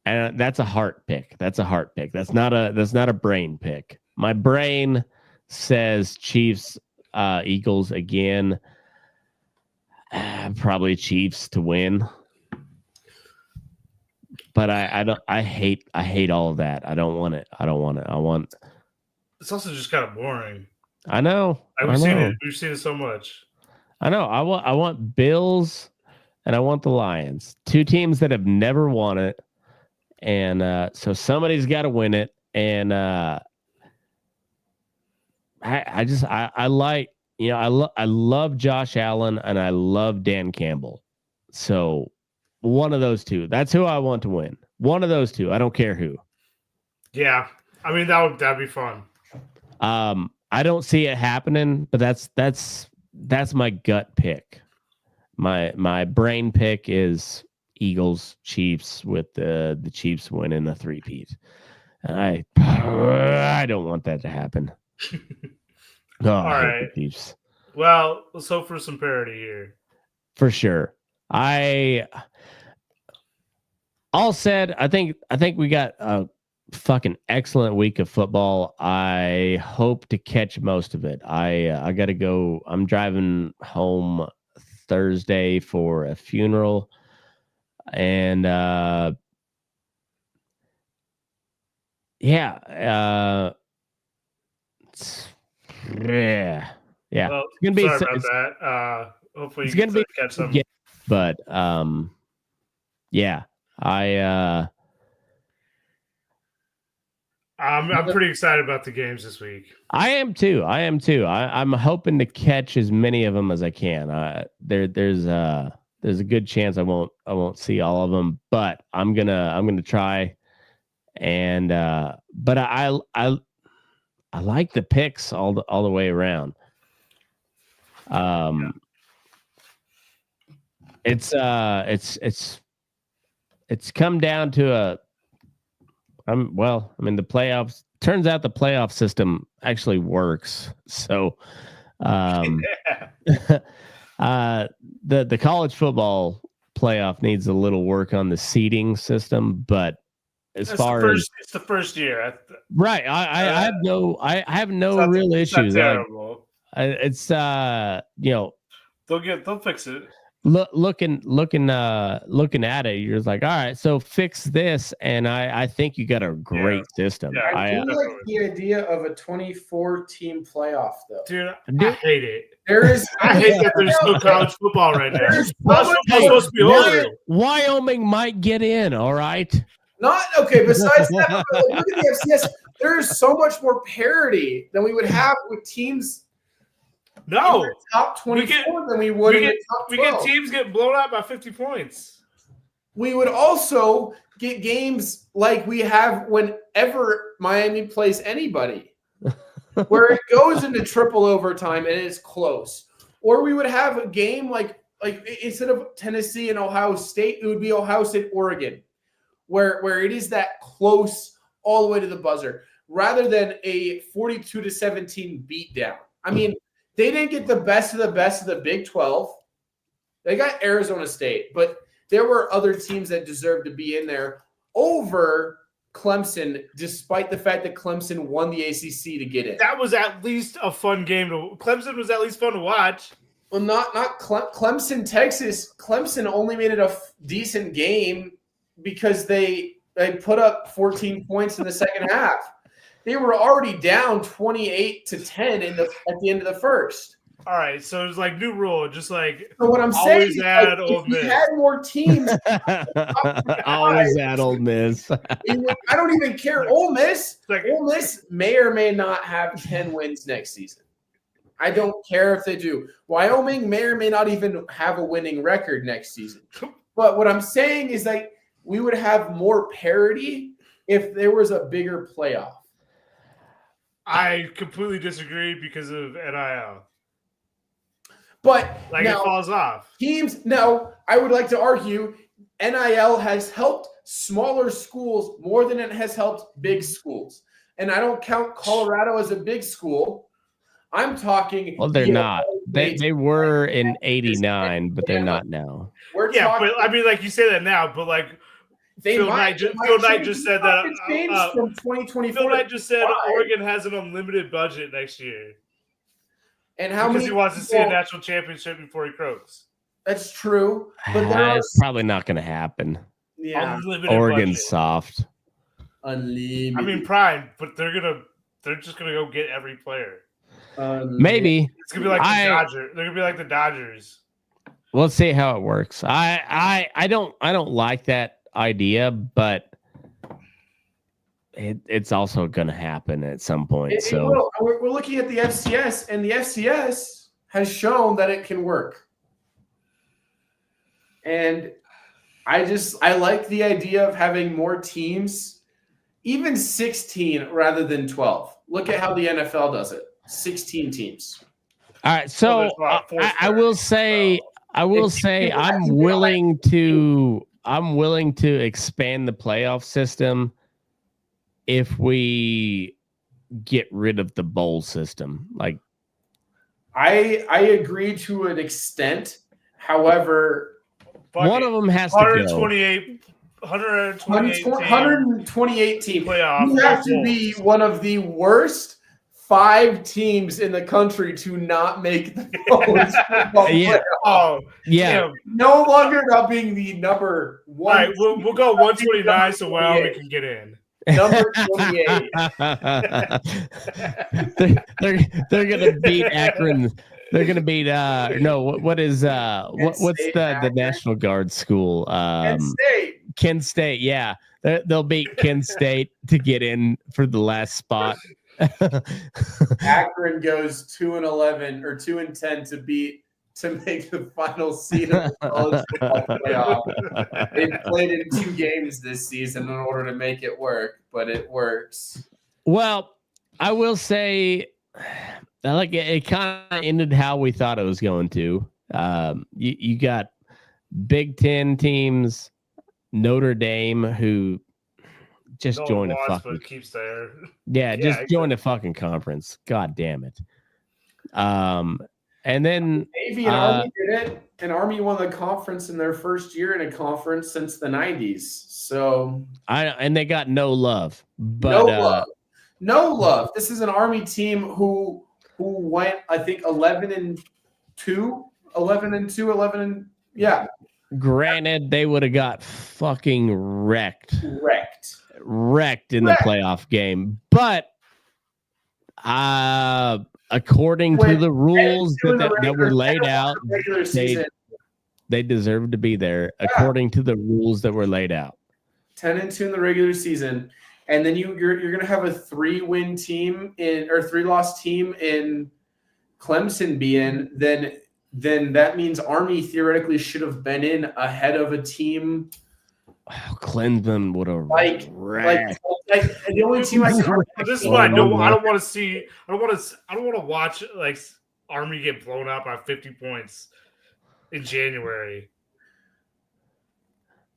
And that's a heart pick. That's not a brain pick. My brain says Chiefs, Eagles again. Probably Chiefs to win. But I hate all of that. I don't want it. I want. It's also just kind of boring. I know. We've seen it so much. I know. I want Bills and I want the Lions. Two teams that have never won it. And so somebody's got to win it. And I love Josh Allen and I love Dan Campbell. So one of those two. That's who I want to win. One of those two. I don't care who. Yeah. I mean, that'd be fun. I don't see it happening, but that's my gut pick. My brain pick is Eagles, Chiefs, with the Chiefs winning a three-peat. And I don't want that to happen. All right. Chiefs. Well, let's hope for some parity here. For sure. All said, I think we got a fucking excellent week of football. I hope to catch most of it. I got to go. I'm driving home Thursday for a funeral. And yeah. Yeah, Well, it's gonna be. sorry about that. Hopefully, It's you gonna be catch some. yeah, but yeah, I'm pretty excited about the games this week. I am too. I'm hoping to catch as many of them as I can. There's a good chance I won't see all of them, but I'm gonna try. And but I like the picks all the way around. It's come down to the playoffs. Turns out the playoff system actually works. So the college football playoff needs a little work on the seeding system, but it's the first year, right? I have no real issues. Terrible. It's they'll fix it. Looking at it, you're just like, all right, so fix this, and I think you got a great system. Yeah, I do like the idea of a 24-team playoff, though. Dude, I hate it. I hate that there's no college football right now. College football's supposed to be over. Wyoming might get in, all right. Not okay. Besides that, look at the FCS. There is so much more parity than we would have with teams. No, top 24 than we would in the top 12. We get teams getting blown out by 50 points. We would also get games like we have whenever Miami plays anybody, where it goes into triple overtime and it's close. Or we would have a game like instead of Tennessee and Ohio State, it would be Ohio State, Oregon, where it is that close all the way to the buzzer, rather than a 42-17 beatdown. I mean, they didn't get the best of the Big 12. They got Arizona State, but there were other teams that deserved to be in there over Clemson, despite the fact that Clemson won the ACC to get in. That was at least a fun game. Clemson was at least fun to watch. Well, not Clemson, Texas. Clemson only made it a decent game because they put up 14 points in the second half. They were already down 28-10 at the end of the first. All right, so it's like new rule, just like so what I'm always saying, add Old Miss. If we had more teams, always add Old Miss. I don't even care. Ole Miss may or may not have 10 wins next season. I don't care if they do. Wyoming may or may not even have a winning record next season. But what I'm saying is that we would have more parity if there was a bigger playoff. I completely disagree because of NIL. But now, it falls off. I would like to argue NIL has helped smaller schools more than it has helped big schools. And I don't count Colorado as a big school. I'm talking. Well, they're not. They were in '89, but they're not now. But I mean, like you say that now, but like Phil Knight just said that. From 2024. Phil Knight just said Oregon has an unlimited budget next year. And how many? Because he wants to see a national championship before he croaks. That's true, but it's probably not going to happen. Yeah, Oregon's soft. Unlimited. I mean, prime, but they're just gonna go get every player. Maybe it's gonna be like the Dodgers. They're gonna be like the Dodgers. We'll see how it works. I don't like that idea, but it's also going to happen at some point. We're looking at the FCS, and the FCS has shown that it can work. And I like the idea of having more teams, even 16 rather than 12. Look at how the NFL does it. 16 teams. All right, so I will say I'm willing to expand the playoff system if we get rid of the bowl system. Like, I agree to an extent. However, one of them has to go. 128 team playoff. You have to be one of the worst 5 teams in the country to not make the college football playoff. Oh, yeah. No longer about being the number 1. All right, we'll go 129 so Wyoming can get in. Number 28. they're gonna beat Akron. They're gonna beat what's the National Guard school? Penn State. Kent State, yeah. They'll beat Kent State to get in for the last spot. Akron goes 2-11 or 2-10 to make the final seed of the college football playoff. They played in 2 games this season in order to make it work, but it works. Well, I will say, like it kind of ended how we thought it was going to. You got Big Ten teams, Notre Dame, who just joined a fucking keeps there. Yeah, just joined a fucking conference. God damn it. And then Navy and Army did it, and Army won the conference in their first year in a conference since the 90s. So and they got no love. But no love. This is an Army team who went, I think, 11-2. Yeah. Granted, they would have got fucking wrecked in the playoff game, but according to the rules that were laid out, they deserved to be there. Yeah. According to the rules that were laid out, 10-2 in the regular season, and then you're going to have a 3-win team 3-loss team in Clemson be in. Then that means Army theoretically should have been in ahead of a team. Oh, Clemson would have like the only team I can. This is what I don't want to see. I don't want to watch like Army get blown up by 50 points in January.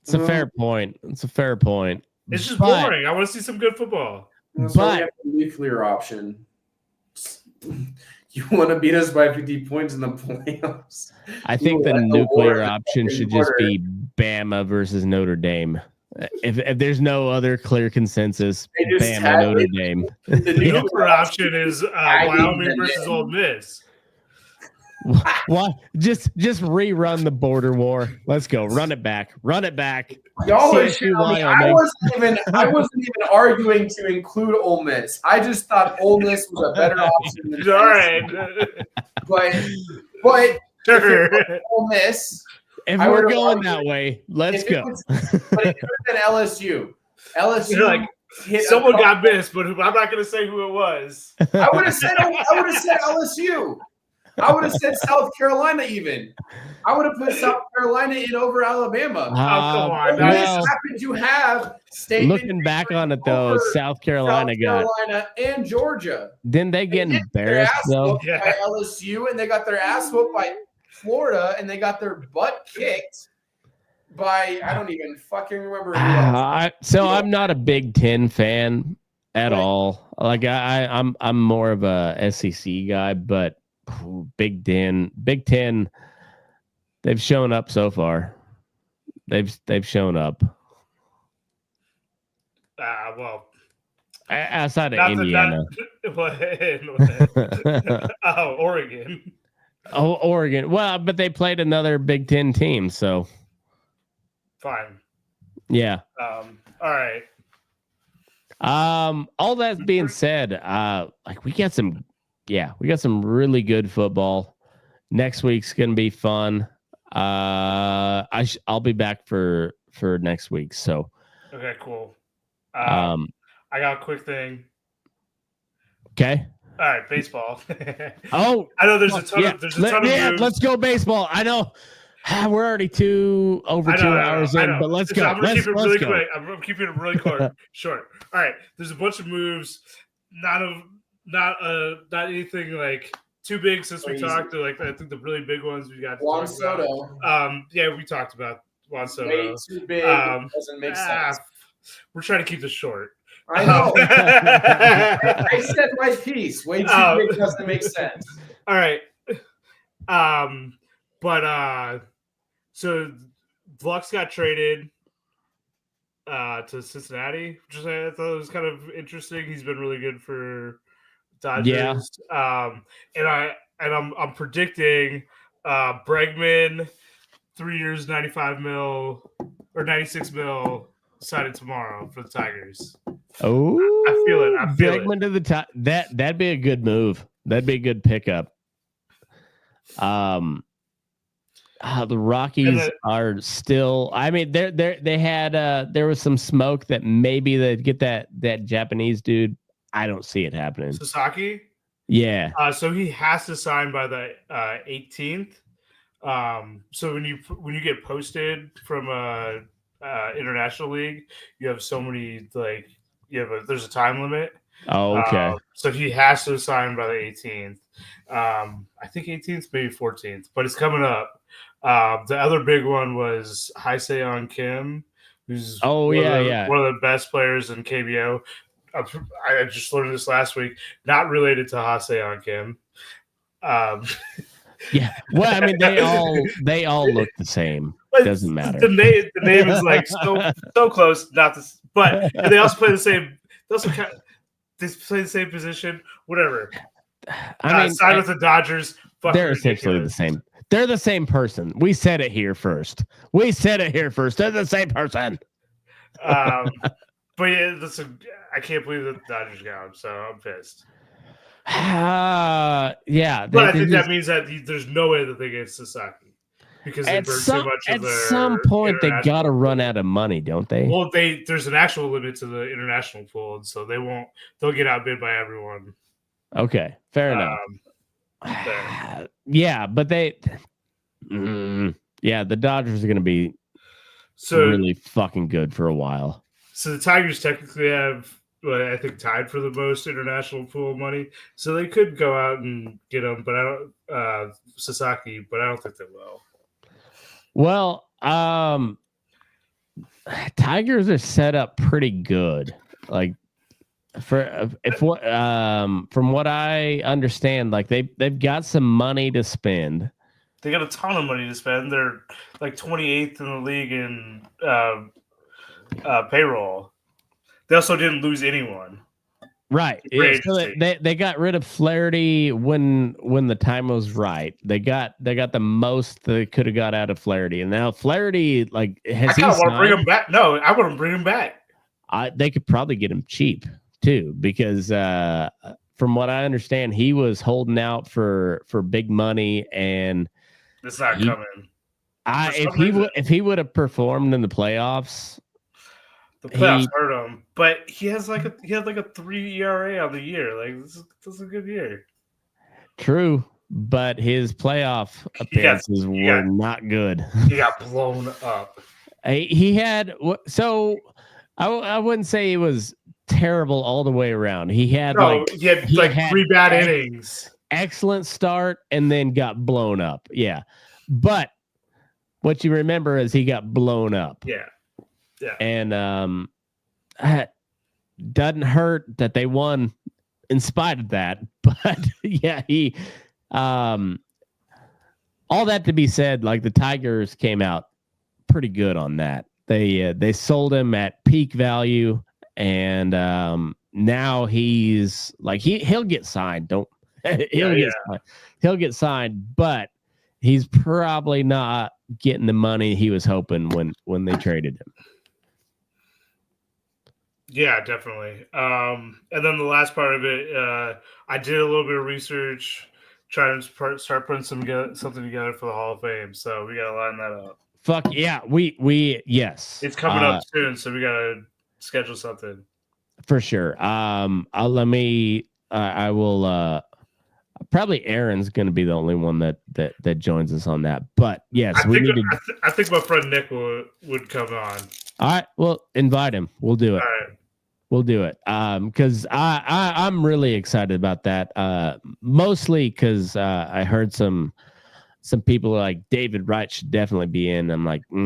It's a fair point. It's just boring. I want to see some good football. But we have the nuclear option. You want to beat us by 50 points in the playoffs? I think the nuclear option should just be Bama versus Notre Dame. If there's no other clear consensus, Bama, Notre Dame. The nuclear option is Wyoming versus Ole Miss. What? Just rerun the border war. Let's go. Run it back. Y'all are shitting on me. I wasn't even arguing to include Ole Miss. I just thought Ole Miss was a better option than all right. But Ole Miss. If we're going that way, let's go. But if it was LSU. Like, someone got missed, but I'm not going to say who it was. I would have said LSU. I would have said South Carolina even. I would have put South Carolina in over Alabama. Come on. Just happened to have state. Looking back on it, though, South Carolina and Georgia. Didn't they get embarrassed, though? By LSU, and they got their ass whooped by Florida, and they got their butt kicked by, I don't even fucking remember who else. I'm not a Big Ten fan at all. Like, I'm more of a SEC guy, but Big Ten, they've shown up so far. They've shown up. Well, outside of Indiana. Oregon. Oh, Oregon. Well, but they played another Big Ten team, so fine. Yeah. All right. All that being said, we got some really good football. Next week's gonna be fun. I'll be back for next week. So okay, cool. I got a quick thing. Okay. All right, baseball. Oh, I know there's a ton of moves. Let's go baseball. I know we're already 2 hours in, but let's go. I'm gonna keep it really quick. I'm keeping it really short. All right, there's a bunch of moves. Not anything like too big since we talked. Like I think the really big ones we got. Juan Soto. Yeah, we talked about Juan Soto. Way too big. Doesn't make sense. We're trying to keep this short. I know. I said my piece. Way too big doesn't make sense. All right. So Flux got traded to Cincinnati, which I thought was kind of interesting. He's been really good for Dodgers. Yeah. I'm predicting Bregman 3 years, $95 million or $96 million signed tomorrow for the Tigers. Oh, I feel it. I feel Bregman to the top. That'd be a good move. That'd be a good pickup. The Rockies are still. I mean, they had there was some smoke that maybe they'd get that Japanese dude. I don't see it happening. Sasaki? Yeah. So he has to sign by the 18th. So when you get posted from a international league, you have so many there's a time limit. Oh, okay. So he has to sign by the 18th. I think 18th, maybe 14th, but it's coming up. The other big one was Hye-Seon Kim, who's one of the best players in KBO. I just learned this last week. Not related to Hye-Seon Kim. Yeah. Well, I mean, they all look the same. Doesn't matter. The name is like so close. Not this, but they also play the same. They play the same position. Whatever. I mean, side with the Dodgers. They're essentially the same. They're the same person. We said it here first. They're the same person. But yeah, I can't believe that the Dodgers got him, so I'm pissed. Yeah. But I think that means that there's no way that they get Sasaki because they burn too much of their. At some point, they got to run out of money, don't they? Well, there's an actual limit to the international pool, and so they'll get outbid by everyone. Okay, fair enough. Yeah, but the Dodgers are going to be really fucking good for a while. So the Tigers technically have, I think, tied for the most international pool money. So they could go out and get him, but I don't Sasaki, but I don't think they will. Well, Tigers are set up pretty good. Like from what I understand, like they've got some money to spend. They got a ton of money to spend. They're like 28th in the league in payroll. They also didn't lose anyone. Right. Yeah, so they got rid of Flaherty when the time was right. They got the most they could have got out of Flaherty, and now Flaherty want to bring him back. No, I want to bring him back. They could probably get him cheap too, because from what I understand, he was holding out for big money, and it's not coming. If he would have performed in the playoffs. The playoffs hurt him, but he had like a 3 ERA on the year. Like this is a good year. True, but his playoff appearances were not good. He got blown up. He had I wouldn't say he was terrible all the way around. He had had 3 bad innings. Excellent start and then got blown up. Yeah, but what you remember is he got blown up. Yeah. Yeah. And doesn't hurt that they won in spite of that. But yeah, he all that to be said, like the Tigers came out pretty good on that. They sold him at peak value, and now he's like he'll get signed. He'll get signed, but he's probably not getting the money he was hoping when they traded him. Yeah, definitely. And then the last part of it, I did a little bit of research, trying to start putting something together for the Hall of Fame. So we got to line that up. Fuck yeah, yes. It's coming up soon, so we got to schedule something for sure. I will. Probably Aaron's going to be the only one that joins us on that. But yes, I think my friend Nick would come on. All right, well, invite him. We'll do it. All right. We'll do it. Because I'm really excited about that. Mostly because I heard some people like David Wright should definitely be in. I'm like, I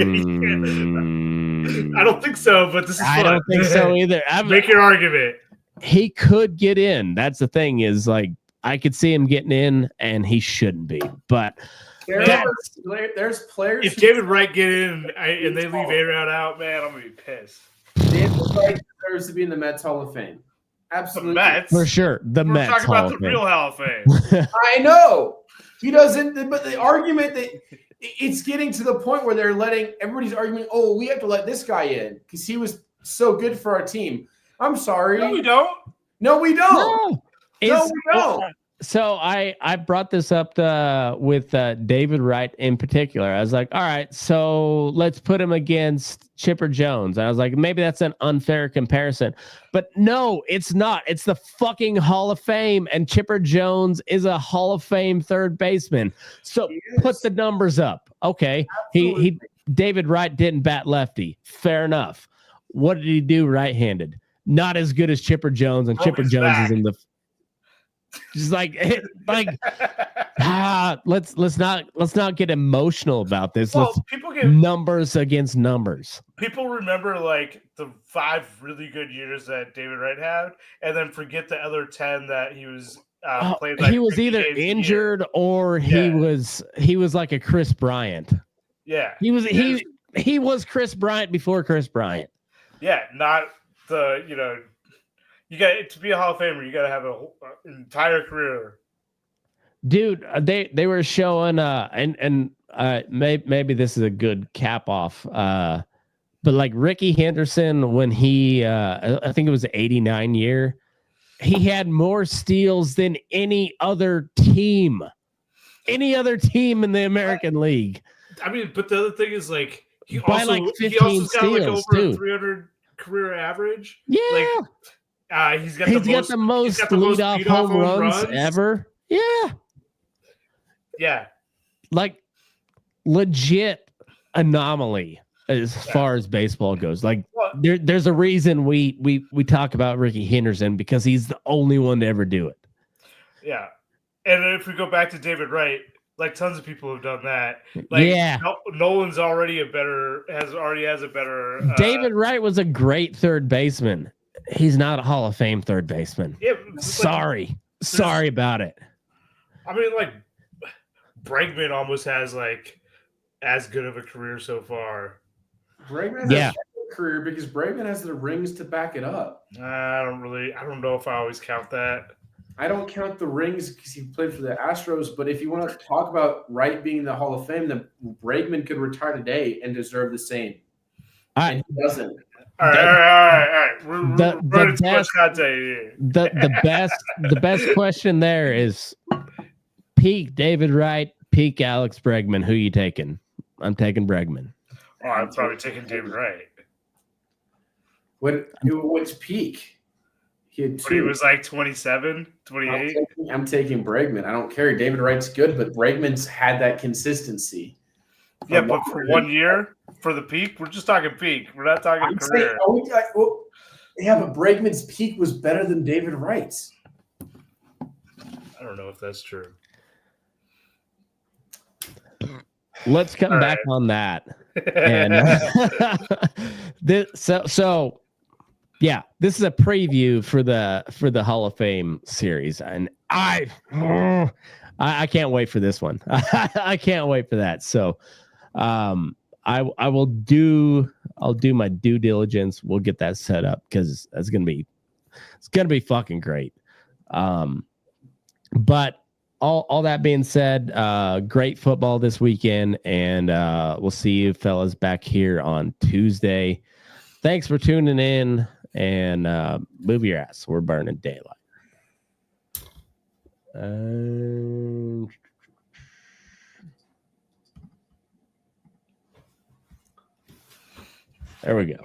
don't think so, but this is fun. I don't think so either. Make your argument. He could get in. That's the thing. Is like I could see him getting in, and he shouldn't be. But there's players. If David Wright get in and they leave A-Rod out, man, I'm gonna be pissed. David Wright deserves to be in the Mets Hall of Fame. Absolutely, the Mets for sure. We're talking about the real Hall of Fame. I know he doesn't, but the argument that it's getting to the point where they're letting everybody's arguing. Oh, we have to let this guy in because he was so good for our team. I'm sorry. No, we don't. No, we don't. No, No, we don't. So I brought this up with David Wright in particular. I was like, all right, so let's put him against Chipper Jones. And I was like, maybe that's an unfair comparison. But no, it's not. It's the fucking Hall of Fame, and Chipper Jones is a Hall of Fame third baseman. So put the numbers up. Okay. He David Wright didn't bat lefty. Fair enough. What did he do right-handed? Not as good as Chipper Jones, and Chipper Jones is in the just like let's not get emotional about this. Well, let's people get numbers against numbers. People remember like the 5 really good years that David Wright had, and then forget the other 10 that he was played. Like he was either injured or he was like a Chris Bryant. Yeah, he was Chris Bryant before Chris Bryant. Yeah, not the you got to be a Hall of Famer. You got to have an entire career. Dude, they were showing maybe this is a good cap off. But like Ricky Henderson, when he I think it was the 89 year, he had more steals than any other team in the American League. I mean, but the other thing is like he by also, like 15 he also got like steals, over too. 300 career average. Yeah. Like he's got the most leadoff home runs ever. Yeah. Yeah. Like legit anomaly as far as baseball goes. Like there's a reason we talk about Ricky Henderson, because he's the only one to ever do it. Yeah. And if we go back to David Wright, like tons of people have done that. Like Nolan's already has a better David Wright was a great third baseman. He's not a Hall of Fame third baseman. Yeah, sorry about it. I mean, like Bregman almost has like as good of a career so far. Bregman has a career because Bregman has the rings to back it up. I don't know if I always count that. I don't count the rings because he played for the Astros, but if you want to talk about Wright being in the Hall of Fame, then Bregman could retire today and deserve the same. And he doesn't. All right. We're too much content here. The best question there is peak David Wright, peak Alex Bregman. Who you taking? I'm taking Bregman. Oh, I'm probably taking David Wright. What's peak? He was like 27, 28. I'm taking Bregman. I don't care. David Wright's good, but Bregman's had that consistency. Yeah, but for 1 year, for the peak, we're just talking peak. We're not talking career. But Bregman's peak was better than David Wright's. I don't know if that's true. Let's come back on that. And this is a preview for the Hall of Fame series, and I can't wait for this one. I can't wait for that. So, I'll do my due diligence. We'll get that set up because it's gonna be fucking great. But all that being said, great football this weekend, and we'll see you fellas back here on Tuesday. Thanks for tuning in, and move your ass. We're burning daylight. There we go.